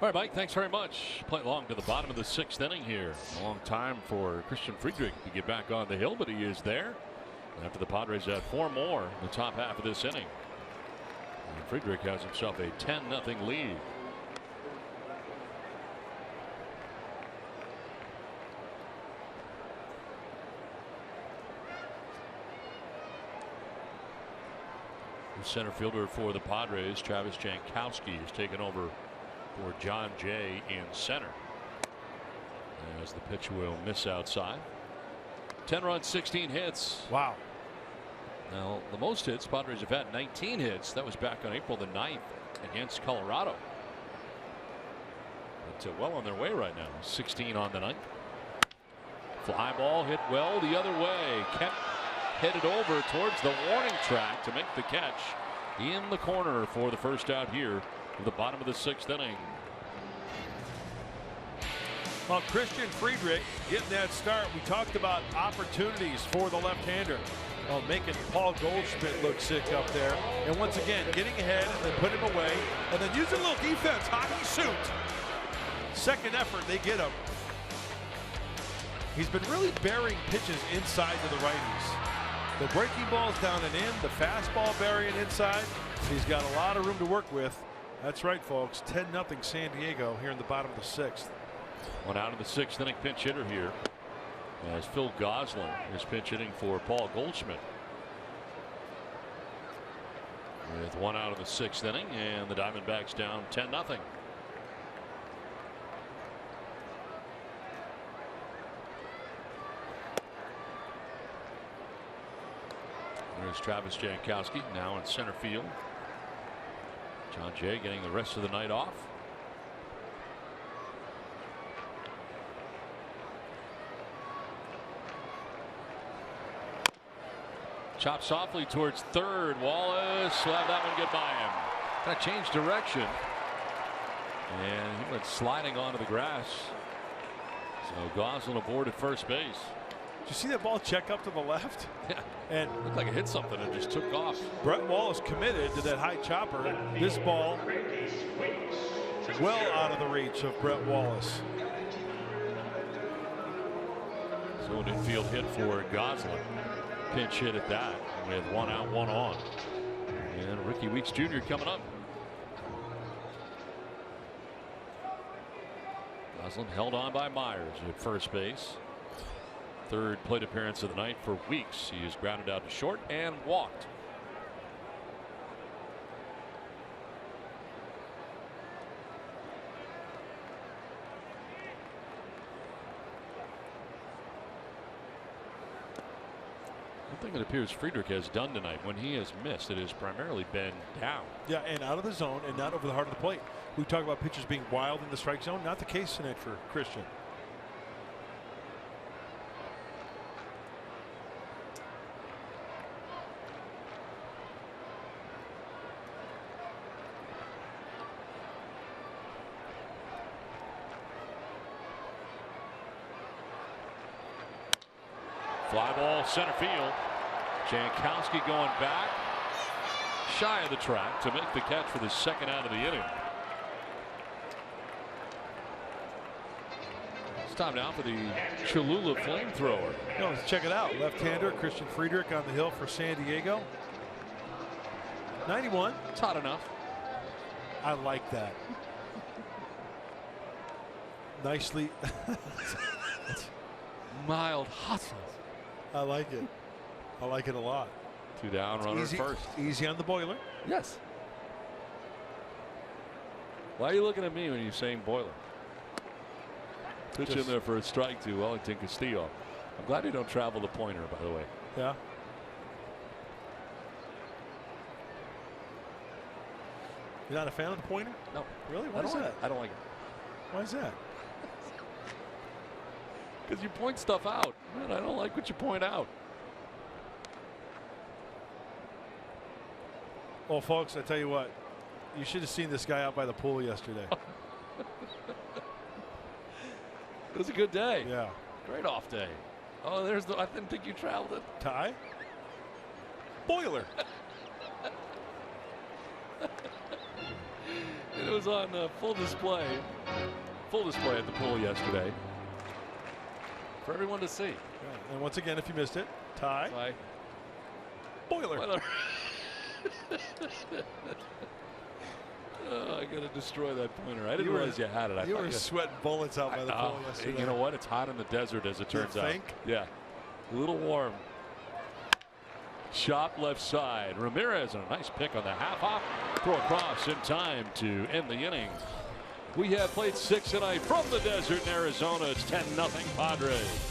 All right, Mike, thanks very much. Play along to the bottom of the 6th inning here. A long time for Christian Friedrich to get back on the hill, but he is there. After the Padres had 4 more in the top half of this inning. And Friedrich has himself a 10-0 lead. The center fielder for the Padres, Travis Jankowski, has taken over for John Jay in center. As the pitch will miss outside. 10 runs, 16 hits. Wow. Now, the most hits, Padres have had 19 hits. That was back on April the 9th against Colorado. But well on their way right now. 16 on the night. Fly ball hit well the other way. Kemp hit it over towards the warning track to make the catch in the corner for the first out here at the bottom of the 6th inning. Well, Christian Friedrich getting that start. We talked about opportunities for the left-hander. Well, making Paul Goldschmidt look sick up there. And once again, getting ahead and then put him away. And then using a little defense, hockey suit. Second effort, they get him. He's been really burying pitches inside to the righties. The breaking ball's down and in. The fastball burying inside. He's got a lot of room to work with. That's right, folks. 10-0 San Diego here in the bottom of the 6th. One out of the 6th inning pinch hitter here. As Phil Goslin is pinch hitting for Paul Goldschmidt. With 1 out of the 6th inning, and the Diamondbacks down 10-0. There's Travis Jankowski now in center field. John Jay getting the rest of the night off. Chopped softly towards third. Wallace will have that one get by him. Kind of changed direction. And he went sliding onto the grass. So Goslin aboard at first base. Did you see that ball check up to the left? Yeah. And looked like it hit something and just took off. Brett Wallace committed to that high chopper. This ball well out of the reach of Brett Wallace. So an infield hit for Goslin. Pinch hit at that with 1 out, 1 on. And Ricky Weeks Jr. coming up. Goslin held on by Myers at first base. Third plate appearance of the night for Weeks. He is grounded out to short and walked. One thing it appears Friedrich has done tonight when he has missed, it has primarily been down. Yeah, and out of the zone and not over the heart of the plate. We talk about pitchers being wild in the strike zone. Not the case tonight for Christian. Fly ball center field. Jankowski going back shy of the track to make the catch for the second out of the inning. It's time now for the Cholula flamethrower. No, let's check it out. Left-hander Christian Friedrich on the hill for San Diego. 91. It's hot enough. I like that. Nicely. Mild hustle. I like it. I like it a lot. 2 down, runner Easy, first. easy on the boiler. Yes. Why are you looking at me when you're saying boiler? Pitch in there for a strike to Wellington Castillo. I'm glad you don't travel the pointer, by the way. Yeah. You're not a fan of the pointer? No. Really? Why is that? I don't like it. Why is that? Because you point stuff out. Man, I don't like what you point out. Well, folks, I tell you what. You should have seen this guy out by the pool yesterday. It was a good day. Yeah. Great off day. Oh, there's the. I didn't think you traveled it. Ty? Boiler. It was was on full display at the pool yesterday for everyone to see. And once again, if you missed it, Ty Boiler. Oh, I gotta destroy that pointer. I didn't realize you had it. You were sweating bullets out by the pool yesterday. You know what? It's hot in the desert, as it turns out. Think? Yeah, a little warm. Shot left side. Ramirez and a nice pick on the half hop. Throw across in time to end the inning. We have played 6 tonight from the desert in Arizona. It's 10-0 Padres.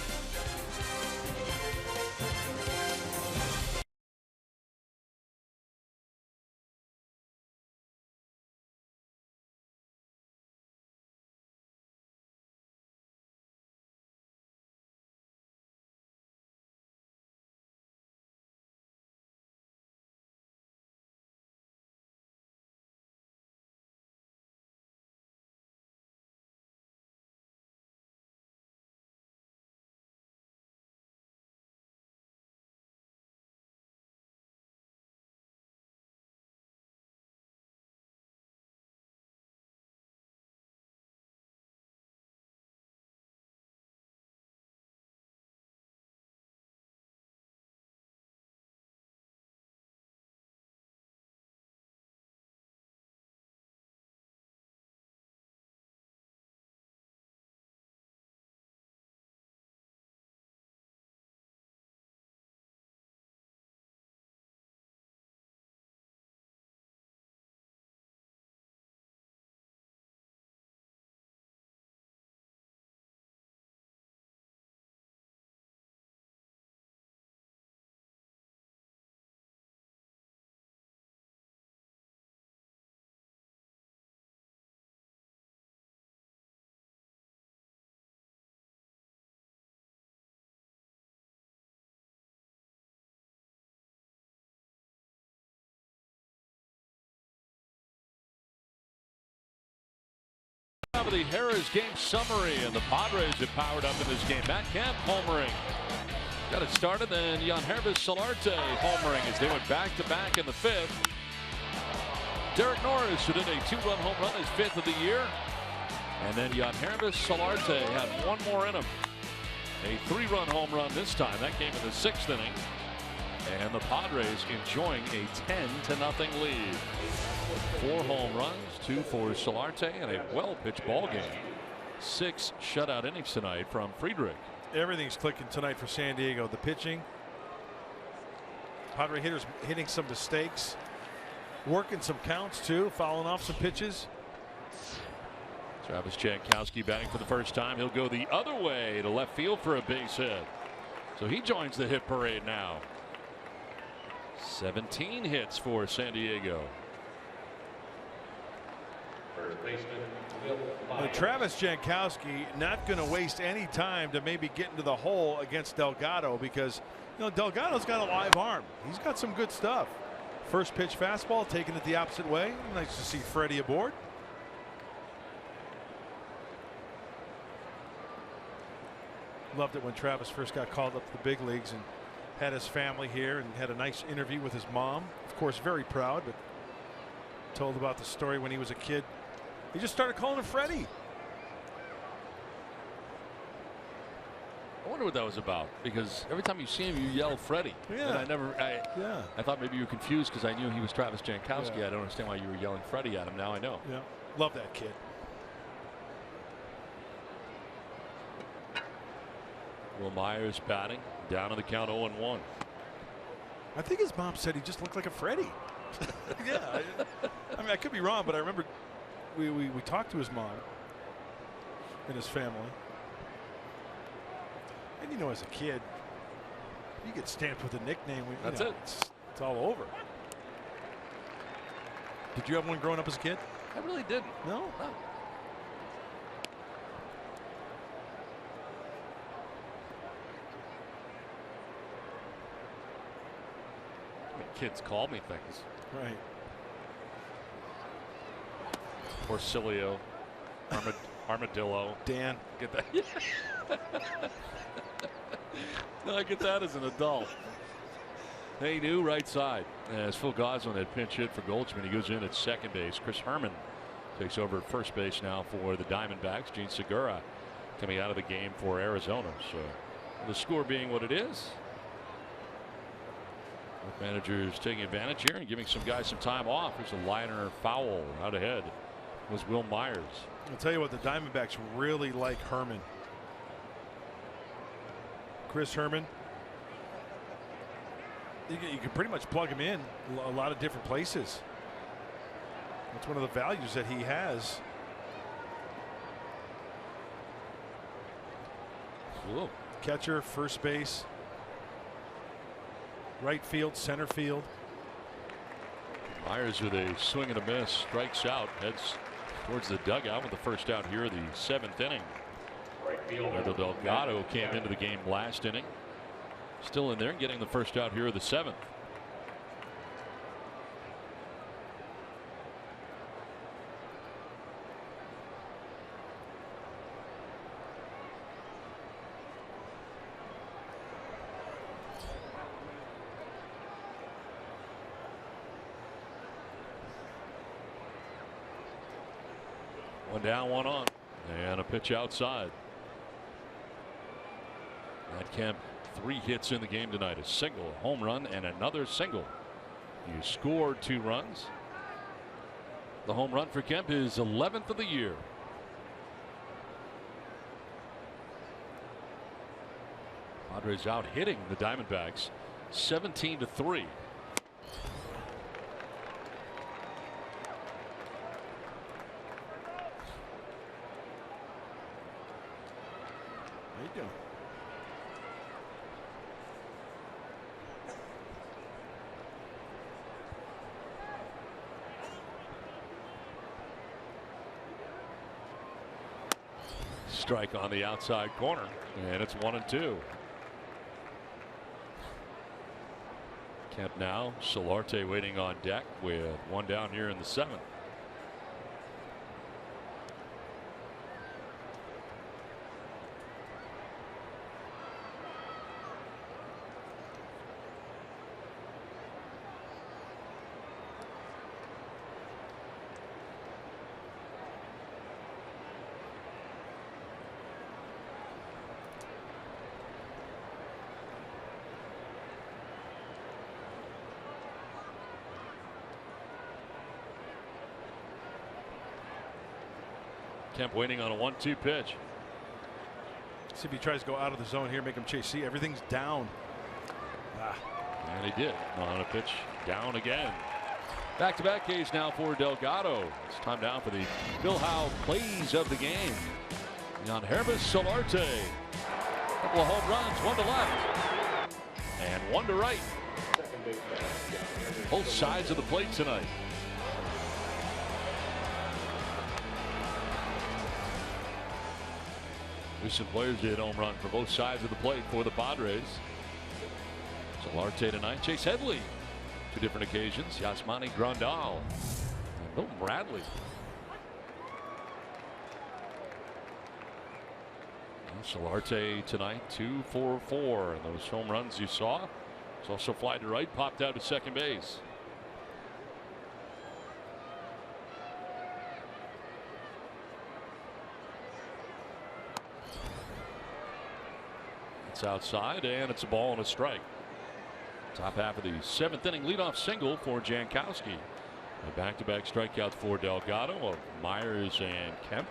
The Harris game summary, and the Padres have powered up in this game. Matt Kemp homering. Got it started, then Yangervis Solarte homering as they went back-to-back in the 5th. Derek Norris, who did a 2-run home run, his 5th of the year. And then Yangervis Solarte had one more in him. A 3-run home run this time. That came in the 6th inning. And the Padres enjoying a 10-0 lead. 4 home runs, 2 for Solarte, and a well-pitched ball game. 6 shutout innings tonight from Friedrich. Everything's clicking tonight for San Diego. The pitching, Padre hitters hitting some mistakes, working some counts too, fouling off some pitches. Travis Jankowski batting for the first time. He'll go the other way to left field for a base hit. So he joins the hit parade now. 17 hits for San Diego. Travis Jankowski not going to waste any time to maybe get into the hole against Delgado, because Delgado's got a live arm. He's got some good stuff. First pitch fastball taken it the opposite way. Nice to see Freddie aboard. Loved it when Travis first got called up to the big leagues and had his family here and had a nice interview with his mom. Of course, very proud, but told about the story when he was a kid. He just started calling him Freddie. I wonder what that was about, because every time you see him, you yell Freddie. Yeah. And I thought maybe you were confused because I knew he was Travis Jankowski. Yeah. I don't understand why you were yelling Freddie at him. Now I know. Yeah. Love that kid. Will Myers batting, down on the count 0-1. I think his mom said he just looked like a Freddie. Yeah. I mean, I could be wrong, but I remember we talked to his mom and his family. And as a kid, you get stamped with a nickname. That's it. It's all over. Did you have one growing up as a kid? I really didn't. No? No. Kids call me things. Right. Porcilio, Armadillo. Dan. Get that? No, I get that as an adult. Hey, new right side. As Phil Goslin had pinch hit for Goldschmidt, he goes in at second base. Chris Herman Takes over at first base now for the Diamondbacks. Gene Segura coming out of the game for Arizona. So the score being what it is, both managers taking advantage here and giving some guys some time off. There's a liner foul out ahead. Was Will Myers. I'll tell you what, the Diamondbacks really like Herman. Chris Herman. You can pretty much plug him in a lot of different places. That's one of the values that he has. Cool. Catcher, first base, right field, center field. Myers with a swing and a miss, strikes out, heads towards the dugout with the first out here of the 7th inning. Eduardo Delgado came into the game last inning. Still in there, getting the first out here of the 7th. One down, one on, and a pitch outside. Matt Kemp, 3 hits in the game tonight, a single, a home run, and another single. He scored 2 runs. The home run for Kemp is 11th of the year. Padres out hitting the Diamondbacks 17-3. There you go. Strike on the outside corner, and it's 1-2. Kemp now, Solarte waiting on deck with 1 down here in the 7th. Kemp waiting on a 1-2 pitch. See if he tries to go out of the zone here, make him chase. See, everything's down. And he did on a pitch, down again. Back-to-back Ks now for Delgado. It's time down for the Bill Howe plays of the game. Yangervis Solarte. Couple of home runs, 1 to left and 1 to right. Both sides of the plate tonight. Recent players did home run for both sides of the plate for the Padres. Solarte tonight. Chase Headley, 2 different occasions. Yasmani Grandal and Bill Bradley. And Solarte tonight 2 for 4, and those home runs you saw. It's also fly to right, popped out to second base. Outside, and it's a ball and a strike. Top half of the 7th inning, leadoff single for Jankowski. A back-to-back strikeouts for Delgado of Myers and Kemp.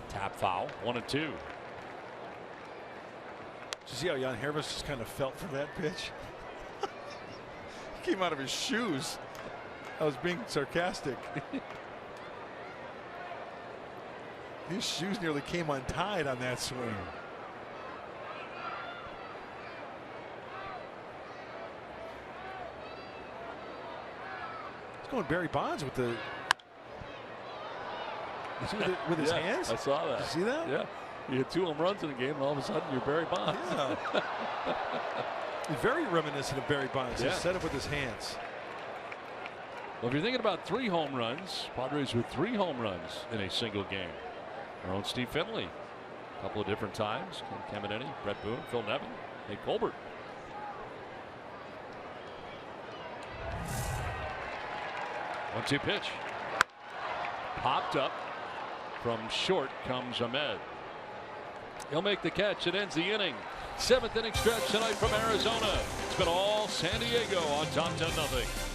Tap foul, 1-2. Did you see how Yangervis just kind of felt for that pitch? He came out of his shoes. I was being sarcastic. His shoes nearly came untied on that swing. It's going Barry Bonds with the. With his hands? I saw that. Did you see that? Yeah. You had 2 home runs in the game, and all of a sudden you're Barry Bonds. Yeah. Very reminiscent of Barry Bonds. Yeah. He set up with his hands. Well, if you're thinking about 3 home runs, Padres with 3 home runs in a single game. Our own Steve Finley couple of different times. Ken Caminiti, Brett Boone, Phil Nevin, Nate Colbert. One-two pitch. Popped up. From short comes Ahmed. He'll make the catch. It ends the inning. 7th inning stretch tonight from Arizona. It's been all San Diego on top 10-0.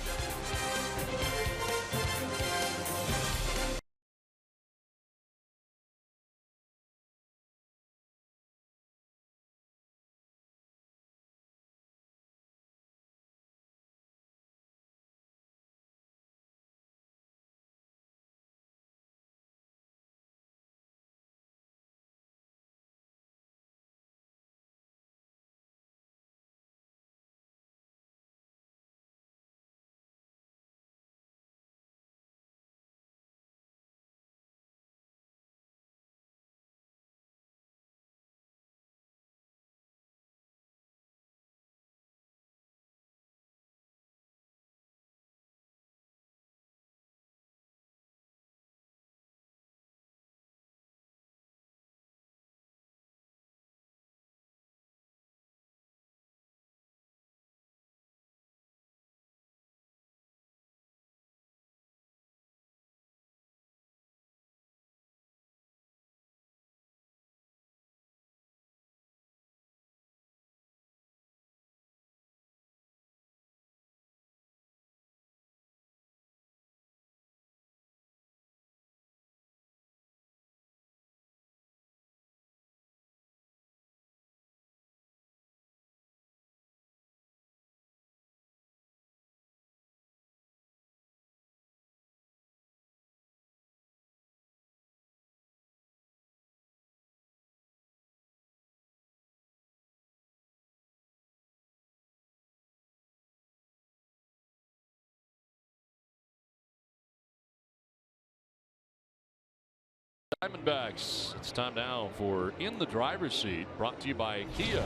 Diamondbacks. It's time now for In the Driver's Seat, brought to you by Kia.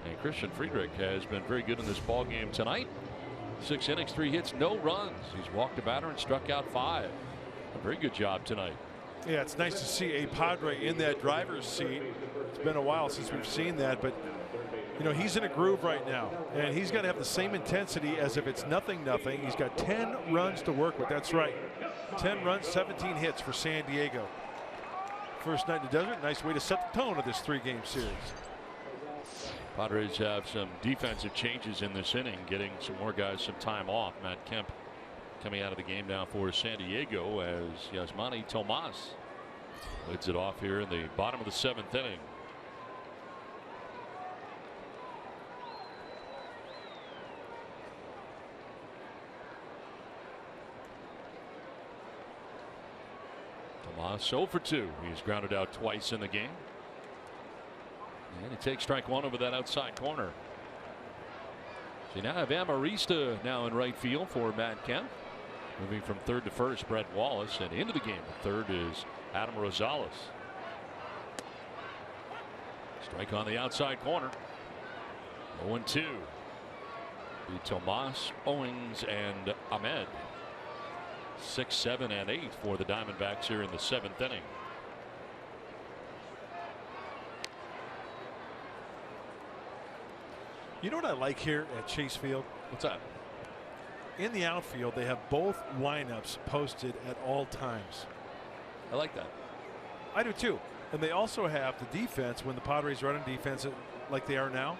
And Christian Friedrich has been very good in this ball game tonight. 6 innings, 3 hits, no runs. He's walked a batter and struck out 5. A very good job tonight. Yeah, it's nice to see a Padre in that driver's seat. It's been a while since we've seen that, but you know, he's in a groove right now, and he's got to have the same intensity as if it's 0-0. He's got 10 runs to work with. That's right, 10 runs, 17 hits for San Diego. First night in the desert, nice way to set the tone of this 3-game series. Padres have some defensive changes in this inning, getting some more guys some time off. Matt Kemp coming out of the game now for San Diego as Yasmani Tomas leads it off here in the bottom of the 7th inning. Tomas 0 for 2. He's grounded out twice in the game. And he takes strike 1 over that outside corner. So you now have Amarista now in right field for Matt Kemp. Moving from third to first, Brett Wallace, and into the game. The third is Adam Rosales. Strike on the outside corner. 0-2. Tomas, Owings, and Ahmed. 6, 7, and 8 for the Diamondbacks here in the 7th inning. You know what I like here at Chase Field? What's that? In the outfield, they have both lineups posted at all times. I like that. I do too. And they also have the defense when the Padres are on defense like they are now.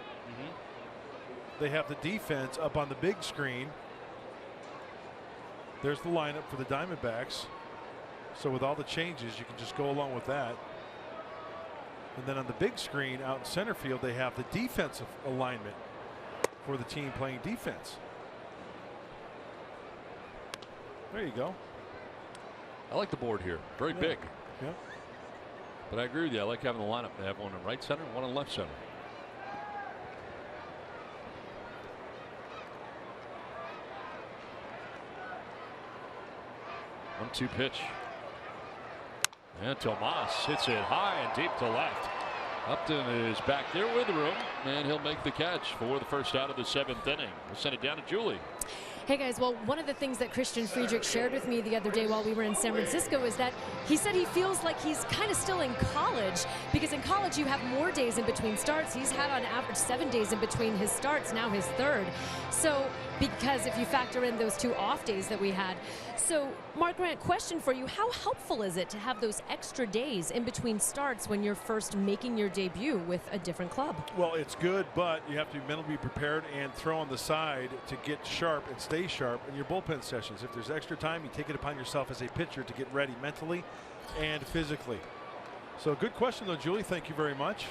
They have the defense up on the big screen. There's the lineup for the Diamondbacks. So with all the changes, you can just go along with that. And then on the big screen out in center field, they have the defensive alignment for the team playing defense. There you go. I like the board here. Very big. Yeah. But I agree with you. I like having the lineup. They have one in right center and one in left center. One-two pitch. And Tomas hits it high and deep to left. Upton is back there with the room, and he'll make the catch for the first out of the 7th inning. We'll send it down to Julie. Hey guys, well, one of the things that Christian Friedrich shared with me the other day while we were in San Francisco is that he said he feels like he's kind of still in college, because in college you have more days in between starts. He's had on average 7 days in between his starts, now his third. So, because if you factor in those 2 off days that we had. So, Mark Grant, question for you, how helpful is it to have those extra days in between starts when you're first making your debut with a different club? Well, it's good, but you have to mentally be prepared and throw on the side to get sharp and stay sharp in your bullpen sessions. If there's extra time, you take it upon yourself as a pitcher to get ready mentally and physically. So good question, though, Julie. Thank you very much.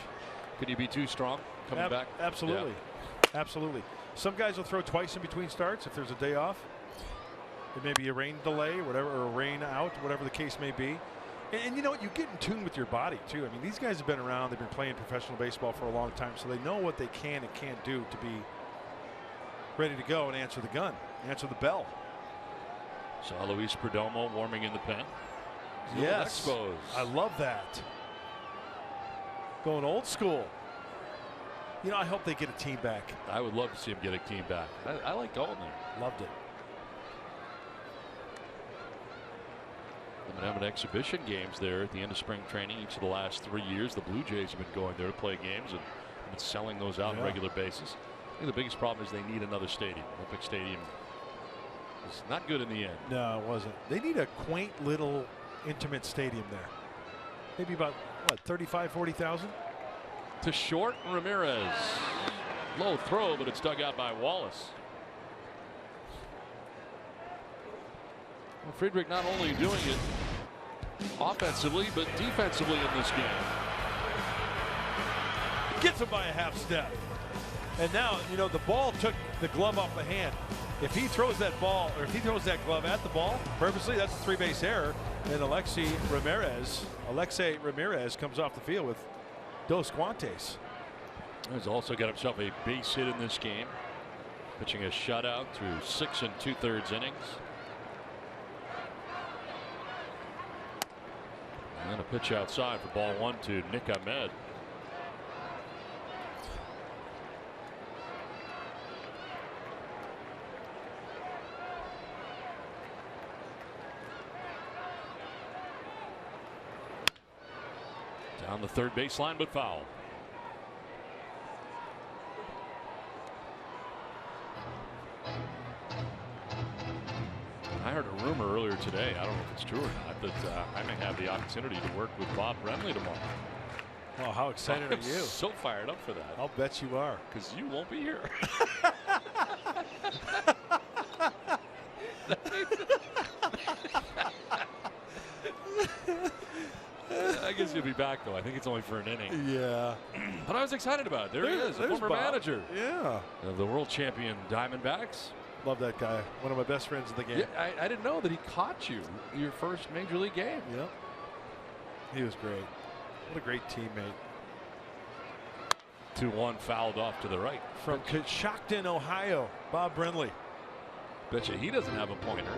Could you be too strong coming back? Absolutely. Yeah. Absolutely. Some guys will throw twice in between starts if there's a day off. It may be a rain delay, whatever, or a rain out, whatever the case may be. And you know what? You get in tune with your body, too. I mean, these guys have been around. They've been playing professional baseball for a long time, so they know what they can and can't do to be ready to go and answer the gun, answer the bell. Saw Luis Perdomo warming in the pen. Yes. Expos. I love that. Going old school. You know, I hope they get a team back. I would love to see him get a team back. I like going there. Loved it. They've been having exhibition games there at the end of spring training each of the last 3 years. The Blue Jays have been going there to play games and been selling those out on a regular basis. I think the biggest problem is they need another stadium. Olympic Stadium is not good in the end. No, it wasn't. They need a quaint little intimate stadium there. Maybe about, what, 35, 40,000? To short, Ramirez. Low throw, but it's dug out by Wallace. Well, Friedrich not only doing it offensively, but defensively in this game. Gets him by a half step. And now, you know, the ball took the glove off the hand. If he throws that ball, or if he throws that glove at the ball purposely, that's a 3-base error. And Alexei Ramirez comes off the field with Dos Guantes. He's also got himself a base hit in this game, pitching a shutout through 6 2/3 innings. And then a pitch outside for ball 1 to Nick Ahmed. Down the third baseline, but foul. I heard a rumor earlier today, I don't know if it's true or not, that I may have the opportunity to work with Bob Brenly tomorrow. Oh, how excited are you? So fired up for that. I'll bet you are. Because you won't be here. I guess you'll be back, though. I think it's only for an inning. Yeah. But I was excited about it. There he is, the former manager. Yeah. Of the world champion Diamondbacks. Love that guy. One of my best friends in the game. Yeah, I didn't know that he caught you your first major league game. Yep. He was great. What a great teammate. 2-1 fouled off to the right. From Coshocton, Ohio, Bob Brenly. Bet you he doesn't have a pointer.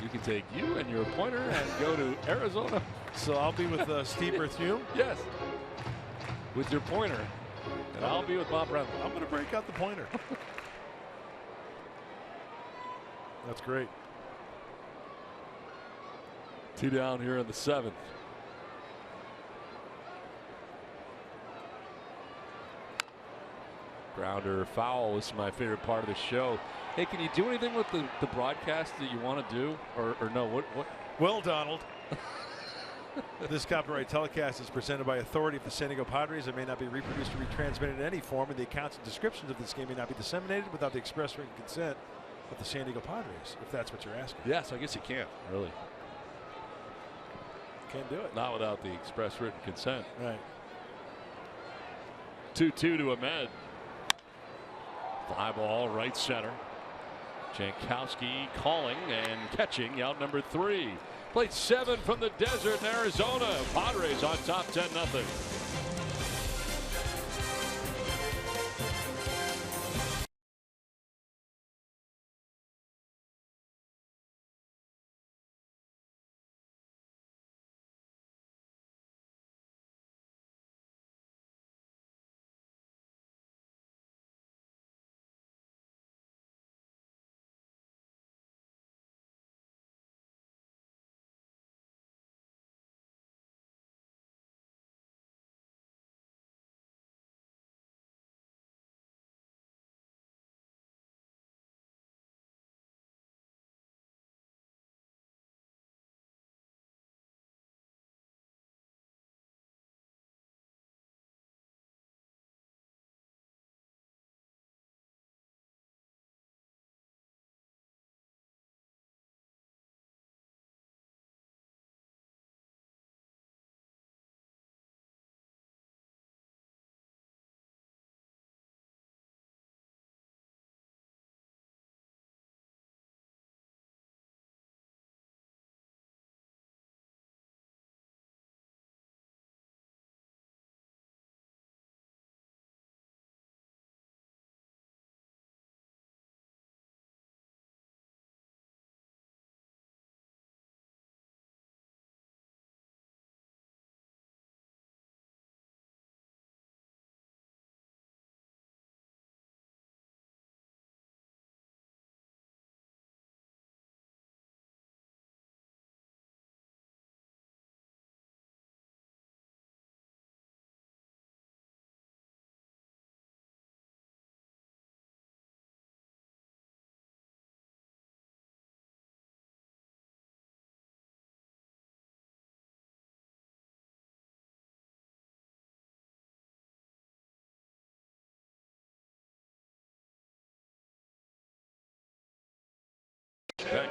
You can take you and your pointer and go to Arizona. So I'll be with Steve Berthiaume? Yes. With your pointer. And I'll be with Bob Brenly. I'm going to break out the pointer. That's great. 2 down here in the 7th. Grounder foul. This is my favorite part of the show. Hey, can you do anything with the broadcast that you want to do? Or no? What? Well, Donald, this copyright telecast is presented by authority of the San Diego Padres. It may not be reproduced or retransmitted in any form, and the accounts and descriptions of this game may not be disseminated without the express written consent of the San Diego Padres, if that's what you're asking. Yes, I guess you can't, really. Can't do it. Not without the express written consent. Right. 2-2 to Ahmed. Fly ball right center. Jankowski calling and catching out number 3. Played 7 from the desert in Arizona. Padres on top 10-0.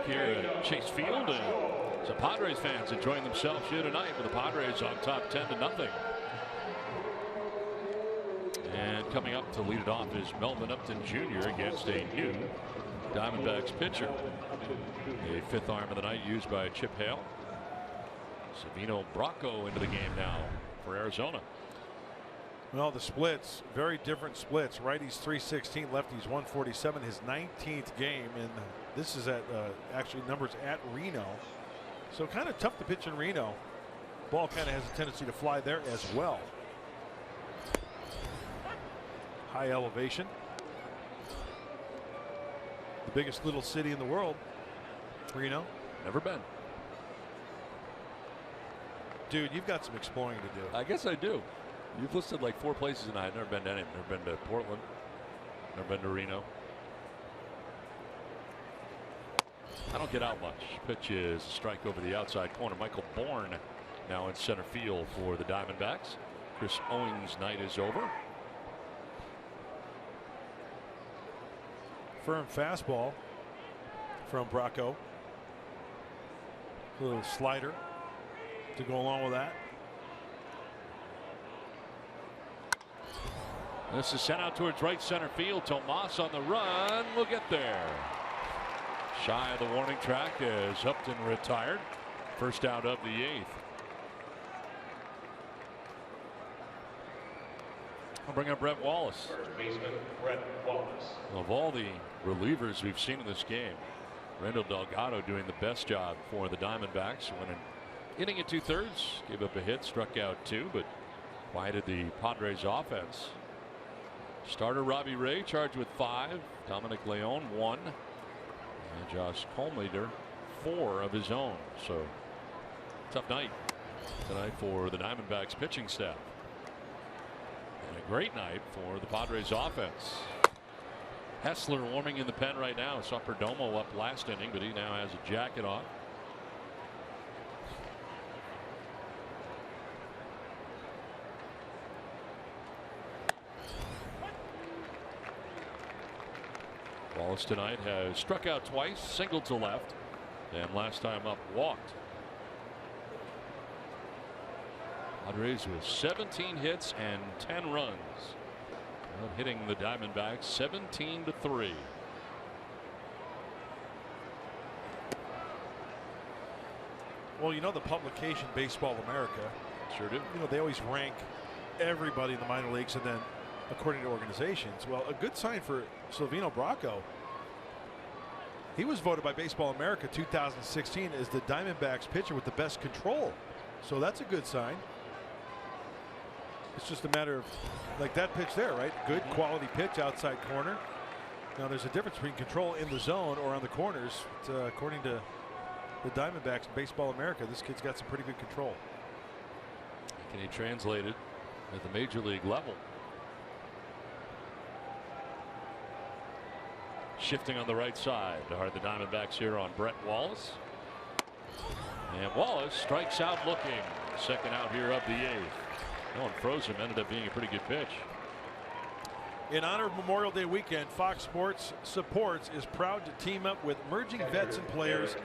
here at Chase Field, and some Padres fans enjoying themselves here tonight with the Padres on top 10-0. And coming up to lead it off is Melvin Upton Jr. against a new Diamondbacks pitcher. A fifth arm of the night used by Chip Hale. Savino Bracco into the game now for Arizona. Well, the splits, very different splits. Righties 316, lefties 147. His 19th game, and this is at actually numbers at Reno. So kind of tough to pitch in Reno. Ball kind of has a tendency to fly there as well. High elevation. The biggest little city in the world, Reno. Never been. Dude, you've got some exploring to do. I guess I do. You've listed like 4 places, and I've never been to any. Never been to Portland. Never been to Reno. I don't get out much. Pitch is a strike over the outside corner. Michael Bourne now in center field for the Diamondbacks. Chris Owings' night is over. Firm fastball from Bracco. A little slider to go along with that. This is sent out towards right center field. Tomas on the run will get there. Shy of the warning track as Upton retired. First out of the 8th. I'll bring up Brett Wallace. First baseman Brett Wallace. Of all the relievers we've seen in this game, Randall Delgado doing the best job for the Diamondbacks. Went an inning and 2/3, gave up a hit, struck out 2, but quieted the Padres offense. Starter Robbie Ray charged with 5. Dominic Leone 1. And Josh Colmater 4 of his own. So tough night tonight for the Diamondbacks pitching staff. And a great night for the Padres offense. Hessler warming in the pen right now. Saw Perdomo up last inning, but he now has a jacket on. Wallace tonight has struck out twice, singled to left, and last time up walked. Padres with 17 hits and 10 runs. Hitting the Diamondbacks 17-3. Well, you know the publication Baseball America. Sure do. You know they always rank everybody in the minor leagues and then according to organizations. Well, a good sign for Savino Bracco. He was voted by Baseball America 2016 as the Diamondbacks pitcher with the best control. So that's a good sign. It's just a matter of like that pitch there, right? Good quality pitch outside corner. Now there's a difference between control in the zone or on the corners. According to the Diamondbacks and Baseball America, this kid's got some pretty good control. Can he translate it at the major league level? Shifting on the right side are the Diamondbacks here on Brett Wallace. And Wallace strikes out looking. Second out here of the 8th. And froze him. Ended up being a pretty good pitch. In honor of Memorial Day weekend, Fox Sports Supports is proud to team up with emerging vets and players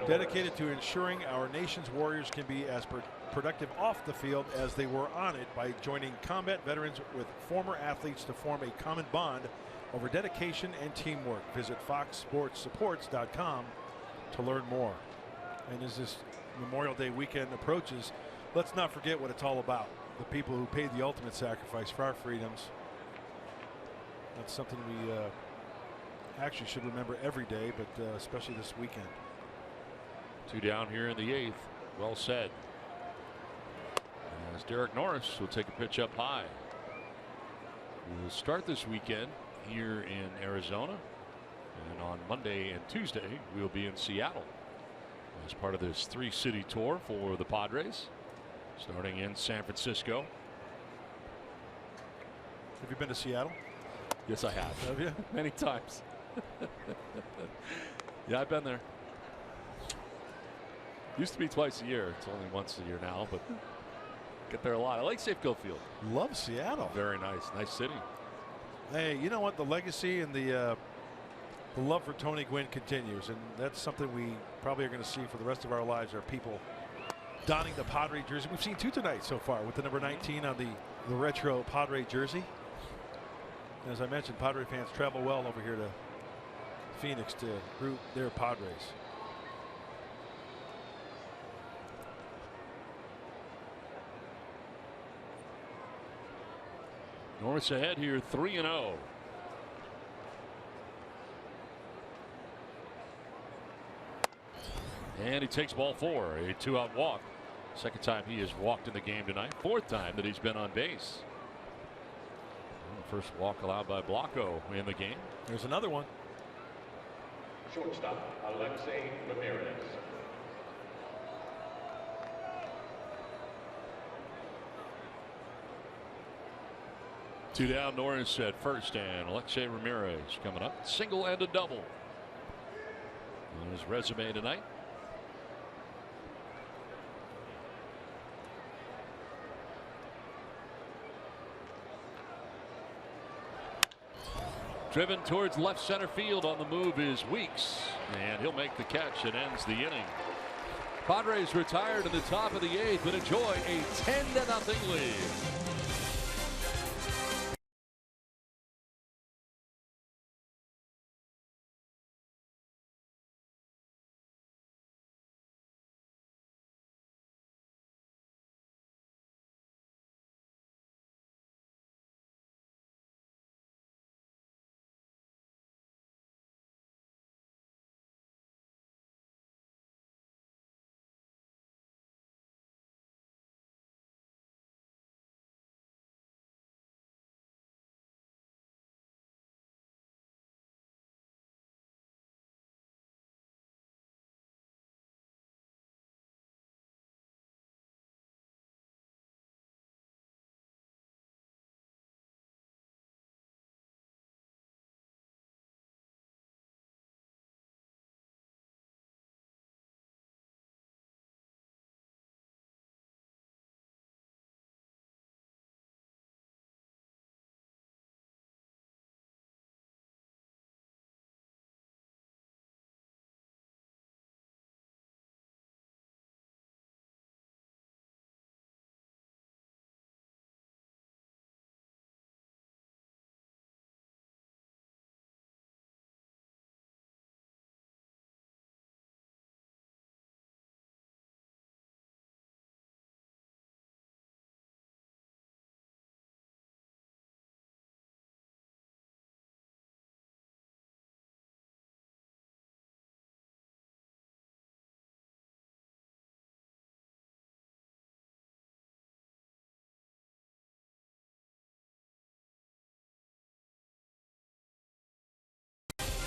dedicated to ensuring our nation's warriors can be as productive off the field as they were on it by joining combat veterans with former athletes to form a common bond over dedication and teamwork. Visit foxsportssupports.com to learn more. And as this Memorial Day weekend approaches, let's not forget what it's all about. The people who paid the ultimate sacrifice for our freedoms. That's something we actually should remember every day, but especially this weekend. 2 down here in the 8th. Well said. As Derek Norris will take a pitch up high. We'll start this weekend here in Arizona, and on Monday and Tuesday we'll be in Seattle as part of this 3-city tour for the Padres, starting in San Francisco. Have you been to Seattle? Yes, I have. Have you? Many times. Yeah, I've been there. Used to be twice a year. It's only once a year now, but get there a lot. I like Safeco Field. Love Seattle. Very nice. Nice city. Hey, you know what? The legacy and the The love for Tony Gwynn continues, and that's something we probably are going to see for the rest of our lives, are people donning the Padre jersey. We've seen 2 tonight so far with the number 19 on the retro Padre jersey. As I mentioned, Padre fans travel well over here to Phoenix to root their Padres. Norris ahead here, 3-0. And he takes ball 4, a 2-out walk. Second time he has walked in the game tonight. 4th time that he's been on base. First walk allowed by Blanco in the game. There's another one. Shortstop, Alexei Ramirez. Two down, Norris at first, and Alexei Ramirez coming up. Single and a double on his resume tonight. Driven towards left center field. On the move is Weeks, and he'll make the catch and ends the inning. Padres retired in the top of the 8th, but enjoy a 10-0 lead.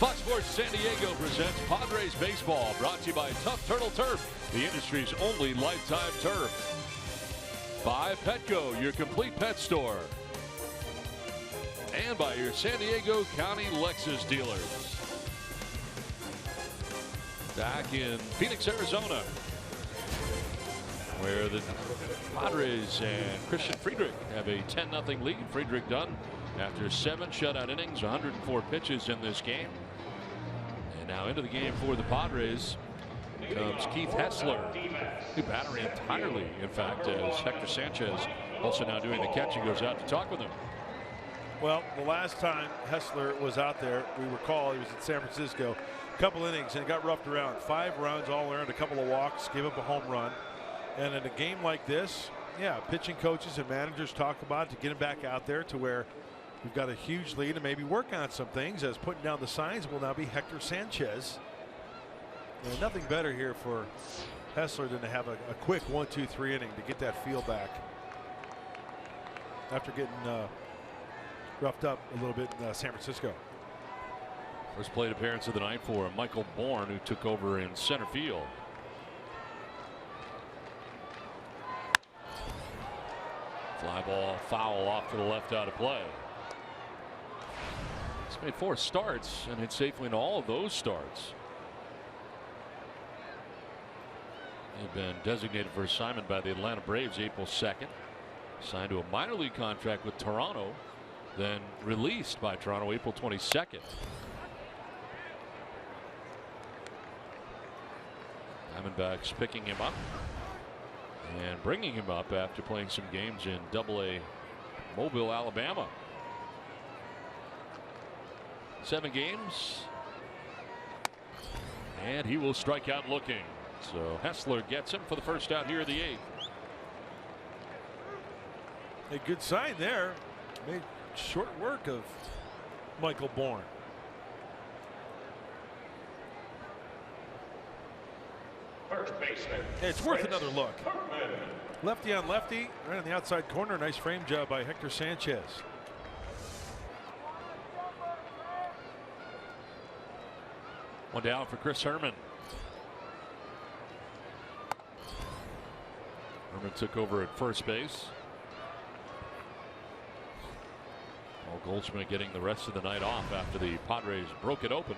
Fox Sports San Diego presents Padres Baseball, brought to you by Tough Turtle Turf, the industry's only lifetime turf. By Petco, your complete pet store. And by your San Diego County Lexus dealers. Back in Phoenix, Arizona, where the Padres and Christian Friedrich have a 10-0 lead. Friedrich done after 7 shutout innings, 104 pitches in this game. And now into the game for the Padres comes Keith Hessler, new batter entirely, in fact, as Hector Sanchez also now doing the catch. He goes out to talk with him. Well, the last time Hessler was out there, we recall he was in San Francisco, a couple innings, and got roughed around. 5 runs, all earned, a couple of walks, gave up a home run. And in a game like this, yeah, pitching coaches and managers talk about to get him back out there to where we've got a huge lead and maybe work on some things, as putting down the signs will now be Hector Sanchez. And nothing better here for Hessler than to have a quick 1-2-3 inning to get that feel back after getting roughed up a little bit in San Francisco. First plate appearance of the night for Michael Bourne, who took over in center field. Fly ball foul off to the left out of play. He's made 4 starts and hit safely in all of those starts. He'd been designated for assignment by the Atlanta Braves April 2nd. Signed to a minor league contract with Toronto, then released by Toronto April 22nd. Diamondbacks picking him up and bringing him up after playing some games in Double-A Mobile, Alabama. 7 games. And he will strike out looking. So Hessler gets him for the first out here in the 8th. A good sign there. Made short work of Michael Bourn. First baseman. It's worth another look. Lefty on lefty, right on the outside corner. Nice frame job by Hector Sanchez. One down for Chris Herman. Herman took over at first base. Paul Goldschmidt getting the rest of the night off after the Padres broke it open.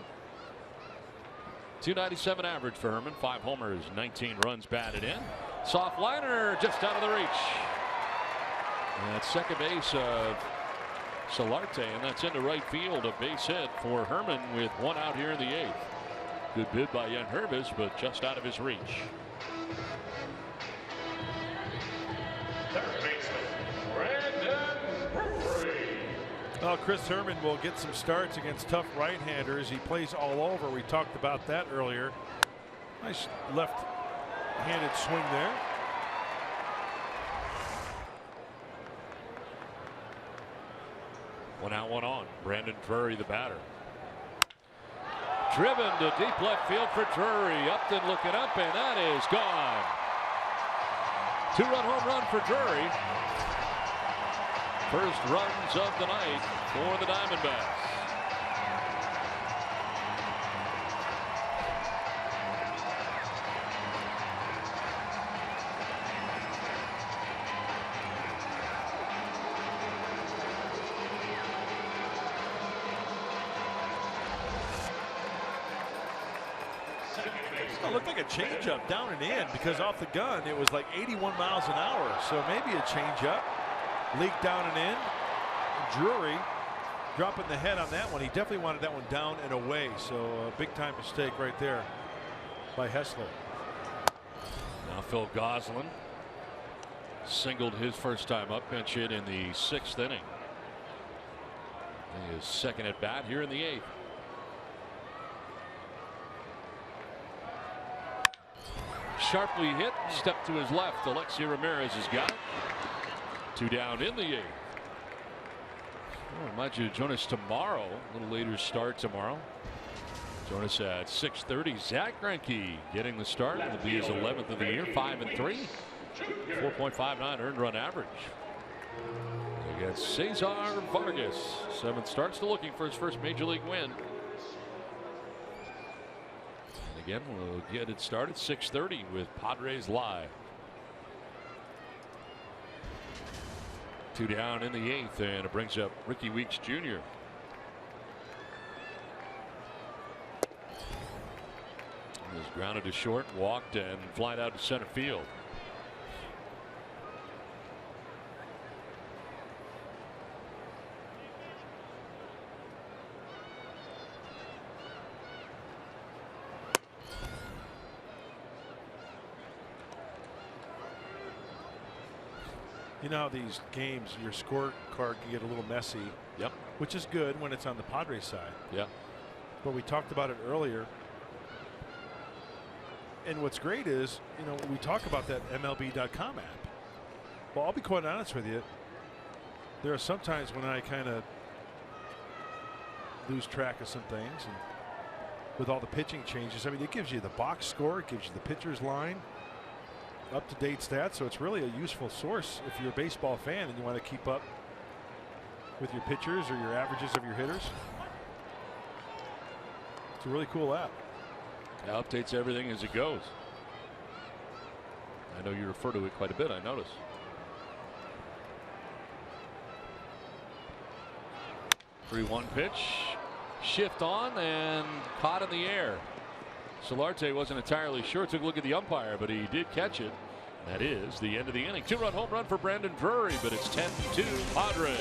.297 average for Herman. 5 homers, 19 runs batted in. Soft liner just out of the reach. And at second base of Solarte, and that's into right field. A base hit for Herman with 1 out here in the 8th. Good bid by Jan Hervis, but just out of his reach. Third baseman, Brandon Drury. Well, Chris Herman will get some starts against tough right-handers. He plays all over. We talked about that earlier. Nice left-handed swing there. One out, one on. Brandon Drury, the batter. Driven to deep left field for Drury. Upton looking up, and that is gone. 2-run home run for Drury. First runs of the night for the Diamondbacks. It looked like a changeup down and in because off the gun it was like 81 miles an hour. So maybe a changeup. Leaked down and in. Drury dropping the head on that one. He definitely wanted that one down and away. So a big time mistake right there by Hessler. Now Phil Goslin singled his first time up, pinch hit in the 6th inning. His second at bat here in the 8th. Sharply hit, step to his left. Alexi Ramirez has got it. 2 down in the 8th. Oh, I remind you to join us tomorrow. A little later start tomorrow. Join us at 6:30. Zach Greinke getting the start. It'll be his 11th of the year. 5-3. 4.59 earned run average. Against Cesar Vargas. 7th start. Still looking for his first major league win. And again, we'll get it started 6:30 with Padres Live. 2 down in the 8th, and it brings up Ricky Weeks Jr. He was grounded to short, walked, and flied out to center field. You know how these games, your scorecard can get a little messy. Yep. Which is good when it's on the Padres side. Yep. But we talked about it earlier. And what's great is, you know, we talk about that MLB.com app. Well, I'll be quite honest with you. There are some times when I kind of lose track of some things. And with all the pitching changes, I mean, it gives you the box score, it gives you the pitcher's line, up-to-date stats, so it's really a useful source if you're a baseball fan and you want to keep up with your pitchers or your averages of your hitters. It's a really cool app. It updates everything as it goes. I know you refer to it quite a bit, I notice. 3-1 pitch. Shift on and caught in the air. Solarte wasn't entirely sure. Took a look at the umpire, but he did catch it. That is the end of the inning. 2-run home run for Brandon Drury, but it's 10-2 Padres.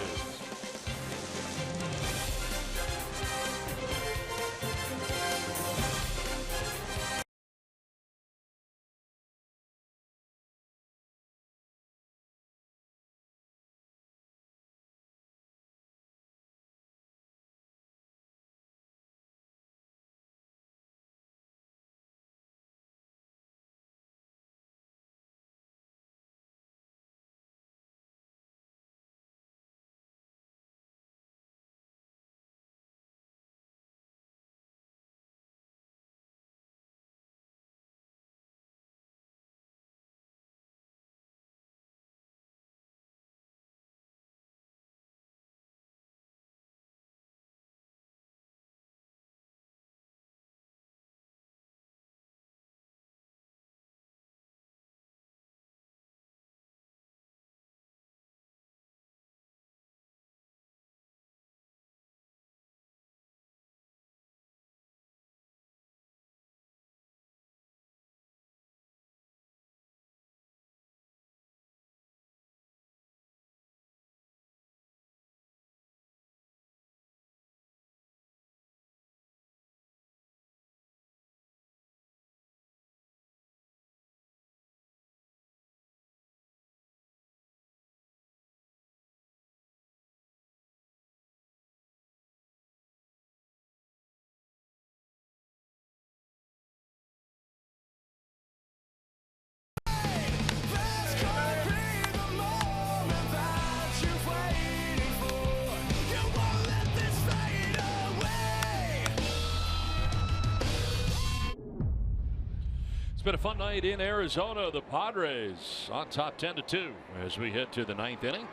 It's been a fun night in Arizona. The Padres on top 10-2 as we head to the 9th inning.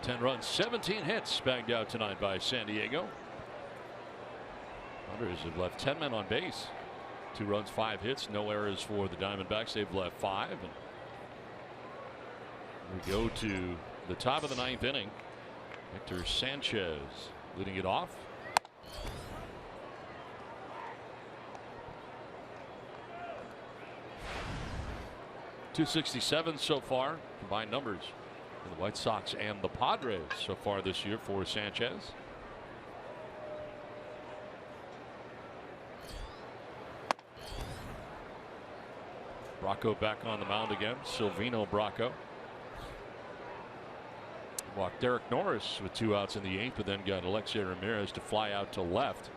10 runs, 17 hits bagged out tonight by San Diego. Padres have left 10 men on base. 2 runs, 5 hits, no errors for the Diamondbacks. They've left 5. And we go to the top of the 9th inning. Victor Sanchez leading it off. .267 so far, combined numbers for the White Sox and the Padres so far this year for Sanchez. Bracco back on the mound again. Silvino Bracco walked Derek Norris with 2 outs in the 8th, but then got Alexei Ramirez to fly out to left.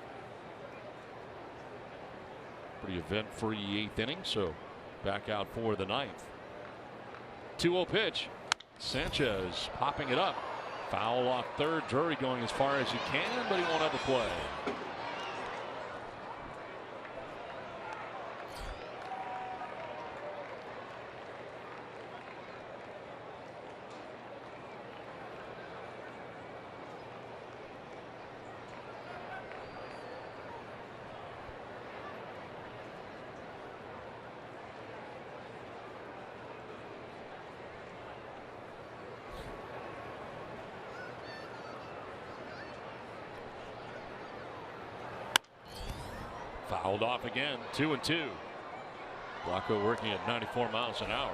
Pretty event-free 8th inning, so back out for the 9th. 2-0 pitch. Sanchez popping it up. Foul off third. Drury going as far as he can, but he won't have a play. Fouled off again. 2-2. Bracco working at 94 miles an hour.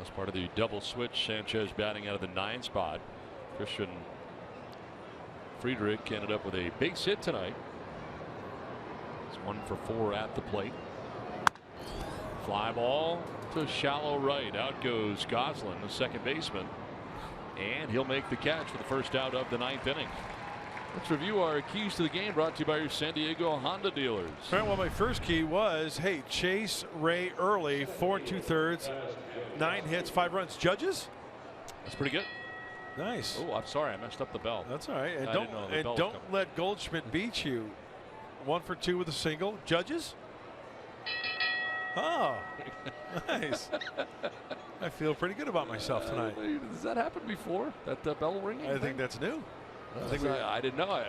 As part of the double switch, Sanchez batting out of the 9 spot. Christian Friedrich ended up with a base hit tonight. It's 1 for 4 at the plate. Fly ball to shallow right. Out goes Goslin, the second baseman, and he'll make the catch for the first out of the 9th inning. Let's review our keys to the game, brought to you by your San Diego Honda dealers. All right, well, my first key was, hey, chase Ray early, 4 2/3, 9 hits, 5 runs. Judges? That's pretty good. Nice. Oh, I'm sorry, I messed up the bell. That's all right. And I don't let Goldschmidt beat you. 1 for 2 with a single. Judges? Oh, nice. I feel pretty good about myself tonight. Does that happen before? That bell ringing? I think that's new. I didn't know.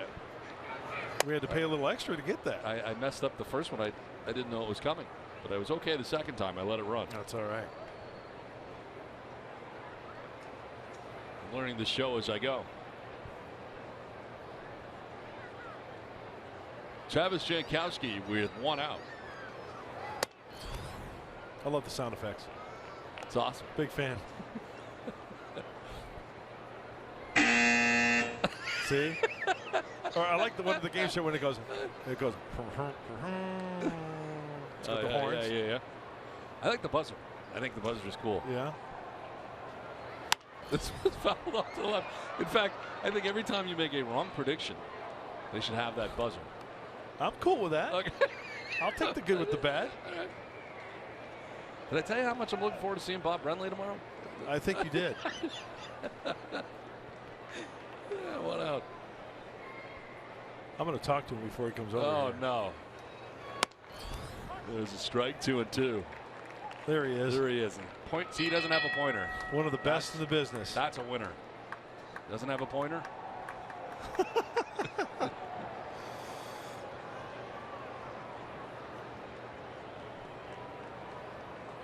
We had to pay a little extra to get that. I messed up the first one. I didn't know it was coming, but I was okay the second time. I let it run. That's all right. I'm learning the show as I go. Travis Jankowski with 1 out. I love the sound effects. It's awesome. Big fan. See? Or I like the one of the game show when it goes. It's got the horns. Yeah. I like the buzzer. I think the buzzer is cool. Yeah. This was fouled off to the left. In fact, I think every time you make a wrong prediction, they should have that buzzer. I'm cool with that. Okay. I'll take the good with the bad. All right. Did I tell you how much I'm looking forward to seeing Bob Brenly tomorrow? I think you did. Yeah, 1 out. I'm going to talk to him before he comes over. Oh, here. no. There's a strike, 2-2. There he is. There he is. He doesn't have a pointer. One of the best in the business. That's a winner. Doesn't have a pointer.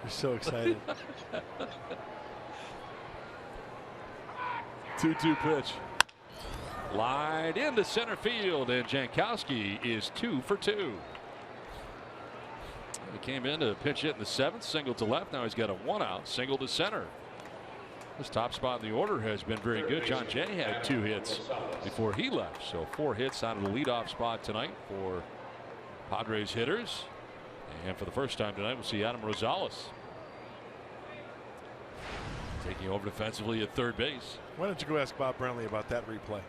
You're so excited. 2-2 pitch. Lined into center field, and Jankowski is 2 for 2. He came in to pitch hit in the 7th, single to left. Now he's got a 1 out, single to center. His top spot in the order has been very good. John Jay had 2 hits before he left, so 4 hits out of the leadoff spot tonight for Padres hitters. And for the first time tonight, we'll see Adam Rosales Taking over defensively at third base. Why don't you go ask Bob Brenly about that replay?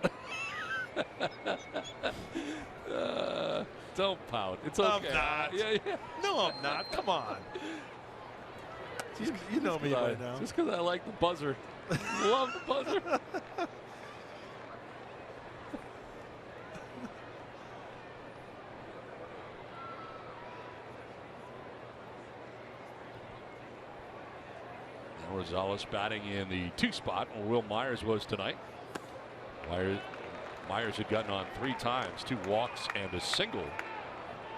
Don't pout. It's okay. I'm not. Yeah. No, I'm not. Come on. You know me by now. Just because I like the buzzer. Love the buzzer. Now Rosales batting in the 2 spot where Will Myers was tonight. Myers had gotten on 3 times, 2 walks and a single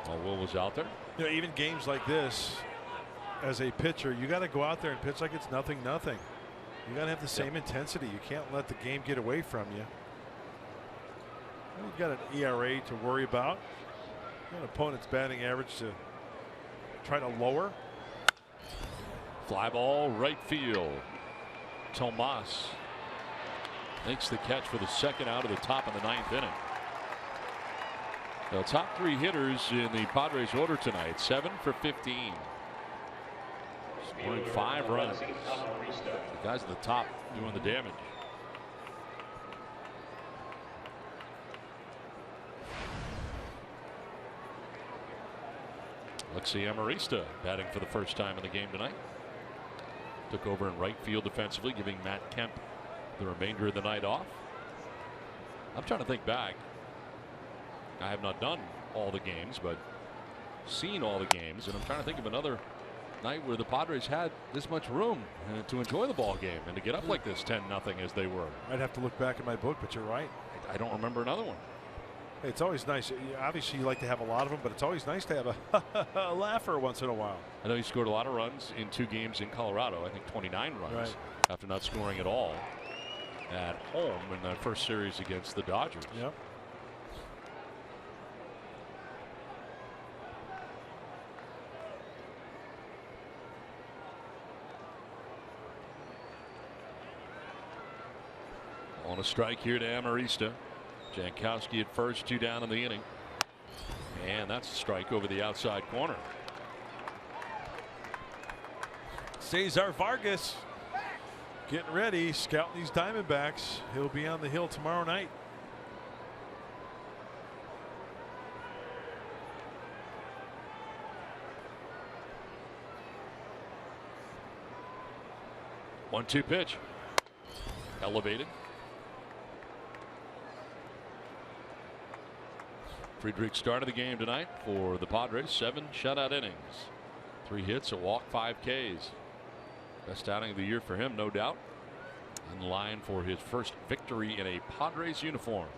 while Will was out there. You know, even games like this, as a pitcher, you got to go out there and pitch like it's 0-0. You got to have the same intensity. You can't let the game get away from you. You've got an ERA to worry about. You've got an opponent's batting average to try to lower. Fly ball right field. Tomas makes the catch for the second out of the top of the 9th inning. The top 3 hitters in the Padres order tonight, 7 for 15. Scoring 5 runs. The guys at the top doing the damage. Alexi Amarista batting for the first time in the game tonight. Took over in right field defensively, giving Matt Kemp the remainder of the night off. I'm trying to think back. I have not done all the games, but seen all the games, and I'm trying to think of another night where the Padres had this much room to enjoy the ball game and to get up like this 10-0 as they were. I'd have to look back in my book, but you're right. I don't remember another one. It's always nice. Obviously, you like to have a lot of them, but it's always nice to have a laugher once in a while. I know he scored a lot of runs in 2 games in Colorado. I think 29 runs after not scoring at all at home in that first series against the Dodgers. Yep. On a strike here to Amarista. Jankowski at first, 2 down in the inning. And that's a strike over the outside corner. Cesar Vargas getting ready, scouting these Diamondbacks. He'll be on the hill tomorrow night. One-two pitch. Elevated. Friedrich started the game tonight for the Padres. 7 shutout innings. 3 hits, a walk, 5 Ks. Best outing of the year for him, no doubt. In line for his first victory in a Padres uniform.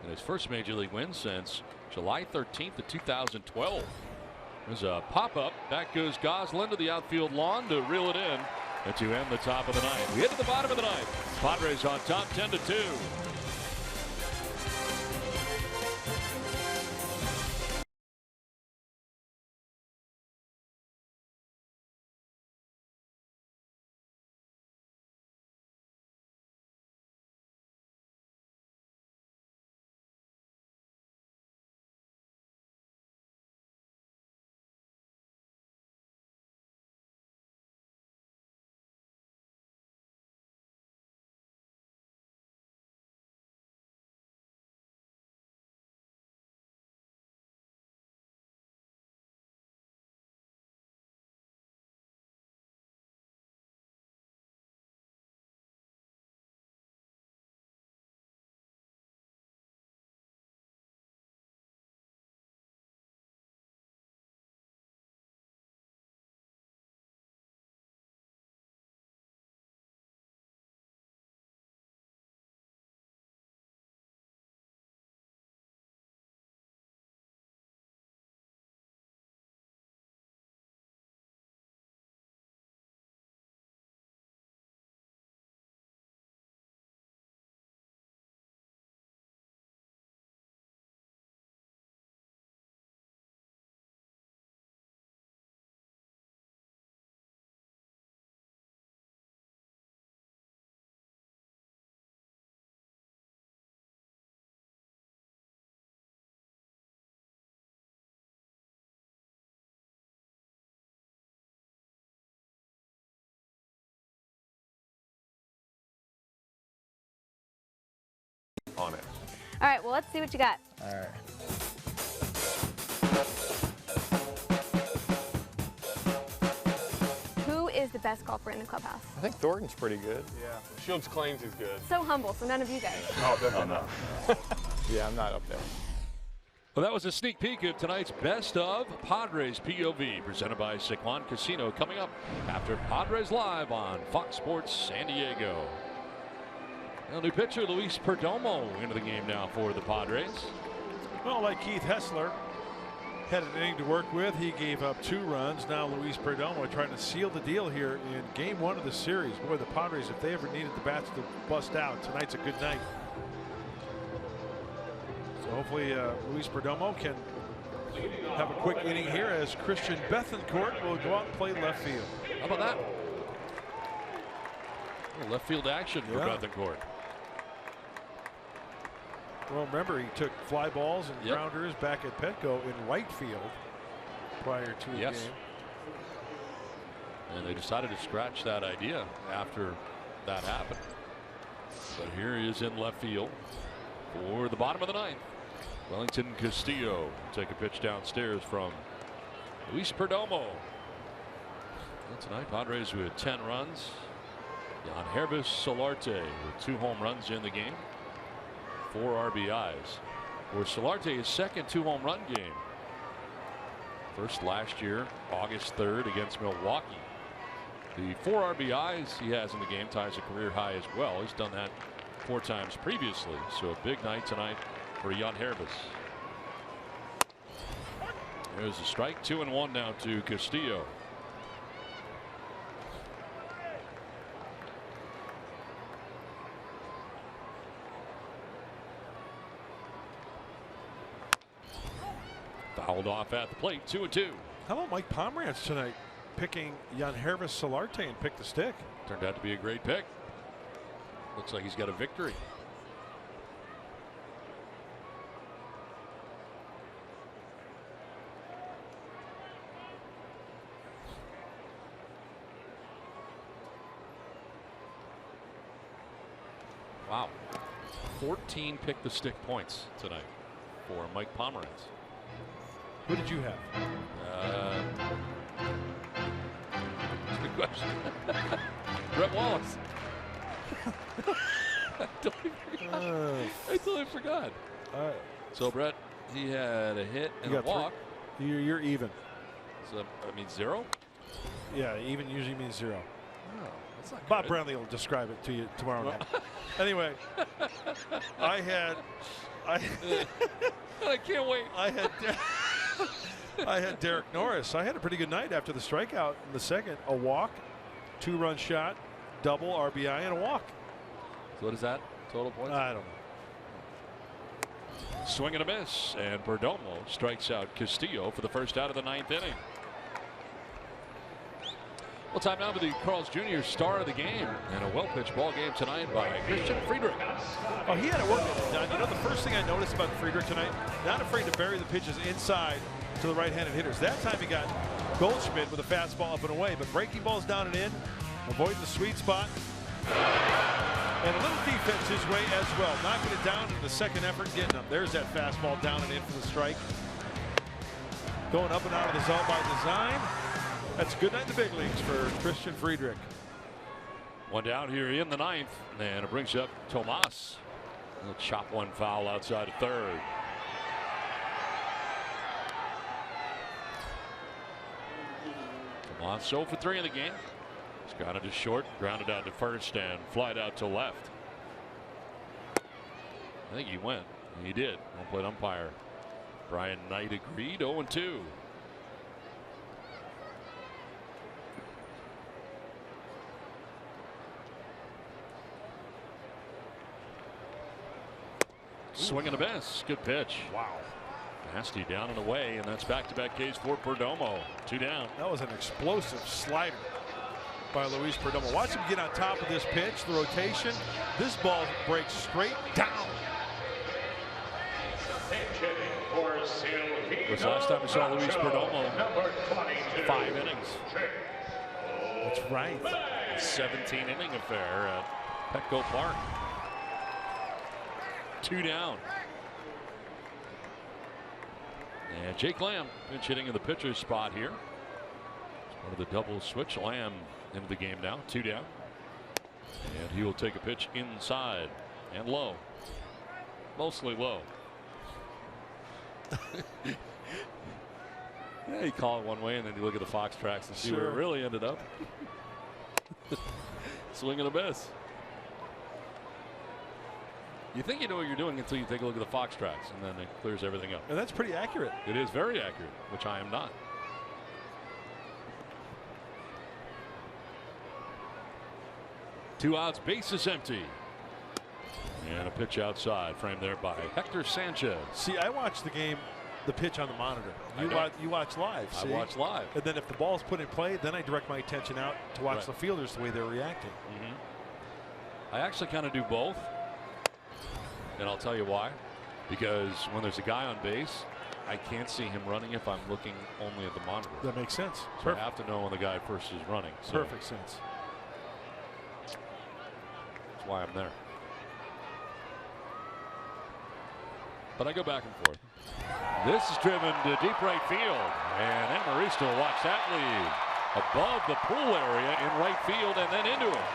And his first major league win since July 13th of 2012. There's a pop-up. Back goes Goslin to the outfield lawn to reel it in and to end the top of the 9th. We hit to the bottom of the 9th. Padres on top 10-2. All right, well, let's see what you got. All right. Who is the best golfer in the clubhouse? I think Thornton's pretty good. Yeah. Shields claims he's good. So humble, so none of you guys. Oh, definitely not. Yeah, I'm not up there. Well, that was a sneak peek of tonight's Best of Padres POV, presented by Sycuan Casino, coming up after Padres Live on Fox Sports San Diego. Well, new pitcher Luis Perdomo into the game now for the Padres. Well, like Keith Hessler had an inning to work with. He gave up 2 runs. Now Luis Perdomo trying to seal the deal here in game 1 of the series. Boy, the Padres, if they ever needed the bats to bust out, tonight's a good night. So hopefully Luis Perdomo can have a quick inning here as Christian Bethancourt will go out and play left field. How about that? Left field action for Bethancourt. Well, remember, he took fly balls and grounders back at Petco in right field prior to the game. And they decided to scratch that idea after that happened. But here he is in left field for the bottom of the 9th. Wellington Castillo will take a pitch downstairs from Luis Perdomo. And tonight, Padres with 10 runs. Yangervis Solarte with 2 home runs in the game. 4 RBIs. For Solarte, his second 2-home run game. First last year, August 3rd against Milwaukee. The 4 RBIs he has in the game ties a career high as well. He's done that 4 times previously. So a big night tonight for Yangervis. There's a strike. 2-1 now to Castillo. Fouled off at the plate. 2-2. How about Mike Pomerantz tonight picking Yangervis Solarte and pick the stick? Turned out to be a great pick. Looks like he's got a victory. Wow. 14 pick the stick points tonight for Mike Pomerantz. Who did you have? That's a good question. Brett Wallace. I totally forgot. All right. So Brett, he had a hit and a walk. You're even. So I mean 0. Yeah, even usually means 0. Oh, that's not Bob good. Brownlee will describe it to you tomorrow night. Anyway, I can't wait. I had Derek Norris. I had a pretty good night after the strikeout in the second. A walk, 2-run shot, double RBI, and a walk. So what is that? Total points? I don't know. Swing and a miss, and Perdomo strikes out Castillo for the first out of the 9th inning. Well, time now for the Carl's Jr. star of the game, and a well-pitched ball game tonight by Christian Friedrich. Oh, he had it working done. You know, the first thing I noticed about Friedrich tonight, not afraid to bury the pitches inside to the right-handed hitters. That time he got Goldschmidt with a fastball up and away, but breaking balls down and in, avoiding the sweet spot. And a little defense his way as well. Knocking it down in the second effort, getting them. There's that fastball down and in for the strike. Going up and out of the zone by design. That's a good night in the big leagues for Christian Friedrich. One down here in the 9th, and it brings up Tomas. He'll chop one foul outside of third. Tomas 0 for 3 in the game. He's grounded to short, grounded out to first, and flied out to left. I think he went. He did. Home plate umpire Brian Knight agreed. 0-2. Swing and a miss. Good pitch. Wow. Nasty down and away, and that's back-to-back Ks for Perdomo. 2 down. That was an explosive slider by Luis Perdomo. Watch him get on top of this pitch, the rotation. This ball breaks straight down. This last time we saw Luis Perdomo, 5 innings. That's right. A 17-inning affair at Petco Park. 2 down. And Jake Lamb pinch hitting in the pitcher's spot here. It's part of the double switch. Lamb into the game now, 2 down. And he will take a pitch inside and low. Mostly low. Yeah, you call it one way and then you look at the Fox tracks and see where it really ended up. Swing and a miss. You think you know what you're doing until you take a look at the Fox tracks, and then it clears everything up. And that's pretty accurate. It is very accurate, which I am not. Two outs, bases empty. And a pitch outside, framed there by Hector Sanchez. See, I watched the game, the pitch on the monitor. You watch live. See? I watch live. And then if the ball's put in play, then I direct my attention out to watch the fielders the way they're reacting. I actually kind of do both. And I'll tell you why. Because when there's a guy on base, I can't see him running if I'm looking only at the monitor. That makes sense. So I have to know when the guy first is running. So perfect sense. That's why I'm there. But I go back and forth. This is driven to deep right field. And Amoresto will watch that lead. Above the pool area in right field and then into it.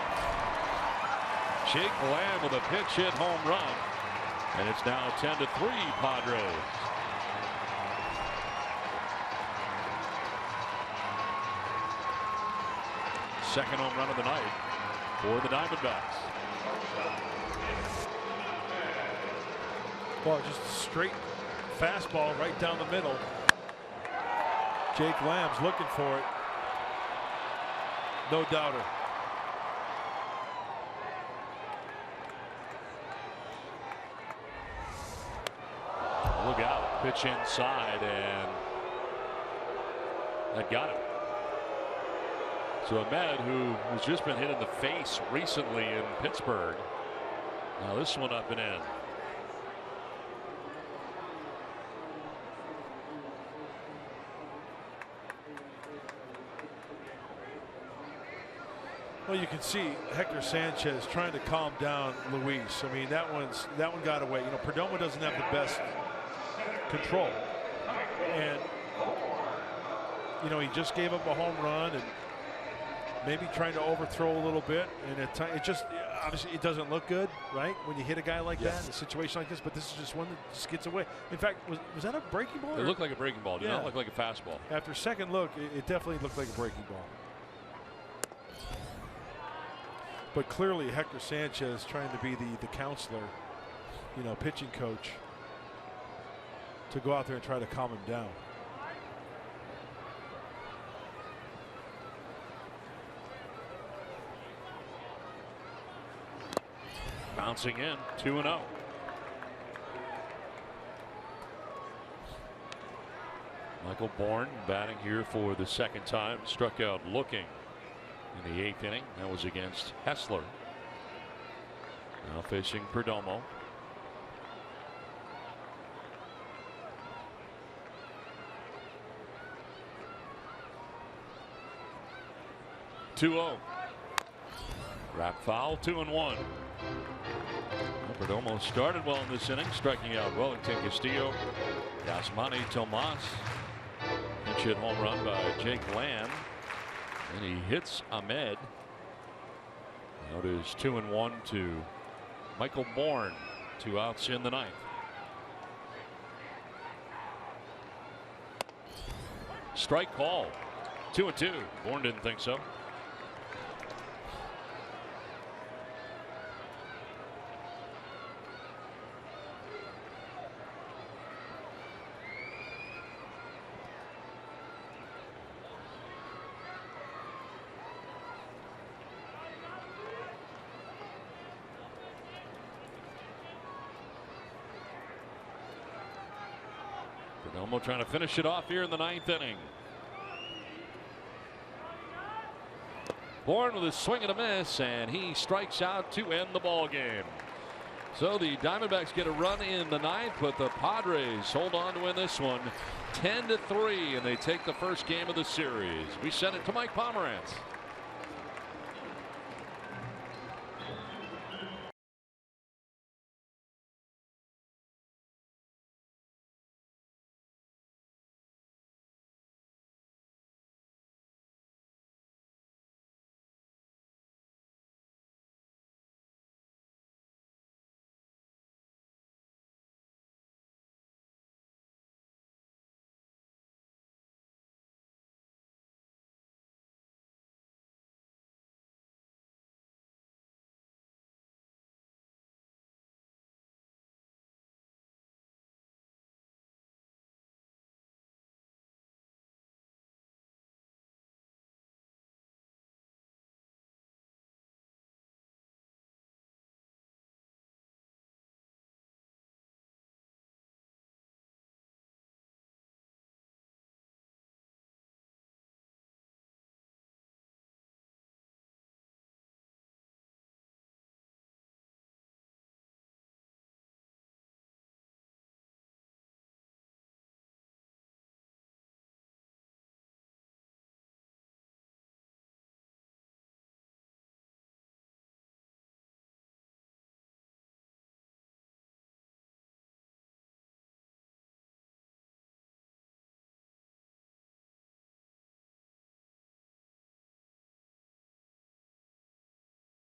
Jake Lamb with a pitch hit home run. And it's now 10-3 Padres. Second home run of the night for the Diamondbacks. Well, just a straight fastball right down the middle. Jake Lamb's looking for it. No doubter. Look out. Pitch inside, and that got him. So Ahmed, who has just been hit in the face recently in Pittsburgh. Now this one up and in. Well, you can see Hector Sanchez trying to calm down Luis. I mean, that one got away. You know, Perdomo doesn't have the best control, and you know, he just gave up a home run and maybe trying to overthrow a little bit, and it just obviously it doesn't look good, right, when you hit a guy like that in a situation like this. But this is just one that just gets away. In fact, was that a breaking ball? It looked like a breaking ball. Did not look like a fastball. After second look, it definitely looked like a breaking ball. But clearly Hector Sanchez trying to be the counselor, you know, pitching coach, to go out there and try to calm him down. Bouncing in, 2-0. Michael Bourn batting here for the second time. Struck out looking in the 8th inning. That was against Hessler. Now facing Perdomo. Wrap foul, 2-1. Perdomo started well in this inning, striking out Wellington Castillo. Yasmani Tomas. Pinch hit home run by Jake Lamb. And he hits Ahmed. Now it is 2-1 to Michael Bourn. 2 outs in the 9th. Strike call. 2-2. Bourn didn't think so. Perdomo trying to finish it off here in the 9th inning. Bourn with a swing and a miss, and he strikes out to end the ball game. So the Diamondbacks get a run in the 9th, but the Padres hold on to win this one 10-3, and they take the first game of the series. We send it to Mike Pomerantz.